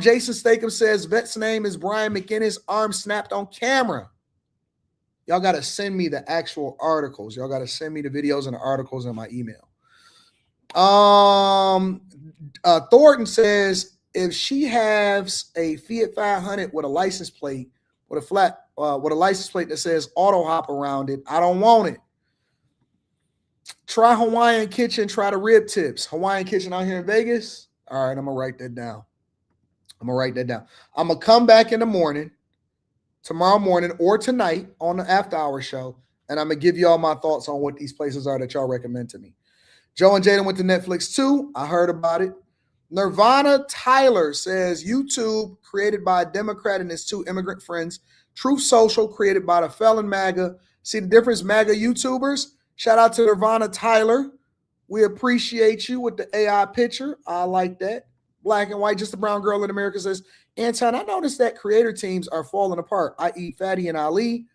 Jason Statham says, vet's name is Brian McInnes, arm snapped on camera. Y'all got to send me the actual articles. Y'all got to send me the videos and the articles in my email. Thornton says, if she has a Fiat 500 with a license plate, with a license plate that says auto hop around it, I don't want it. Try Hawaiian Kitchen, try the rib tips. Hawaiian Kitchen out here in Vegas. All right, I'm going to write that down. I'm going to come back in the morning, tomorrow morning or tonight on the after hour show, and I'm going to give you all my thoughts on what these places are that y'all recommend to me. Joe and Jaden went to Netflix too. I heard about it. Nirvana Tyler says, YouTube created by a Democrat and his two immigrant friends. Truth Social created by the felon MAGA. See the difference, MAGA YouTubers? Shout out to Nirvana Tyler. We appreciate you with the AI picture. I like that. Black and white, just a brown girl in America says, Anton, I noticed that creator teams are falling apart, i.e. Fatty and Ali.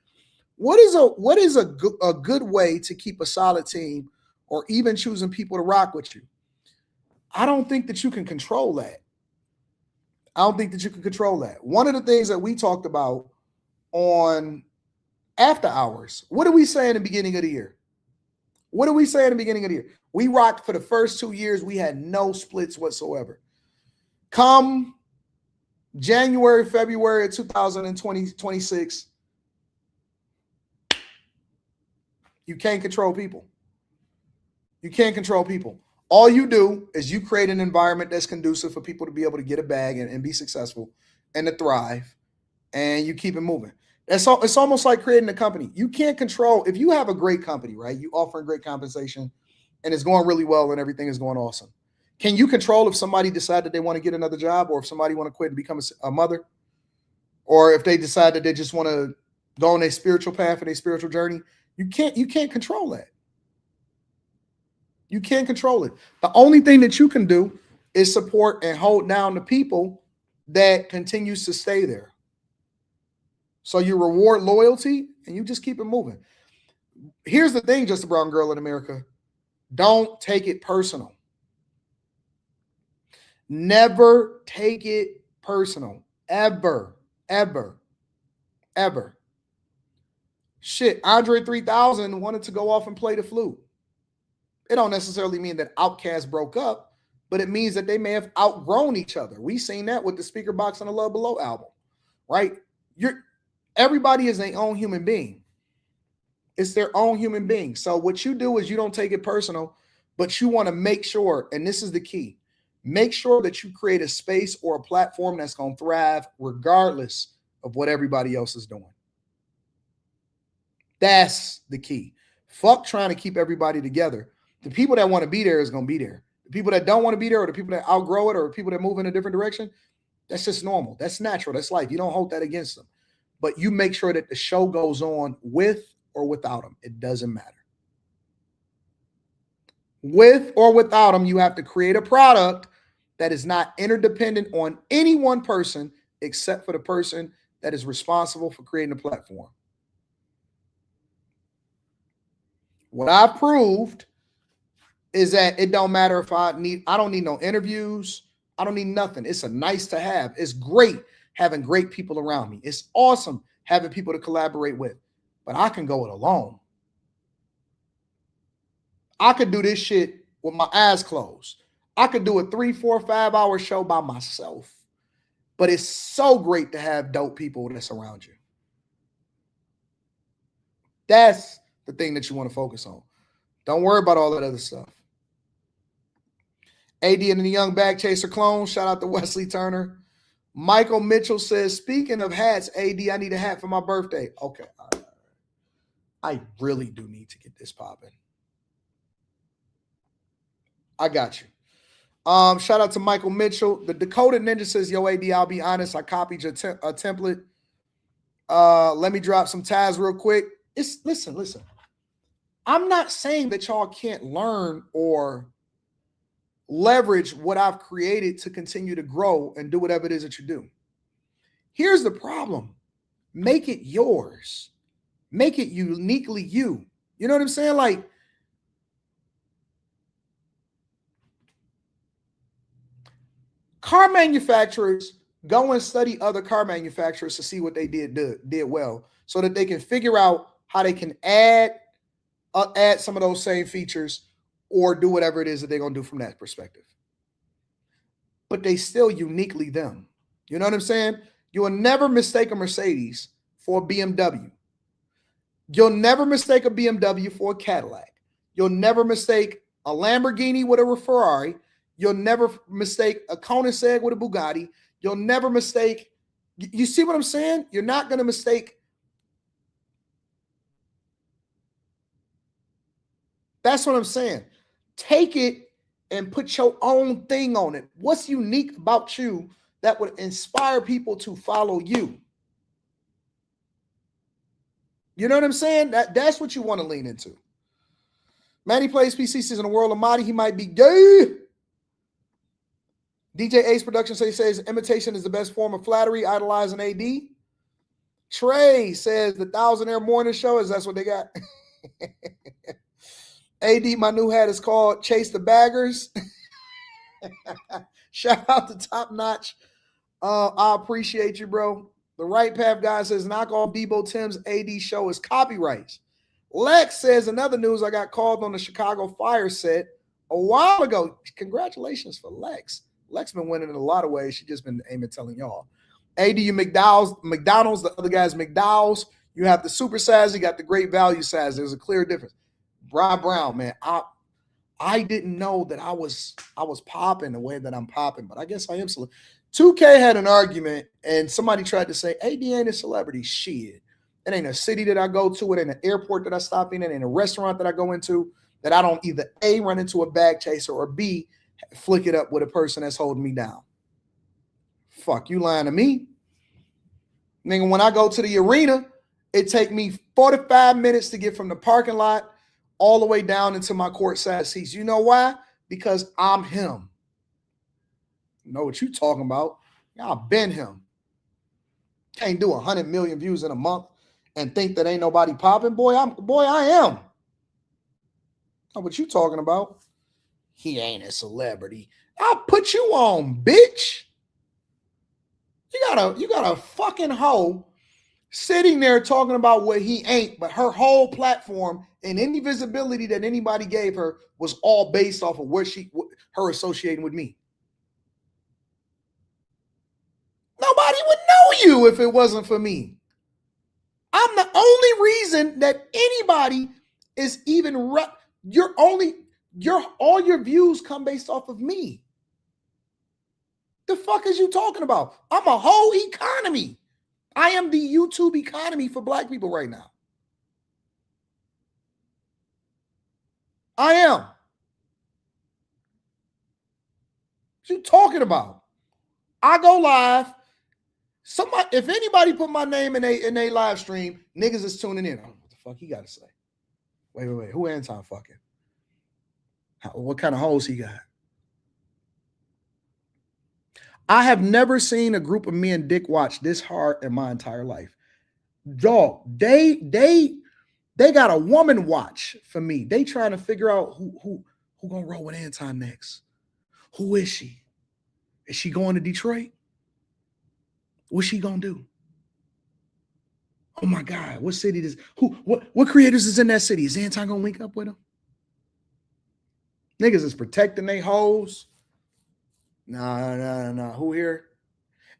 What is a good way to keep a solid team or even choosing people to rock with you? I don't think that you can control that. One of the things that we talked about on After Hours, what did we say in the beginning of the year? We rocked for the first 2 years. We had no splits whatsoever. Come January, February of 2026, you can't control people. All you do is you create an environment that's conducive for people to be able to get a bag and be successful and to thrive, and you keep it moving. It's almost like creating a company. You can't control, if you have a great company, right? You offering great compensation and it's going really well and everything is going awesome. Can you control if somebody decide that they want to get another job, or if somebody want to quit and become a mother, or if they decide that they just want to go on their spiritual path and their spiritual journey? You can't control that. You can't control it. The only thing that you can do is support and hold down the people that continues to stay there. So you reward loyalty and you just keep it moving. Here's the thing, just a brown girl in America. Don't take it personal. Never take it personal. Ever. Shit, Andre 3000 wanted to go off and play the flute. It don't necessarily mean that Outkast broke up, but it means that they may have outgrown each other. We've seen that with the Speaker Box and the Love Below album, right? Everybody is their own human being. It's their own human being. So what you do is you don't take it personal, but you want to make sure, and this is the key, make sure that you create a space or a platform that's going to thrive regardless of what everybody else is doing. That's the key. Fuck trying to keep everybody together. The people that want to be there is going to be there. The people that don't want to be there, or the people that outgrow it, or people that move in a different direction, that's just normal. That's natural. That's life. You don't hold that against them. But you make sure that the show goes on with or without them. It doesn't matter. With or without them, you have to create a product that is not interdependent on any one person except for the person that is responsible for creating the platform. What I've proved is that it don't matter if I don't need no interviews. I don't need nothing. It's a nice to have. It's great having great people around me. It's awesome having people to collaborate with, but I can go it alone. I could do this shit with my eyes closed. I could do a 3, 4, 5 hour show by myself, but it's so great to have dope people that surround you. That's the thing that you want to focus on. Don't worry about all that other stuff. AD and the Young Bag Chaser clone. Shout out to Wesley Turner. Michael Mitchell says, speaking of hats, AD, I need a hat for my birthday. Okay. All right. I really do need to get this popping. I got you. Shout out to Michael Mitchell. The Dakota Ninja says, yo, AD, I'll be honest. I copied your template. Let me drop some tabs real quick. Listen. I'm not saying that y'all can't learn or leverage what I've created to continue to grow and do whatever it is that you do. Here's the problem. Make it yours. Make it uniquely you. You know what I'm saying? Like, car manufacturers go and study other car manufacturers to see what they did well so that they can figure out how they can add some of those same features or do whatever it is that they're going to do from that perspective. But they still uniquely them. You know what I'm saying? You will never mistake a Mercedes for a BMW. You'll never mistake a BMW for a Cadillac. You'll never mistake a Lamborghini with a Ferrari. You'll never mistake a Koenigsegg with a Bugatti. You'll never mistake. You see what I'm saying? You're not going to mistake. That's what I'm saying. Take it and put your own thing on it. What's unique about you that would inspire people to follow you? You know what I'm saying? That's what you want to lean into. Manny plays PC, says in the world of Marty, he might be gay. DJ Ace Production says imitation is the best form of flattery, idolizing AD. Trey says the Thousand Air Morning Show, is that's what they got? AD, my new hat is called Chase the Baggers. Shout out to Top Notch. I appreciate you, bro. The Right Path guy says, knock off Debo Tim's AD show is copyrights. Lex says, another news, I got called on the Chicago Fire set a while ago. Congratulations for Lex. Lex been winning in a lot of ways. She just been aiming telling y'all. AD, you McDowell's, the other guy's McDowell's. You have the super size, you got the great value size. There's a clear difference. Brian Brown, man, I didn't know that I was popping the way that I'm popping, but I guess I am. 2K had an argument, and somebody tried to say, AD ain't a celebrity. Shit. It ain't a city that I go to. It ain't an airport that I stop in. It ain't a restaurant that I go into that I don't either A, run into a bag chaser, or B, flick it up with a person that's holding me down. Fuck, you lying to me? Nigga, when I go to the arena, it take me 45 minutes to get from the parking lot all the way down into my courtside seats. You know why? Because I'm him. You know what you talking about? I've been him. Can't do 100 million views in a month and think that ain't nobody popping. Boy, I am. Know what you talking about? He ain't a celebrity. I'll put you on, bitch. You got a fucking hoe sitting there talking about what he ain't, but her whole platform and any visibility that anybody gave her was all based off of her associating with me. Nobody would know you if it wasn't for me. I'm the only reason that anybody is even all your views come based off of me. The fuck is you talking about? I'm a whole economy. I am the YouTube economy for black people right now. I am. What you talking about? I go live. If anybody put my name in a live stream, niggas is tuning in. What the fuck he got to say? Wait. Who Anton fucking? What kind of hoes he got? I have never seen a group of men dick watch this hard in my entire life. Dog, they got a woman watch for me. They trying to figure out who gonna roll with Anton next. Who is she? Is she going to Detroit? What's she gonna do? Oh my God, what city does what creators is in that city? Is Anton gonna link up with them? Niggas is protecting they hoes. No. Who here?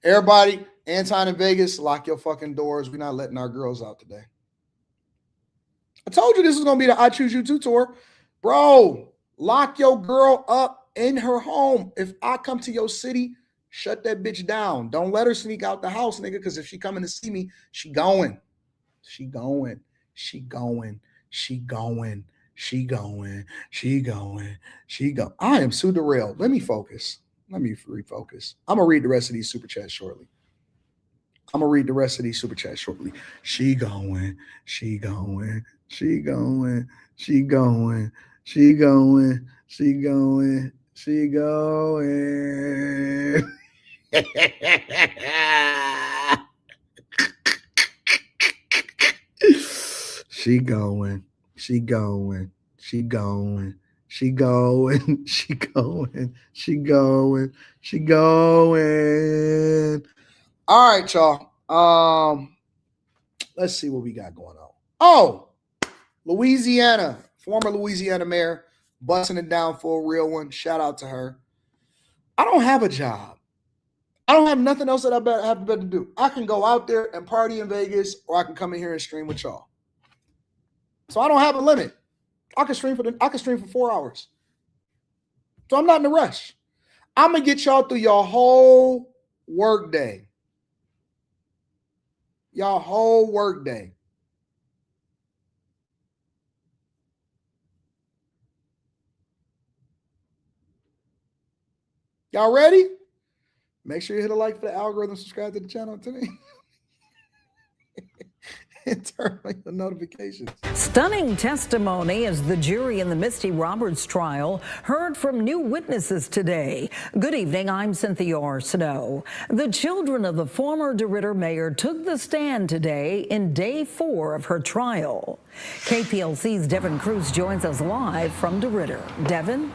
Everybody, Anton in Vegas, lock your fucking doors. We're not letting our girls out today. I told you this was going to be the I Choose You 2 tour. Bro, lock your girl up in her home. If I come to your city, Shut that bitch down. Don't let her sneak out the house, nigga, because if she coming to see me, she going. She going. She going. She going. She going. She going. She go. I am so derailed. Let me focus. Let me refocus. I'm going to read the rest of these super chats shortly. She going. She going. She going. She going. She going. She going. She going. She going. She going. She going. She going. She going. She going. She going. All right, y'all. Let's see what we got going on. Oh, Louisiana, former Louisiana mayor, busting it down for a real one. Shout out to her. I don't have a job. I don't have nothing else that I have better to do. I can go out there and party in Vegas, or I can come in here and stream with y'all. So I don't have a limit. I can stream for 4 hours. So I'm not in a rush. I'm gonna get y'all through your whole work day. Y'all whole work day. Y'all ready? Make sure you hit a like for the algorithm, subscribe to the channel today. And turn on the notifications. Stunning testimony as the jury in the Misty Roberts trial heard from new witnesses today. Good evening, I'm Cynthia R. Snow. The children of the former DeRidder mayor took the stand today in day 4 of her trial. KPLC's Devin Cruz joins us live from DeRidder. Devin?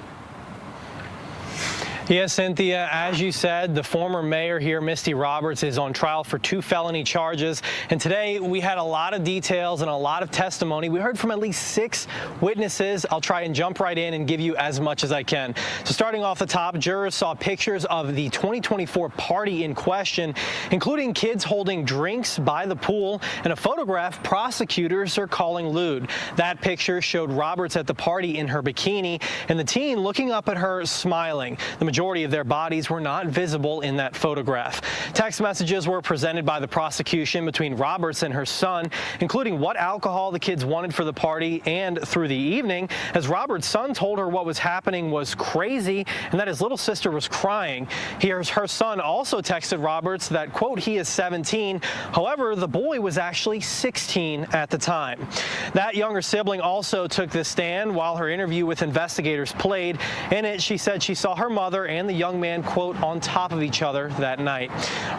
Yes, Cynthia, as you said, the former mayor here, Misty Roberts, is on trial for 2 felony charges. And today we had a lot of details and a lot of testimony. We heard from at least 6 witnesses. I'll try and jump right in and give you as much as I can. So starting off the top, jurors saw pictures of the 2024 party in question, including kids holding drinks by the pool and a photograph prosecutors are calling lewd. That picture showed Roberts at the party in her bikini and the teen looking up at her smiling. The majority of their bodies were not visible in that photograph. Text messages were presented by the prosecution between Roberts and her son, including what alcohol the kids wanted for the party and through the evening, as Roberts' son told her what was happening was crazy and that his little sister was crying. Here's her son also texted Roberts that, quote, he is 17. However, the boy was actually 16 at the time. That younger sibling also took the stand while her interview with investigators played. In it, she said she saw her mother and the young man, quote, on top of each other that night.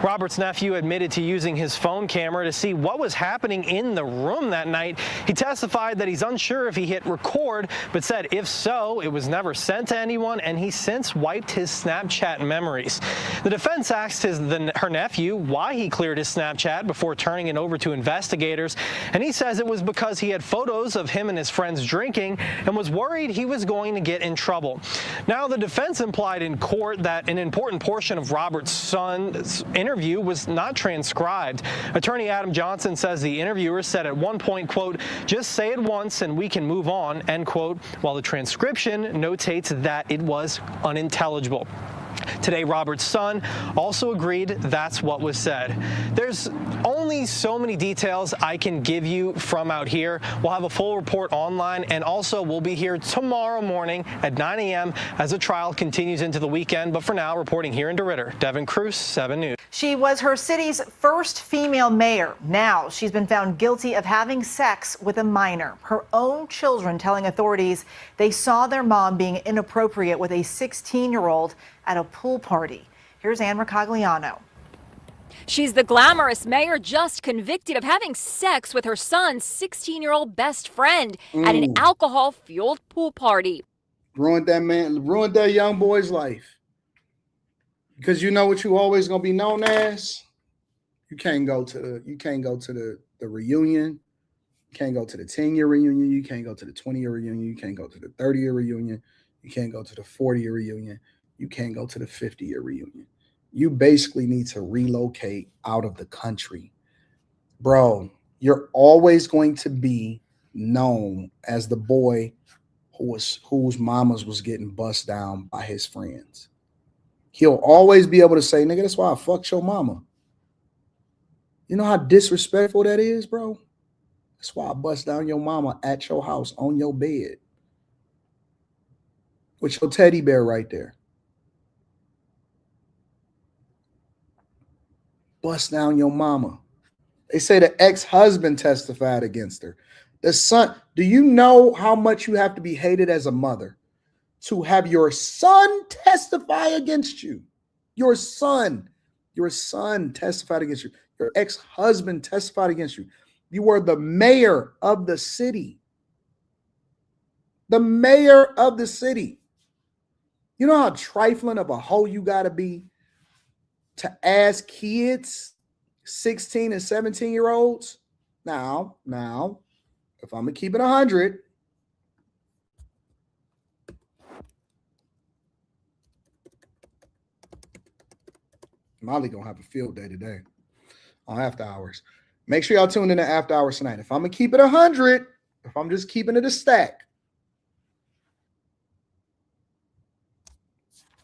Roberts' nephew admitted to using his phone camera to see what was happening in the room that night. He testified that he's unsure if he hit record, but said if so, it was never sent to anyone, and he since wiped his Snapchat memories. The defense asked her nephew why he cleared his Snapchat before turning it over to investigators, and he says it was because he had photos of him and his friends drinking and was worried he was going to get in trouble. Now, the defense implied in court that an important portion of Roberts' son's interview was not transcribed. Attorney Adam Johnson says the interviewer said at one point, quote, just say it once and we can move on, end quote, while the transcription notates that it was unintelligible. Today, Roberts' son also agreed that's what was said. There's only so many details I can give you from out here. We'll have a full report online, and also we'll be here tomorrow morning at 9 a.m. as the trial continues into the weekend. But for now, reporting here in DeRidder, Devin Cruz, 7 News. She was her city's first female mayor. Now she's been found guilty of having sex with a minor. Her own children telling authorities they saw their mom being inappropriate with a 16-year-old at a pool party. Here's Ann Ricagliano. She's the glamorous mayor just convicted of having sex with her son's 16-year-old best friend at an alcohol-fueled pool party. Ruined that young boy's life. Because you know what you always gonna be known as? You can't go to the reunion. You can't go to the 10-year reunion. You can't go to the 20-year reunion. You can't go to the 30-year reunion. You can't go to the 40-year reunion. You can't go to the 50-year reunion. You basically need to relocate out of the country. Bro, you're always going to be known as the boy whose mamas was getting bust down by his friends. He'll always be able to say, nigga, that's why I fucked your mama. You know how disrespectful that is, bro? That's why I bust down your mama at your house on your bed with your teddy bear right there. Bust down your mama. They say the ex-husband testified against her. The son, do you know how much you have to be hated as a mother to have your son testify against you? Your son testified against you. Your ex-husband testified against you. You were the mayor of the city. The mayor of the city. You know how trifling of a hoe you got to be to ask kids, 16 and 17-year-olds? Now, if I'm going to keep it 100, Molly going to have a field day today on After Hours. Make sure y'all tune in to After Hours tonight. If I'm going to keep it 100, if I'm just keeping it a stack,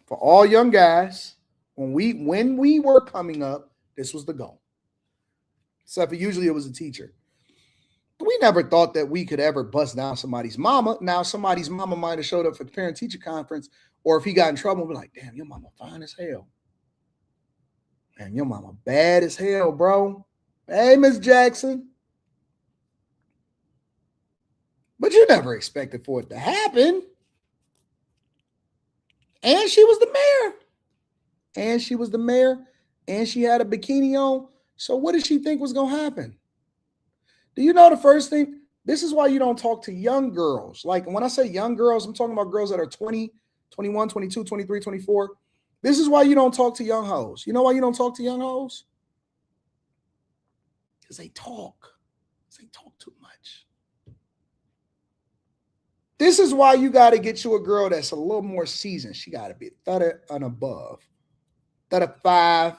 for all young guys, when we were coming up, this was the goal. Except for usually it was a teacher. But we never thought that we could ever bust down somebody's mama. Now somebody's mama might have showed up for the parent-teacher conference, or if he got in trouble, we're like, damn, your mama fine as hell. Man, your mama bad as hell, bro. Hey, Miss Jackson. But you never expected for it to happen. And she was the mayor. And she had a bikini on. So what did she think was going to happen? Do you know the first thing? This is why you don't talk to young girls. Like when I say young girls, I'm talking about girls that are 20, 21, 22, 23, 24. This is why you don't talk to young hoes. You know why you don't talk to young hoes? Because they talk. They talk too much. This is why you got to get you a girl that's a little more seasoned. She got to be 30 and above. 35,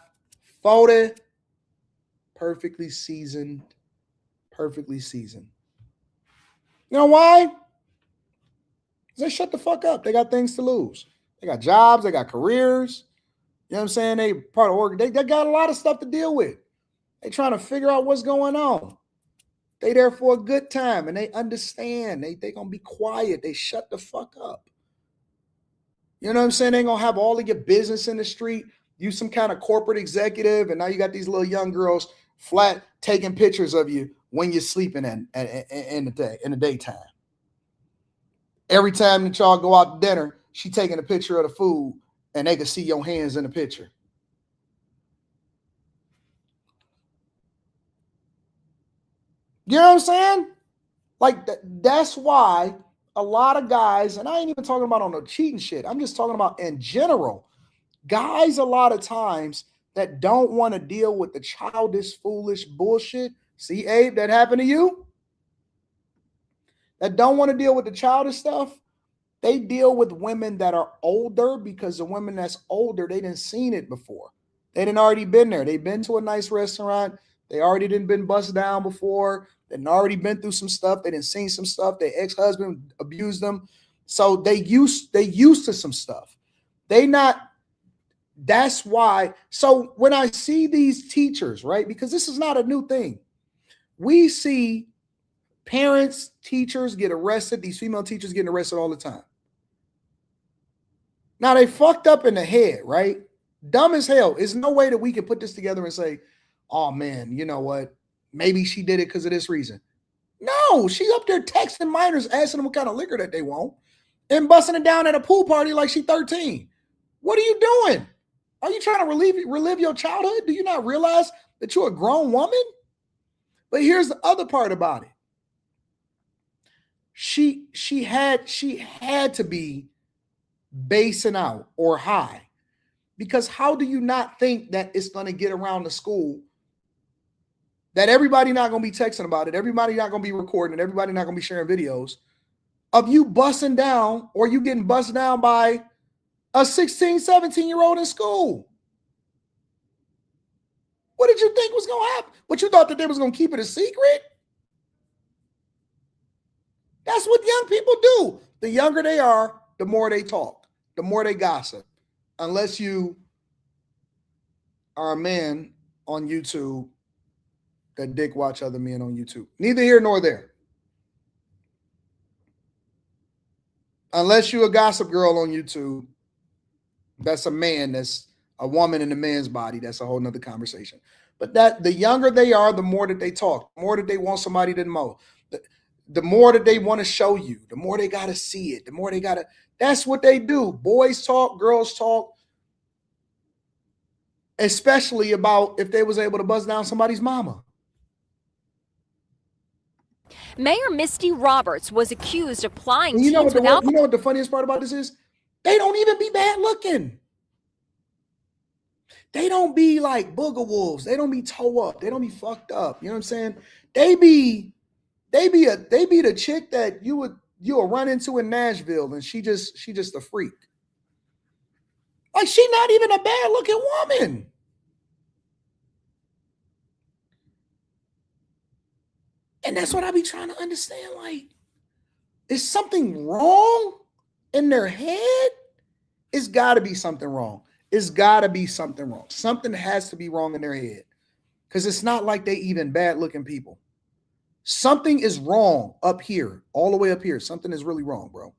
40, perfectly seasoned. Perfectly seasoned. You know why? Because they shut the fuck up. They got things to lose. They got jobs. They got careers. You know what I'm saying? They part of org. They got a lot of stuff to deal with. They trying to figure out what's going on. They there for a good time, and they understand. They going to be quiet. They shut the fuck up. You know what I'm saying? They going to have all of your business in the street. You some kind of corporate executive, and now you got these little young girls flat taking pictures of you when you're sleeping in the daytime. Every time that y'all go out to dinner, she taking a picture of the food, and they can see your hands in the picture. You know what I'm saying? Like that's why a lot of guys, and I ain't even talking about on the cheating shit. I'm just talking about in general. Guys, a lot of times that don't want to deal with the childish, foolish bullshit. See, Abe, that happened to you? That don't want to deal with the childish stuff. They deal with women that are older because the women that's older, they didn't seen it before. They didn't already been there. They've been to a nice restaurant. They already didn't been bust down before. They'd already been through some stuff. They didn't seen some stuff. Their ex-husband abused them. So they used to some stuff. That's why. So when I see these teachers, right, because this is not a new thing. We see parents, teachers get arrested. These female teachers getting arrested all the time. Now they fucked up in the head, right? Dumb as hell. There's no way that we can put this together and say, oh man, you know what? Maybe she did it because of this reason. No, she's up there texting minors, asking them what kind of liquor that they want and busting it down at a pool party like she's 13. What are you doing? Are you trying to relive your childhood? Do you not realize that you're a grown woman? But here's the other part about it. She had to be basing out or high, because how do you not think that it's going to get around the school that everybody not going to be texting about it, everybody not going to be recording it, everybody not going to be sharing videos of you busting down or you getting busted down by a 16, 17-year-old in school? What did you think was going to happen? What, you thought that they was going to keep it a secret? That's what young people do. The younger they are, the more they talk, the more they gossip. unless you are a man on YouTube that dick watch other men on YouTube. Neither here nor there. Unless you a gossip girl on YouTube, that's a man, that's a woman in a man's body. That's a whole nother conversation. But that the younger they are, the more that they talk, the more that they want somebody to know, the more that they want to show you, the more they got to see it, the more they got to, that's what they do. Boys talk, girls talk, especially about if they was able to buzz down somebody's mama. Mayor Misty Roberts was accused of plying You know teens what with alcohol. you know what the funniest part about this is? They don't even be bad looking. They don't be like booger wolves. They don't be toe up. They don't be fucked up. You know what I'm saying? They be the chick that you'll run into in Nashville, and she just a freak. Like, she not even a bad looking woman. And that's what I be trying to understand. Like, is something wrong in their head? It's got to be something wrong. It's got to be something wrong. Something has to be wrong in their head, because it's not like they even bad looking people. Something is wrong up here, all the way up here. Something is really wrong, bro.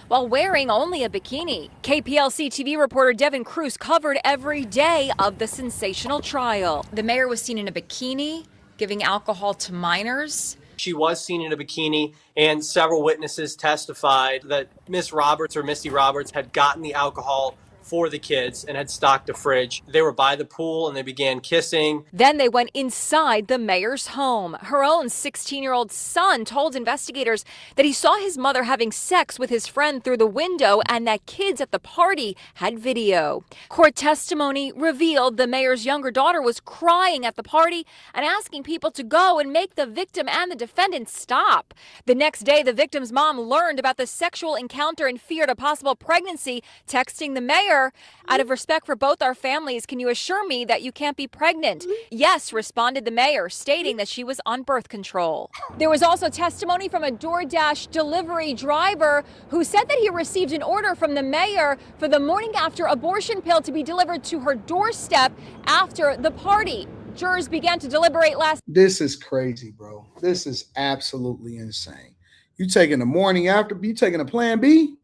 While wearing only a bikini. KPLC TV reporter Devin Cruz covered every day of the sensational trial. The mayor was seen in a bikini giving alcohol to minors. She was seen in a bikini, and several witnesses testified that Miss Roberts or Misty Roberts had gotten the alcohol for the kids and had stocked a fridge. They were by the pool and they began kissing. Then they went inside the mayor's home. Her own 16-year-old son told investigators that he saw his mother having sex with his friend through the window and that kids at the party had video. Court testimony revealed the mayor's younger daughter was crying at the party and asking people to go and make the victim and the defendant stop. The next day, the victim's mom learned about the sexual encounter and feared a possible pregnancy, texting the mayor, "Out of respect for both our families, can you assure me that you can't be pregnant?" "Yes," responded the mayor, stating that she was on birth control. There was also testimony from a DoorDash delivery driver who said that he received an order from the mayor for the morning after abortion pill to be delivered to her doorstep after the party. Jurors began to deliberate last. This is crazy, bro. This is absolutely insane. You taking the morning after, you taking a plan B?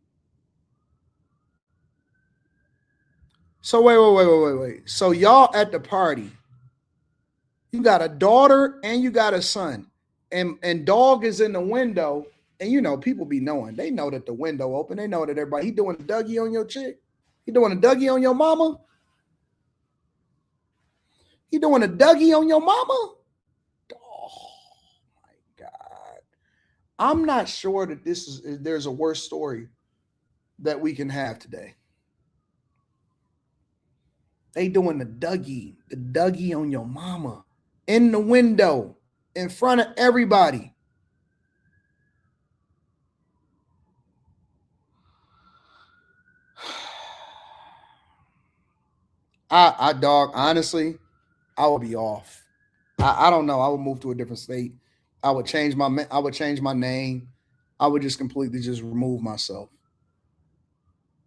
So wait. So y'all at the party, you got a daughter and you got a son, and dog is in the window, and you know, people be knowing. They know that the window open. They know that everybody, he doing a Dougie on your chick. He doing a Dougie on your mama. He doing a Dougie on your mama. Oh my God. I'm not sure that there's a worse story that we can have today. They doing the Dougie on your mama in the window in front of everybody. I dog, honestly, I would be off. I don't know. I would move to a different state. I would change my name. I would just completely just remove myself.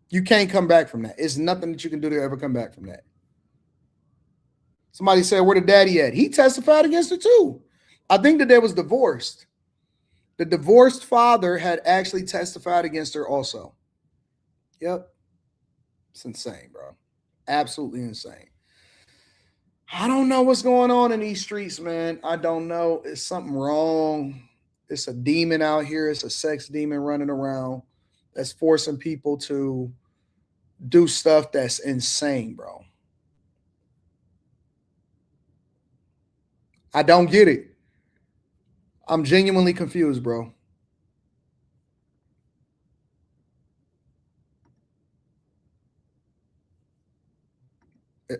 You can't come back from that. It's nothing that you can do to ever come back from that. Somebody said, where the daddy at? He testified against her too. I think that they was divorced. The divorced father had actually testified against her also. Yep. It's insane, bro. Absolutely insane. I don't know what's going on in these streets, man. I don't know. It's something wrong. It's a demon out here. It's a sex demon running around that's forcing people to do stuff that's insane, bro. I don't get it. I'm genuinely confused, bro.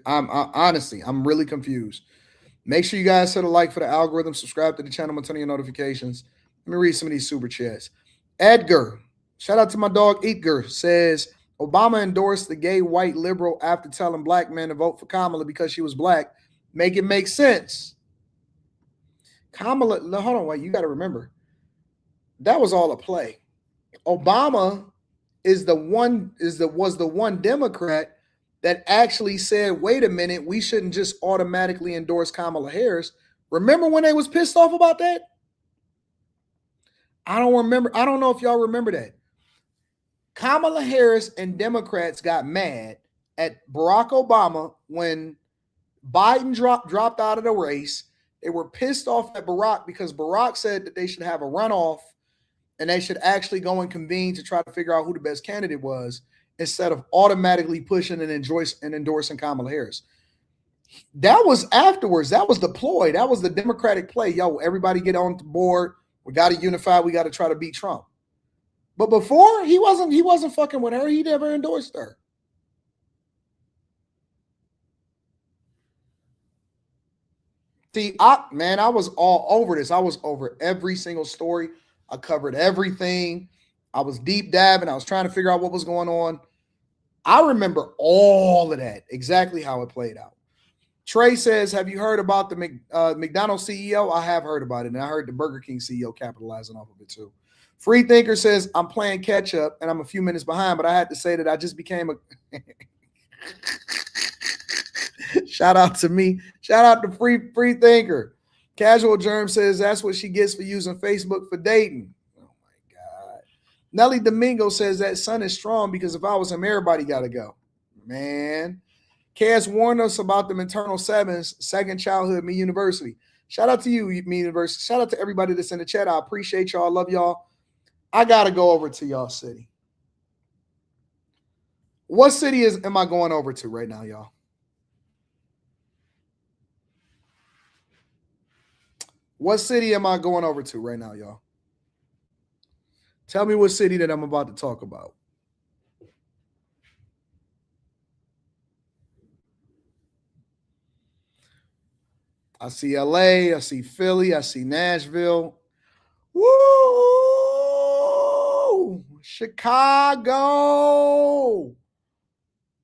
I'm really confused. Make sure you guys hit a like for the algorithm, subscribe to the channel, and turn on your notifications. Let me read some of these super chats. Edgar, shout out to my dog Edgar, says Obama endorsed the gay white liberal after telling black men to vote for Kamala because she was black. Make it make sense. Kamala, hold on, wait, you got to remember, that was all a play. Obama was the one Democrat that actually said, wait a minute, we shouldn't just automatically endorse Kamala Harris. Remember when they was pissed off about that? I don't remember. I don't know if y'all remember that. Kamala Harris and Democrats got mad at Barack Obama when Biden dropped out of the race. They were pissed off at Barack because Barack said that they should have a runoff and they should actually go and convene to try to figure out who the best candidate was instead of automatically pushing and endorsing Kamala Harris. That was afterwards. That was the ploy. That was the Democratic play. Yo, everybody get on the board. We got to unify. We got to try to beat Trump. But before, he wasn't fucking with her. He never endorsed her. See, I was all over this. I was over every single story. I covered everything. I was deep diving. I was trying to figure out what was going on. I remember all of that, exactly how it played out. Trey says, have you heard about the McDonald's CEO? I have heard about it, and I heard the Burger King CEO capitalizing off of it too. Free Thinker says, I'm playing catch up, and I'm a few minutes behind, but I had to say that I just became a shout out to me. Shout out to Free Thinker. Casual Germ says that's what she gets for using Facebook for dating. Oh my God. Nelly Domingo says that son is strong because if I was him, everybody got to go. Man. Cass warned us about the maternal sevens, second childhood, Me University. Shout out to you, Me University. Shout out to everybody that's in the chat. I appreciate y'all. I love y'all. I got to go over to y'all city. What city am I going over to right now, y'all? What city am I going over to right now, y'all? Tell me what city that I'm about to talk about. I see LA, I see Philly, I see Nashville. Woo! Chicago.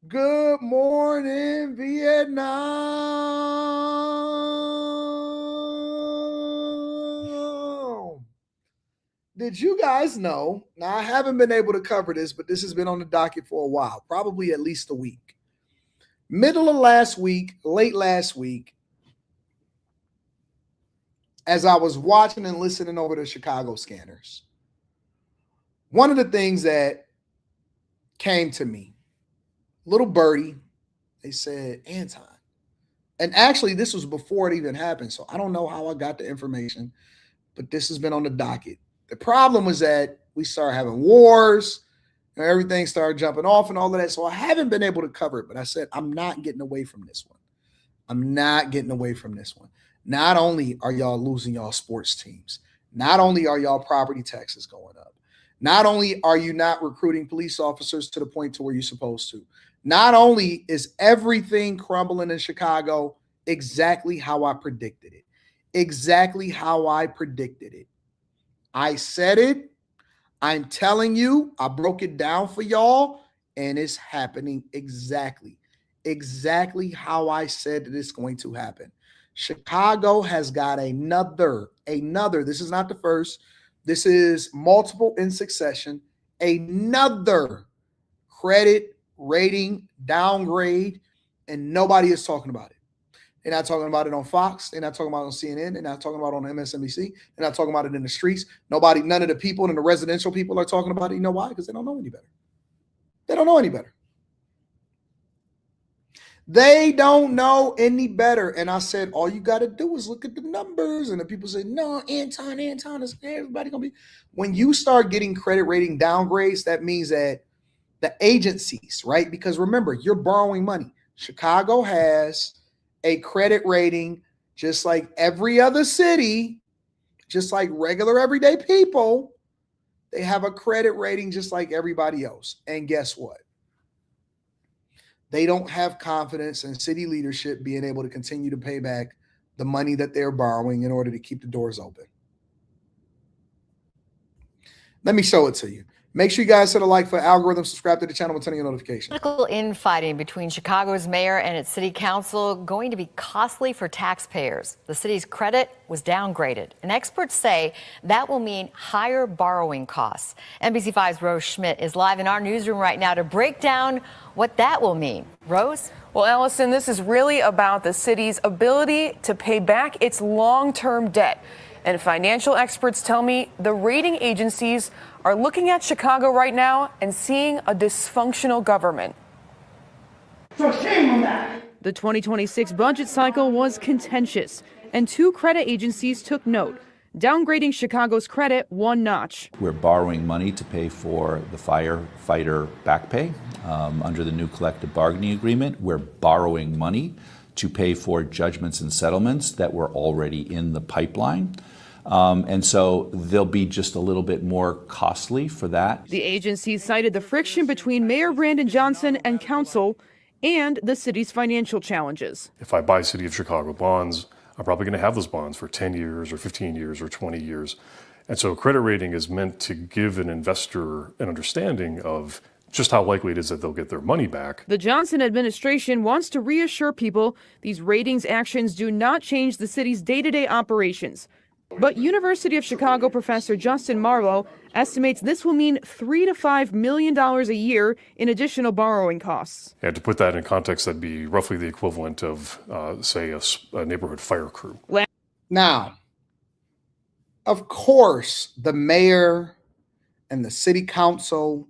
Good morning, Vietnam. Did you guys know? Now, I haven't been able to cover this, but this has been on the docket for a while, probably at least a week. Middle of last week, late last week, as I was watching and listening over the Chicago scanners, one of the things that came to me, little birdie, they said, Anton. And actually, this was before it even happened, so I don't know how I got the information, but this has been on the docket. The problem was that we started having wars, and everything started jumping off and all of that, so I haven't been able to cover it, but I said, I'm not getting away from this one. I'm not getting away from this one. Not only are y'all losing y'all sports teams, not only are y'all property taxes going up, not only are you not recruiting police officers to the point to where you're supposed to, not only is everything crumbling in Chicago exactly how I predicted it, exactly how I predicted it. I said it. I'm telling you, I broke it down for y'all, and it's happening exactly how I said that it's going to happen. Chicago has got another, this is not the first, this is multiple in succession, another credit rating downgrade, and nobody is talking about it. They're not talking about it on Fox. They're not talking about it on CNN. They're not talking about it on MSNBC. They're not talking about it in the streets. None of the people and the residential people are talking about it. You know why? Because they don't know any better. They don't know any better. They don't know any better. And I said, all you got to do is look at the numbers. And the people say, no, Anton is everybody going to be. When you start getting credit rating downgrades, that means that the agencies, right? Because remember, you're borrowing money. Chicago has a credit rating just like every other city, just like regular everyday people. They have a credit rating just like everybody else. And guess what? They don't have confidence in city leadership being able to continue to pay back the money that they're borrowing in order to keep the doors open. Let me show it to you. Make sure you guys hit a like for algorithm, subscribe to the channel, and turn on your notifications. Political infighting between Chicago's mayor and its city council going to be costly for taxpayers. The city's credit was downgraded, and experts say that will mean higher borrowing costs. NBC5's Rose Schmidt is live in our newsroom right now to break down what that will mean. Rose? Well, Allison, this is really about the city's ability to pay back its long-term debt. And financial experts tell me the rating agencies are looking at Chicago right now and seeing a dysfunctional government. So shame on that. The 2026 budget cycle was contentious, and two credit agencies took note, downgrading Chicago's credit one notch. We're borrowing money to pay for the firefighter back pay under the new collective bargaining agreement. We're borrowing money to pay for judgments and settlements that were already in the pipeline. And so they'll be just a little bit more costly for that. The agencies cited the friction between Mayor Brandon Johnson and council and the city's financial challenges. If I buy City of Chicago bonds, I'm probably going to have those bonds for 10 years or 15 years or 20 years. And so credit rating is meant to give an investor an understanding of just how likely it is that they'll get their money back. The Johnson administration wants to reassure people these ratings actions do not change the city's day-to-day operations. But University of Chicago professor Justin Marlowe estimates this will mean $3 to $5 million a year in additional borrowing costs. And to put that in context, that'd be roughly the equivalent of, say, a neighborhood fire crew. Now, of course, the mayor and the city council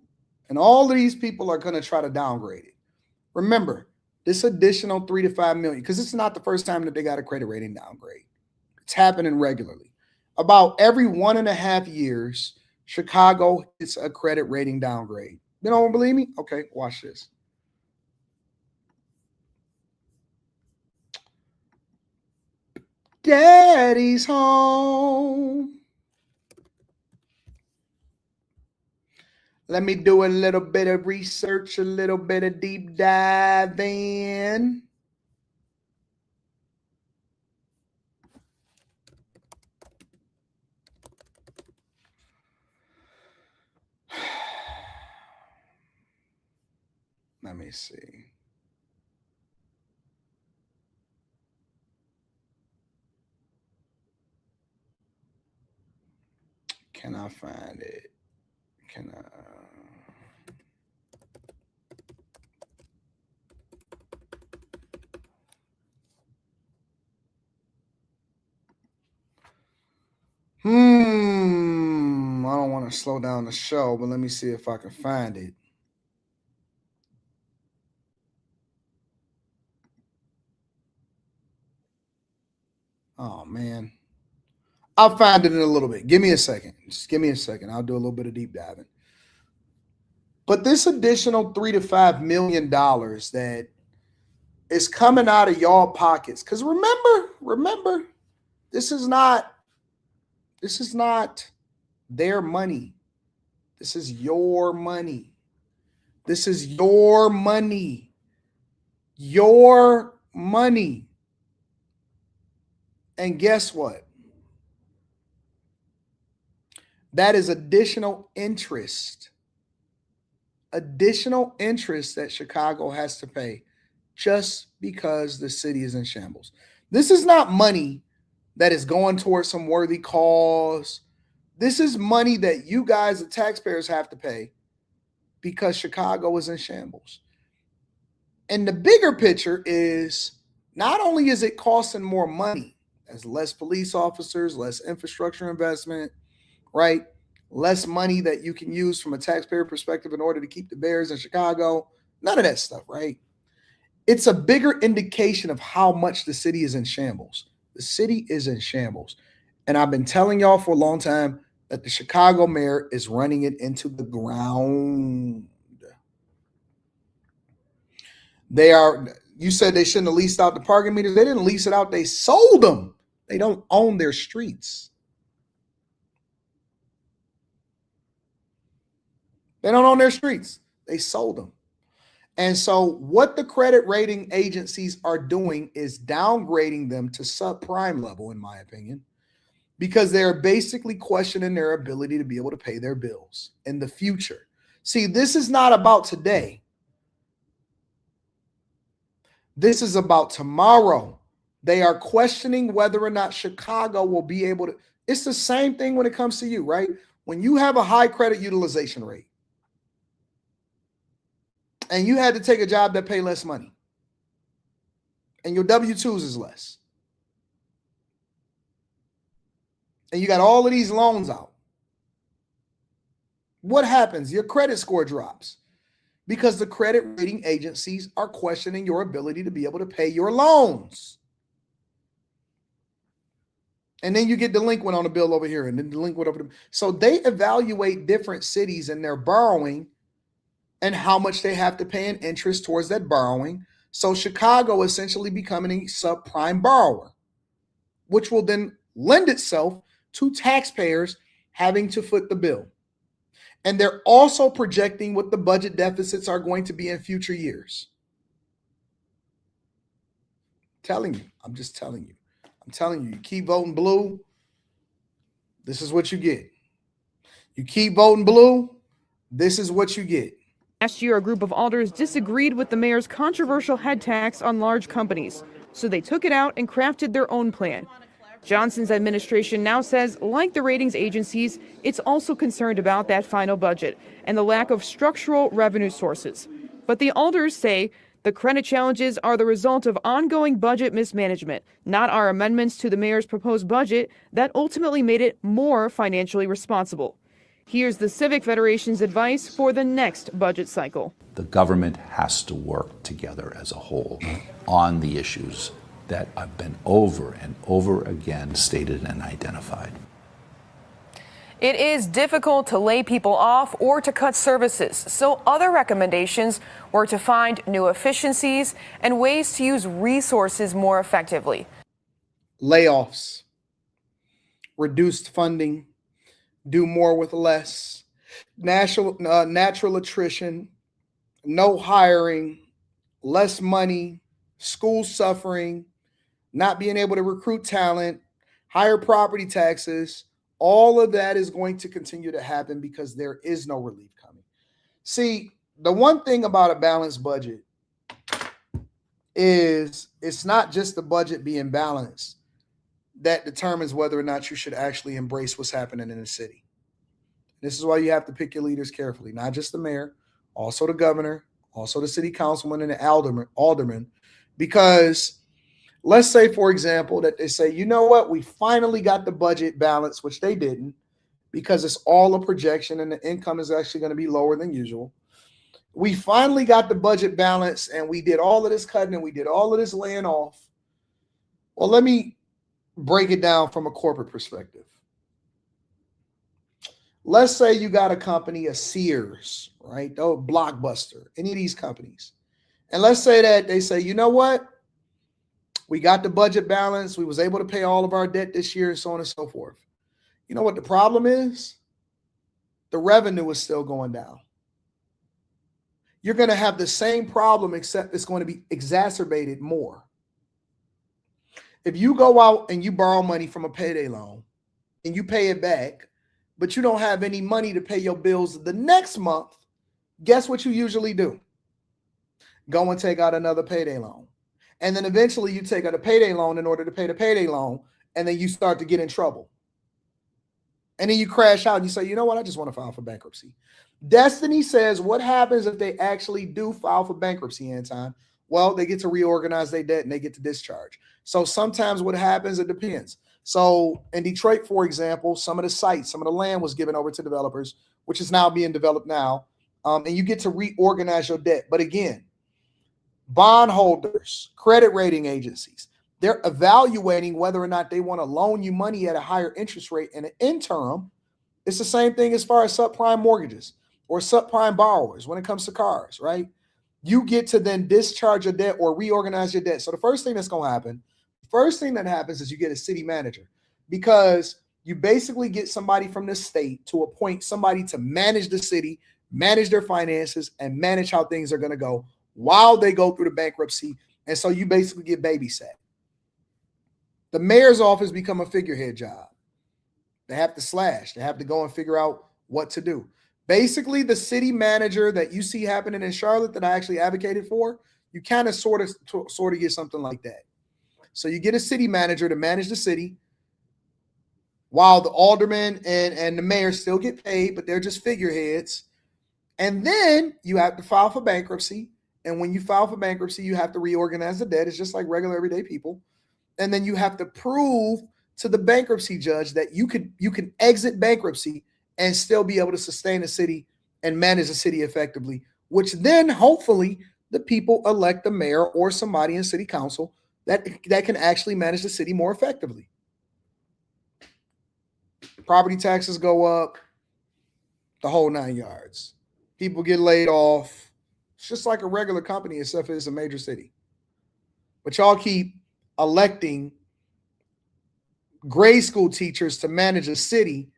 and all of these people are going to try to downgrade it. Remember, this additional $3 to $5 million, because it's not the first time that they got a credit rating downgrade. It's happening regularly. About every 1.5 years, Chicago gets a credit rating downgrade. You don't believe me? Okay, watch this. Daddy's home. Let me do a little bit of research, a little bit of deep dive in. Let me see. Can I find it? Can I? I don't want to slow down the show, but let me see if I can find it. Oh, man. I'll find it in a little bit. Give me a second. Just give me a second. I'll do a little bit of deep diving. But this additional $3 to $5 million that is coming out of y'all pockets. Because remember, this is not their money. This is your money. This is your money. Your money. And guess what? That is additional interest. Additional interest that Chicago has to pay just because the city is in shambles. This is not money that is going towards some worthy cause. This is money that you guys, the taxpayers, have to pay because Chicago is in shambles. And the bigger picture is not only is it costing more money, as less police officers, less infrastructure investment, right? Less money that you can use from a taxpayer perspective in order to keep the Bears in Chicago. None of that stuff, right? It's a bigger indication of how much the city is in shambles. The city is in shambles. And I've been telling y'all for a long time that the Chicago mayor is running it into the ground. You said they shouldn't have leased out the parking meters. They didn't lease it out. They sold them. They don't own their streets. They don't own their streets. They sold them. And so what the credit rating agencies are doing is downgrading them to subprime level, in my opinion, because they're basically questioning their ability to be able to pay their bills in the future. See, this is not about today. This is about tomorrow. They are questioning whether or not Chicago will be able to. It's the same thing when it comes to you, right? When you have a high credit utilization rate and you had to take a job that pay less money and your W-2s is less and you got all of these loans out, what happens? Your credit score drops because the credit rating agencies are questioning your ability to be able to pay your loans. And then you get delinquent on a bill over here and then delinquent over there. So they evaluate different cities and their borrowing and how much they have to pay in interest towards that borrowing. So Chicago essentially becoming a subprime borrower, which will then lend itself to taxpayers having to foot the bill. And they're also projecting what the budget deficits are going to be in future years. I'm just telling you. I'm telling you, you keep voting blue, this is what you get. You keep voting blue, this is what you get. Last year, a group of alders disagreed with the mayor's controversial head tax on large companies, so they took it out and crafted their own plan. Johnson's administration now says, like the ratings agencies, it's also concerned about that final budget and the lack of structural revenue sources. But the alders say the credit challenges are the result of ongoing budget mismanagement, not our amendments to the mayor's proposed budget that ultimately made it more financially responsible. Here's the Civic Federation's advice for the next budget cycle. The government has to work together as a whole on the issues that have been over and over again stated and identified. It is difficult to lay people off or to cut services, so other recommendations were to find new efficiencies and ways to use resources more effectively. Layoffs, reduced funding, do more with less, natural attrition, no hiring, less money, school suffering, not being able to recruit talent, higher property taxes. All of that is going to continue to happen because there is no relief coming. See, the one thing about a balanced budget is it's not just the budget being balanced that determines whether or not you should actually embrace what's happening in the city. This is why you have to pick your leaders carefully, not just the mayor, also the governor, also the city councilman and the alderman, because let's say, for example, that they say, you know what, we finally got the budget balance, which they didn't, because it's all a projection and the income is actually going to be lower than usual. We finally got the budget balance and we did all of this cutting and we did all of this laying off. Well, let me break it down from a corporate perspective. Let's say you got a company, a Sears, right? Oh, Blockbuster, any of these companies. And let's say that they say, you know what? We got the budget balance. We was able to pay all of our debt this year and so on and so forth. You know what the problem is? The revenue is still going down. You're going to have the same problem, except it's going to be exacerbated more. If you go out and you borrow money from a payday loan and you pay it back, but you don't have any money to pay your bills the next month, guess what you usually do? Go and take out another payday loan. And then eventually you take out a payday loan in order to pay the payday loan, and then you start to get in trouble. And then you crash out and you say, you know what, I just want to file for bankruptcy. Destiny says, what happens if they actually do file for bankruptcy, Anton? Well, they get to reorganize their debt and they get to discharge. So sometimes what happens, it depends. So in Detroit, for example, some of the sites, some of the land was given over to developers, which is now being developed now. And you get to reorganize your debt. But again, bondholders, credit rating agencies, they're evaluating whether or not they want to loan you money at a higher interest rate in an interim. It's the same thing as far as subprime mortgages or subprime borrowers when it comes to cars, right? You get to then discharge your debt or reorganize your debt. So the first thing that's going to happen, first thing that happens is you get a city manager, because you basically get somebody from the state to appoint somebody to manage the city, manage their finances, and manage how things are going to go while they go through the bankruptcy. And so you basically get babysat. The mayor's office become a figurehead job. They have to slash. They have to go and figure out what to do. Basically, the city manager that you see happening in Charlotte that I actually advocated for, you kind of sort of get something like that. So you get a city manager to manage the city while the aldermen and the mayor still get paid, but they're just figureheads. And then you have to file for bankruptcy. And when you file for bankruptcy, you have to reorganize the debt. It's just like regular everyday people. And then you have to prove to the bankruptcy judge that you can exit bankruptcy and still be able to sustain a city and manage the city effectively, which then hopefully the people elect the mayor or somebody in city council that can actually manage the city more effectively. Property taxes go up, the whole 9 yards. People get laid off. It's just like a regular company, except it's a major city. But y'all keep electing grade school teachers to manage a city,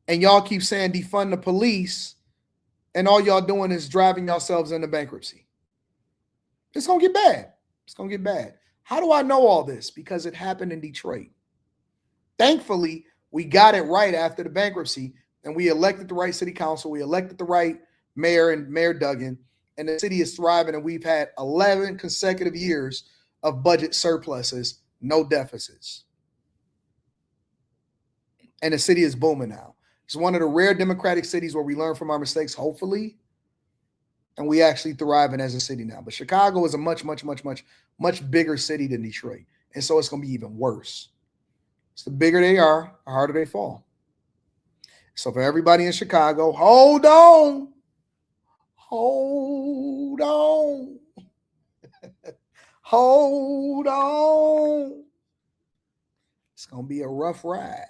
and y'all keep saying defund the police, and all y'all doing is driving yourselves into bankruptcy. It's going to get bad. It's going to get bad. How do I know all this? Because it happened in Detroit. Thankfully, we got it right after the bankruptcy, and we elected the right city council. We elected the right mayor and Mayor Duggan, and the city is thriving, and we've had 11 consecutive years of budget surpluses, no deficits. And the city is booming now. It's one of the rare democratic cities where we learn from our mistakes, hopefully, and we actually thriving as a city now. But Chicago is a much, much, much, much, much bigger city than Detroit, and so it's going to be even worse. So the bigger they are, the harder they fall. So for everybody in Chicago, hold on. Hold on. Hold on. It's going to be a rough ride.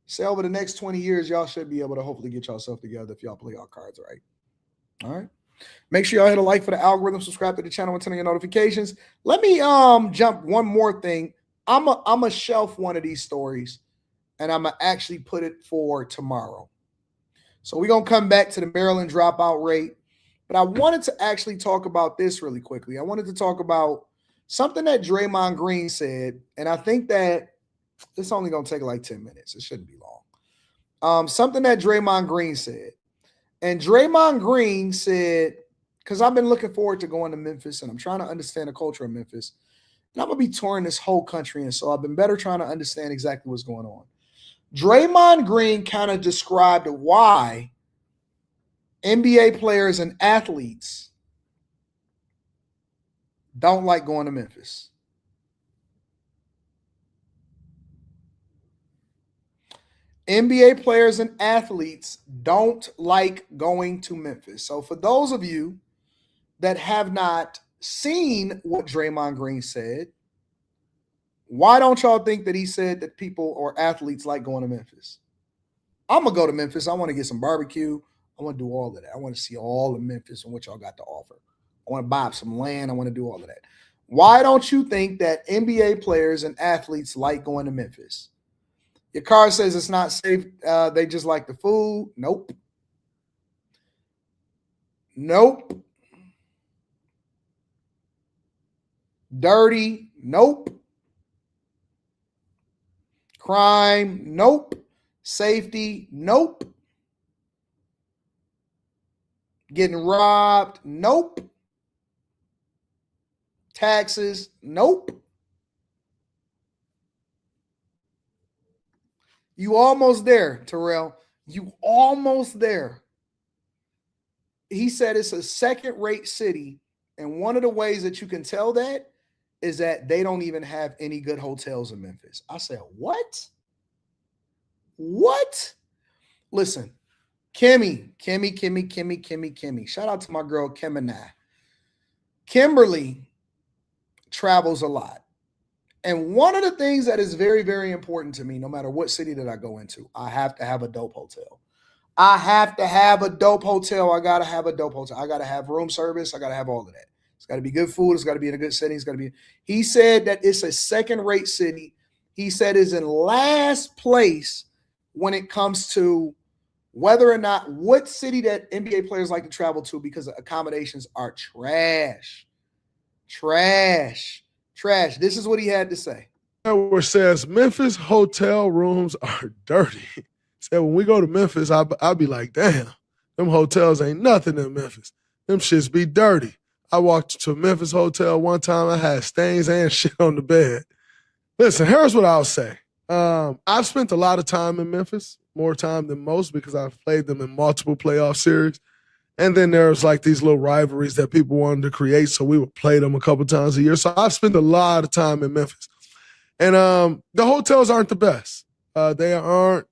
Say over the next 20 years, y'all should be able to hopefully get yourself together if y'all play your cards right. All right. Make sure y'all hit a like for the algorithm, subscribe to the channel, and turn on your notifications. Let me jump one more thing. I'm a shelf one of these stories, and I'm going to actually put it for tomorrow. So we're going to come back to the Maryland dropout rate, but I wanted to actually talk about this really quickly. I wanted to talk about something that Draymond Green said, and I think that it's only going to take like 10 minutes. It shouldn't be long. Something that Draymond Green said. And Draymond Green said, because I've been looking forward to going to Memphis, and I'm trying to understand the culture of Memphis. And I'm going to be touring this whole country, and so I've been better trying to understand exactly what's going on. Draymond Green kind of described why NBA players and athletes don't like going to Memphis. NBA players and athletes don't like going to Memphis. So for those of you that have not seen what Draymond Green said, why don't y'all think that he said that people or athletes like going to Memphis? I'm going to go to Memphis. I want to get some barbecue. I want to do all of that. I want to see all of Memphis and what y'all got to offer. I want to buy up some land. I want to do all of that. Why don't you think that NBA players and athletes like going to Memphis? Your car says it's not safe. They just like the food. Nope. Nope. Dirty. Nope. Crime. Nope. Safety. Nope. Getting robbed. Nope. Taxes. Nope. You almost there, Terrell. You almost there. He said it's a second-rate city, and one of the ways that you can tell that is that they don't even have any good hotels in Memphis. I said, what? What? Listen, Kimmy. Shout out to my girl, Kimmy. Kimberly travels a lot. And one of the things that is very, very important to me, no matter what city that I go into, I have to have a dope hotel. I have to have a dope hotel. I got to have a dope hotel. I got to have room service. I got to have all of that. It's got to be good food. It's got to be in a good setting. It's got to be. He said that it's a second-rate city. He said it's in last place when it comes to whether or not what city that NBA players like to travel to because the accommodations are trash. Trash. This is what he had to say. where says Memphis hotel rooms are dirty. Said when we go to Memphis, I'll be like, damn, them hotels ain't nothing in Memphis. Them shits be dirty. I walked to a Memphis hotel one time. I had stains and shit on the bed. Listen, here's what I'll say. I've spent a lot of time in Memphis, more time than most because I've played them in multiple playoff series. And then there's like these little rivalries that people wanted to create, so we would play them a couple times a year. So I've spent a lot of time in Memphis. And the hotels aren't the best. They aren't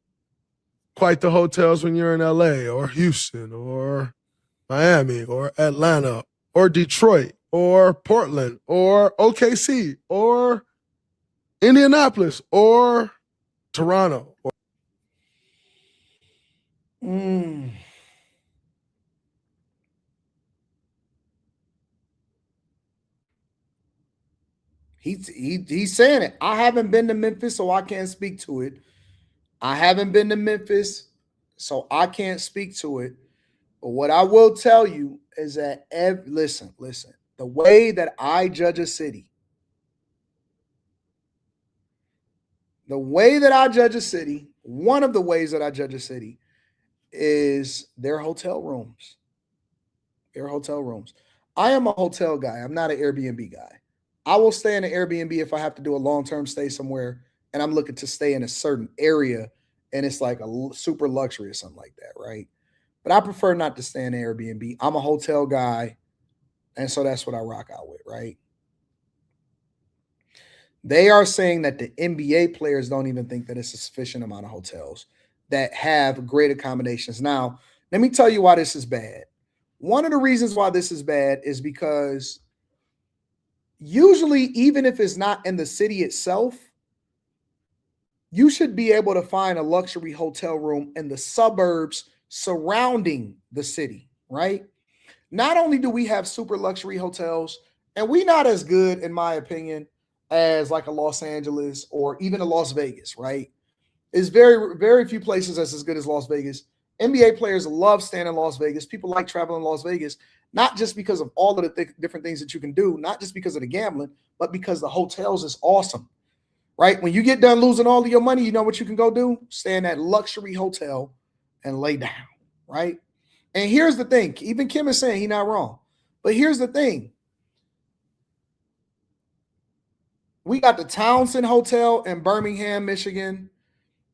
quite the hotels when you're in LA or Houston or Miami or Atlanta or Detroit or Portland or OKC or Indianapolis or Toronto. He's saying it. I haven't been to Memphis, so I can't speak to it. I haven't been to Memphis, so I can't speak to it. But what I will tell you is that listen, the way that I judge a city, one of the ways that I judge a city is their hotel rooms. I am a hotel guy. I'm not an Airbnb guy. I will stay in an Airbnb if I have to do a long-term stay somewhere and I'm looking to stay in a certain area and it's like a super luxury or something like that, right? But I prefer not to stay in an Airbnb. I'm a hotel guy, and so that's what I rock out with, right? They are saying that the NBA players don't even think that it's a sufficient amount of hotels that have great accommodations. Now, let me tell you why this is bad. One of the reasons why this is bad is because usually, even if it's not in the city itself, you should be able to find a luxury hotel room in the suburbs surrounding the city, right? Not only do we have super luxury hotels, and we're not as good, in my opinion, as like a Los Angeles or even a Las Vegas, right? It's very, very few places that's as good as Las Vegas. NBA players love staying in Las Vegas. People like traveling in Las Vegas, not just because of all of the different things that you can do, not just because of the gambling, but because the hotels is awesome, right? When you get done losing all of your money, you know what you can go do? Stay in that luxury hotel and lay down, right? And here's the thing. Even Kim is saying he's not wrong. But here's the thing. We got the Townsend Hotel in Birmingham, Michigan,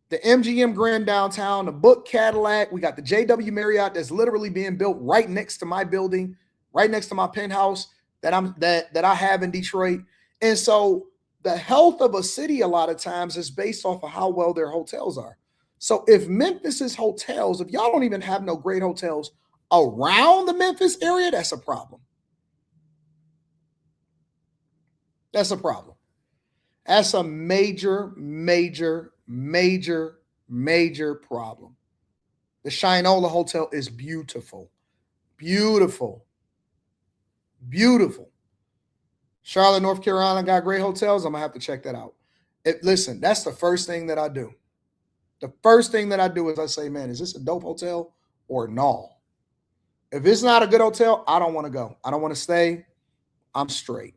the MGM Grand Downtown, the Book Cadillac. We got the JW Marriott that's literally being built right next to my building, right next to my penthouse that I have in Detroit. And so the health of a city a lot of times is based off of how well their hotels are. So if Memphis's hotels, if y'all don't even have no great hotels around the Memphis area, that's a problem. That's a problem. That's a major, major, major, major problem. The Shinola Hotel is beautiful. Beautiful. Beautiful. Charlotte, North Carolina got great hotels. I'm going to have to check that out. Listen, that's the first thing that I do. The first thing that I do is I say, man, is this a dope hotel or no? If it's not a good hotel, I don't want to go. I don't want to stay. I'm straight.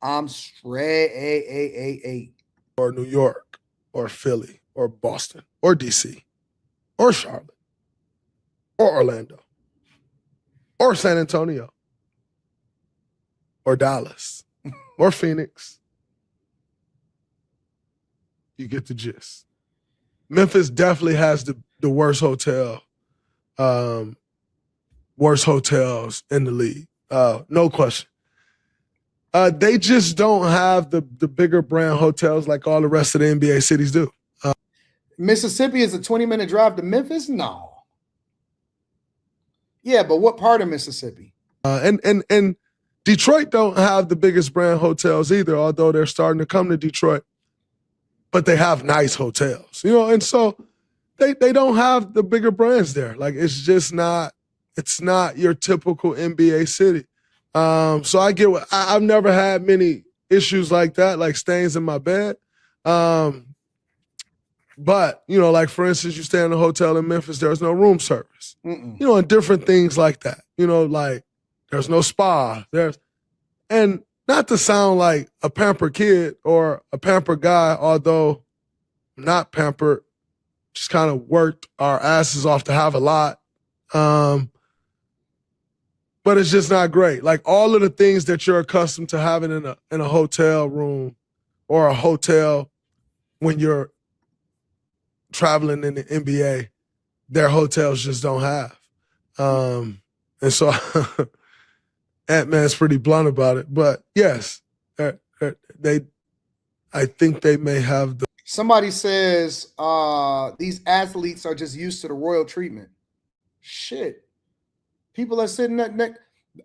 I'm straight. Or New York, or Philly, or Boston, or DC, or Charlotte, or Orlando, or San Antonio, or Dallas, or Phoenix. You get the gist. Memphis definitely has the worst hotel, worst hotels in the league. No question. They just don't have the bigger brand hotels like all the rest of the NBA cities do. Mississippi is a 20-minute drive to Memphis? No. Yeah, but what part of Mississippi? And Detroit don't have the biggest brand hotels either, although they're starting to come to Detroit. But they have nice hotels, and so they don't have the bigger brands there. Like it's not your typical NBA city. So I get I've never had many issues like that, like stains in my bed. But like for instance, you stay in a hotel in Memphis, there's no room service. And different things like that. Like there's no spa. And not to sound like a pampered kid or a pampered guy, although not pampered, just kind of worked our asses off to have a lot. But it's just not great. Like all of the things that you're accustomed to having in a hotel room or a hotel when you're traveling in the NBA, their hotels just don't have. And so Ant-Man's pretty blunt about it. But yes, I think they may have the. Somebody says these athletes are just used to the royal treatment. Shit. People are sitting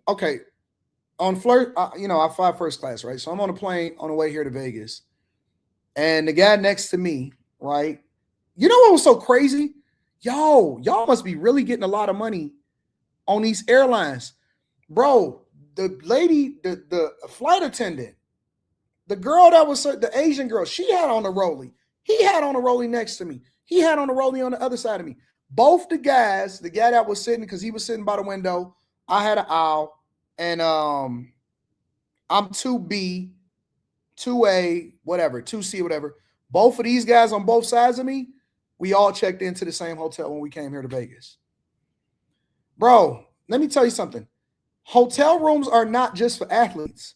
okay, on Flirt, I fly first class, right? So I'm on a plane on the way here to Vegas. And the guy next to me, right? You know what was so crazy? Y'all must be really getting a lot of money on these airlines. Bro, the lady, the flight attendant, the girl that was the Asian girl, she had on a rollie. He had on a rollie next to me. He had on a rollie on the other side of me. Both the guys, the guy that was sitting, because he was sitting by the window, I had an aisle, and I'm 2B, 2A, whatever, 2C, whatever. Both of these guys on both sides of me, we all checked into the same hotel when we came here to Vegas. Bro, let me tell you something. Hotel rooms are not just for athletes.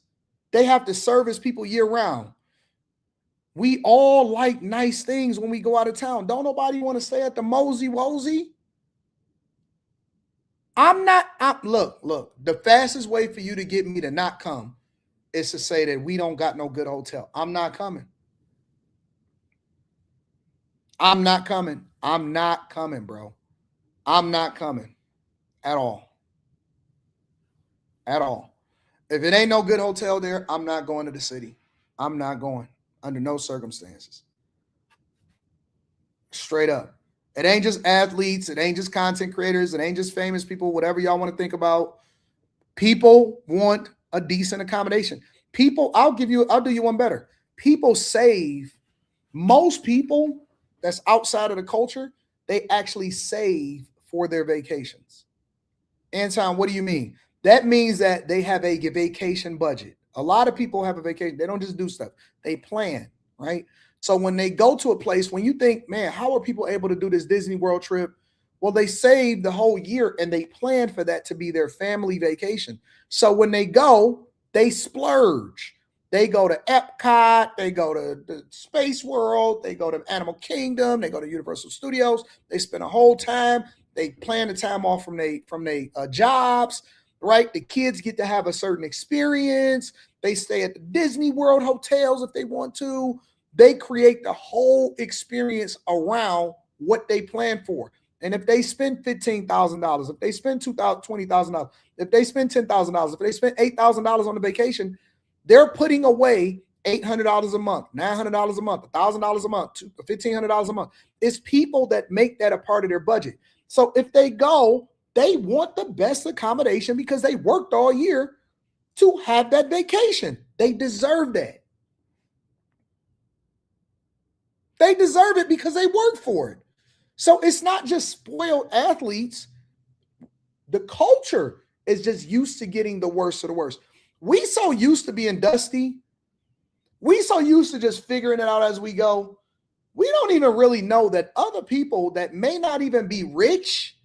They have to service people year round. We all like nice things when we go out of town. Don't nobody want to stay at the Mosey Wozy? Look, the fastest way for you to get me to not come is to say that we don't got no good hotel. I'm not coming. I'm not coming. I'm not coming, bro. I'm not coming at all. At all. If it ain't no good hotel there, I'm not going to the city. I'm not going under no circumstances. Straight up. It ain't just athletes. It ain't just content creators. It ain't just famous people, whatever y'all want to think about. People want a decent accommodation. People, I'll do you one better. People save. Most people that's outside of the culture, they actually save for their vacations. Anton, what do you mean? That means that they have a vacation budget. A lot of people have a vacation. They don't just do stuff. They plan, right? So when they go to a place, when you think, man, how are people able to do this Disney World trip? Well, they save the whole year and they plan for that to be their family vacation. So when they go, they splurge. They go to Epcot, they go to the Space World, they go to Animal Kingdom, they go to Universal Studios. They spend a whole time. They plan the time off from their jobs, right? The kids get to have a certain experience. They stay at the Disney World hotels if they want to. They create the whole experience around what they plan for. And if they spend $15,000, if they spend $20,000, if they spend $10,000, if they spend $8,000 on the vacation, they're putting away $800 a month, $900 a month, $1,000 a month, $1,500 a month. It's people that make that a part of their budget. So if they go, they want the best accommodation because they worked all year to have that vacation. They deserve that. They deserve it because they worked for it. So it's not just spoiled athletes. The culture is just used to getting the worst of the worst. We so used to being dusty. We so used to just figuring it out as we go. We don't even really know that other people that may not even be rich,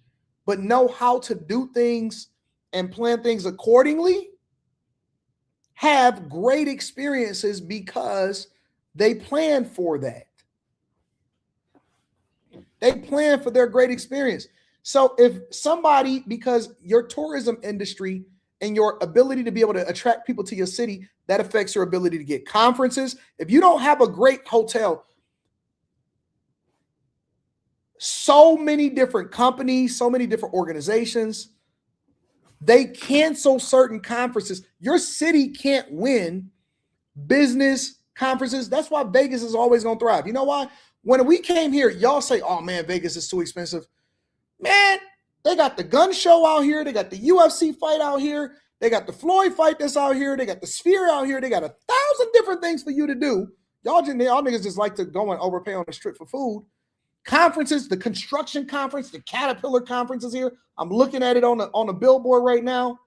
but know how to do things and plan things accordingly, have great experiences because they plan for that. They plan for their great experience. So if somebody, because your tourism industry and your ability to be able to attract people to your city, that affects your ability to get conferences. If you don't have a great hotel, so many different companies, so many different organizations, they cancel certain conferences. Your city can't win business conferences. That's why Vegas is always going to thrive. You know why? When we came here, y'all say, oh man, Vegas is too expensive. Man, they got the gun show out here. They got the UFC fight out here. They got the Floyd fight that's out here. They got the Sphere out here. They got 1,000 different things for you to do. Y'all niggas just like to go and overpay on the strip for food. Conferences, the construction conference, the Caterpillar conference is here. I'm looking at it on the billboard right now.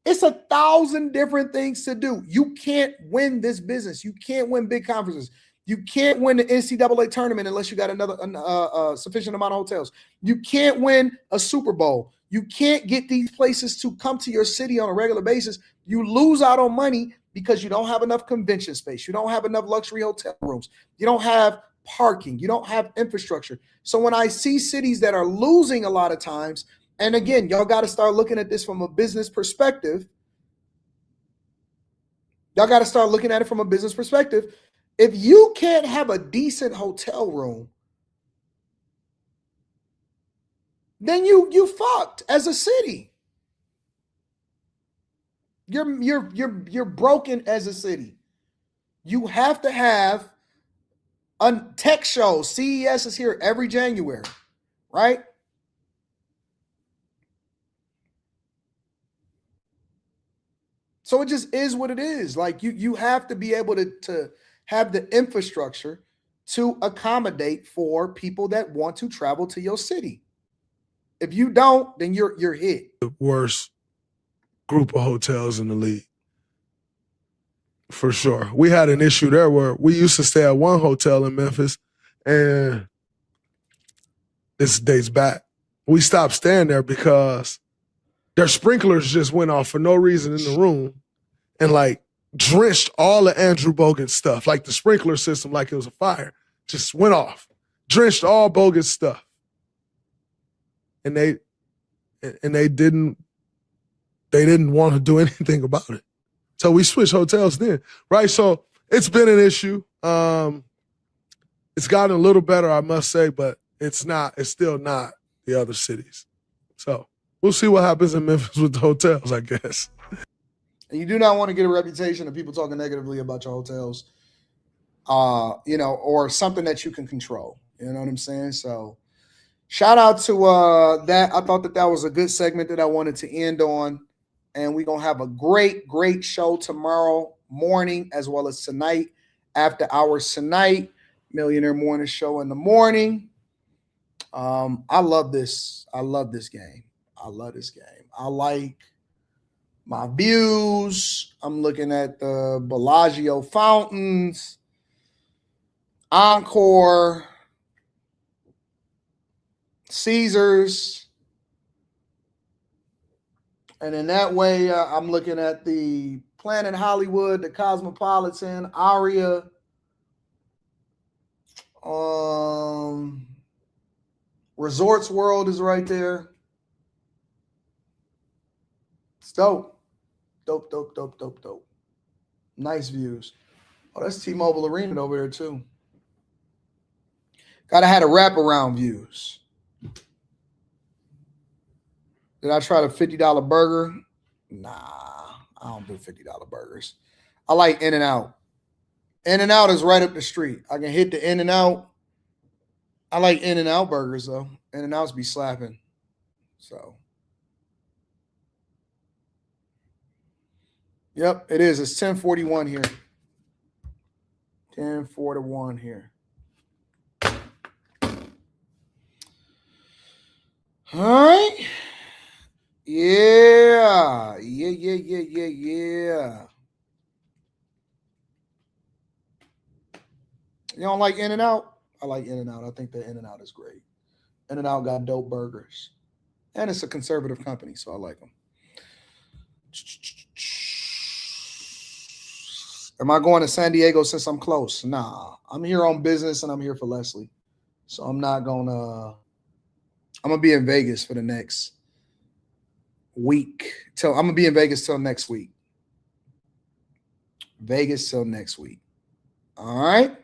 It's 1,000 different things to do. You can't win this business. You can't win big conferences. You can't win the NCAA tournament unless you got another sufficient amount of hotels. You can't win a Super Bowl. You can't get these places to come to your city on a regular basis. You lose out on money because you don't have enough convention space. You don't have enough luxury hotel rooms. You don't have parking. You don't have infrastructure. So when I see cities that are losing a lot of times, and again, y'all got to start looking at this from a business perspective. Y'all got to start looking at it from a business perspective. If you can't have a decent hotel room, then you fucked as a city. You're broken as a city. You have to have a tech show. CES is here every January, right? So it just is what it is. Like you have to be able to have the infrastructure to accommodate for people that want to travel to your city. If you don't, then you're hit. The worst group of hotels in the league. For sure. We had an issue there where we used to stay at one hotel in Memphis, and this dates back. We stopped staying there because their sprinklers just went off for no reason in the room and like drenched all the Andrew Bogut stuff, like the sprinkler system, like it was a fire, just went off, drenched all Bogut stuff. And they didn't want to do anything about it. So we switched hotels then, right? So it's been an issue. It's gotten a little better, I must say, but it's still not the other cities. So we'll see what happens in Memphis with the hotels, I guess. And you do not want to get a reputation of people talking negatively about your hotels, or something that you can control. You know what I'm saying? So shout out to that. I thought that was a good segment that I wanted to end on. And we're going to have a great, great show tomorrow morning as well as tonight, after hours tonight, Millionaire Morning Show in the morning. I love this. I love this game. I love this game. I like my views. I'm looking at the Bellagio fountains, Encore, Caesars. And in that way, I'm looking at the Planet Hollywood, the Cosmopolitan, Aria, Resorts World is right there. It's dope. Dope. Nice views. Oh, that's T-Mobile Arena over there too. Gotta have a wraparound views. Did I try the $50 burger? Nah, I don't do $50 burgers. I like In-N-Out. In-N-Out is right up the street. I can hit the In-N-Out. I like In-N-Out burgers, though. In-N-Outs be slapping. So. Yep, it is. It's 10:41 here. 10:41 here. All right. Yeah. You don't like In-N-Out? I like In-N-Out. I think that In-N-Out is great. In-N-Out got dope burgers. And it's a conservative company, so I like them. Am I going to San Diego since I'm close? Nah. I'm here on business and I'm here for Leslie. So I'm not going to... I'm going to be in Vegas for the next week. I'm going to be in Vegas till next week. Vegas till next week. All right.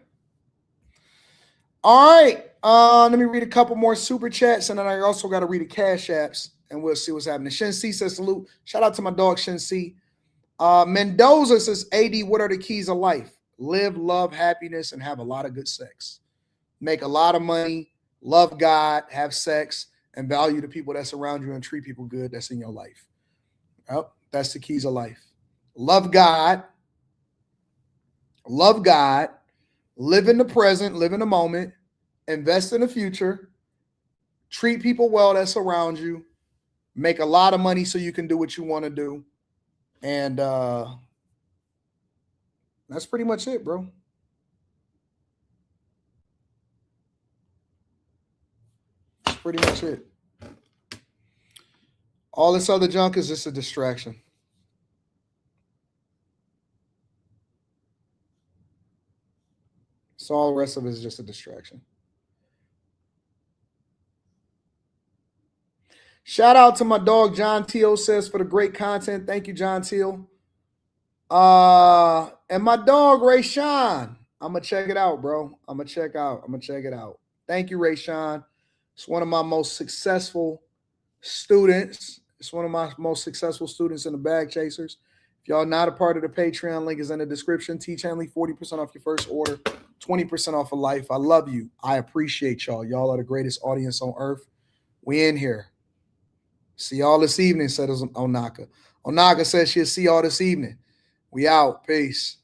Let me read a couple more super chats, and then I also got to read the cash apps, and we'll see what's happening. Shin C says salute. Shout out to my dog, Shin C. Mendoza says, AD, what are the keys of life? Live, love, happiness, and have a lot of good sex. Make a lot of money, love God, have sex, and value the people that surround you and treat people good that's in your life. Yep, that's the keys of life. Love God, live in the present, live in the moment, invest in the future, treat people well that surround you, make a lot of money so you can do what you want to do, And that's pretty much it, bro. That's pretty much it. All this other junk is just a distraction. So all the rest of it is just a distraction. Shout out to my dog, John Teal says, for the great content. Thank you, John Teal. And my dog, Ray Sean. I'm going to check it out, bro. I'm going to check it out. Thank you, Ray Sean. It's one of my most successful students. It's one of my most successful students in the Bag Chasers. If y'all not a part of the Patreon, link is in the description. Teach Henley, 40% off your first order, 20% off of life. I love you. I appreciate y'all. Y'all are the greatest audience on earth. We in here. See y'all this evening, says Onaka. Onaka says she'll see y'all this evening. We out. Peace.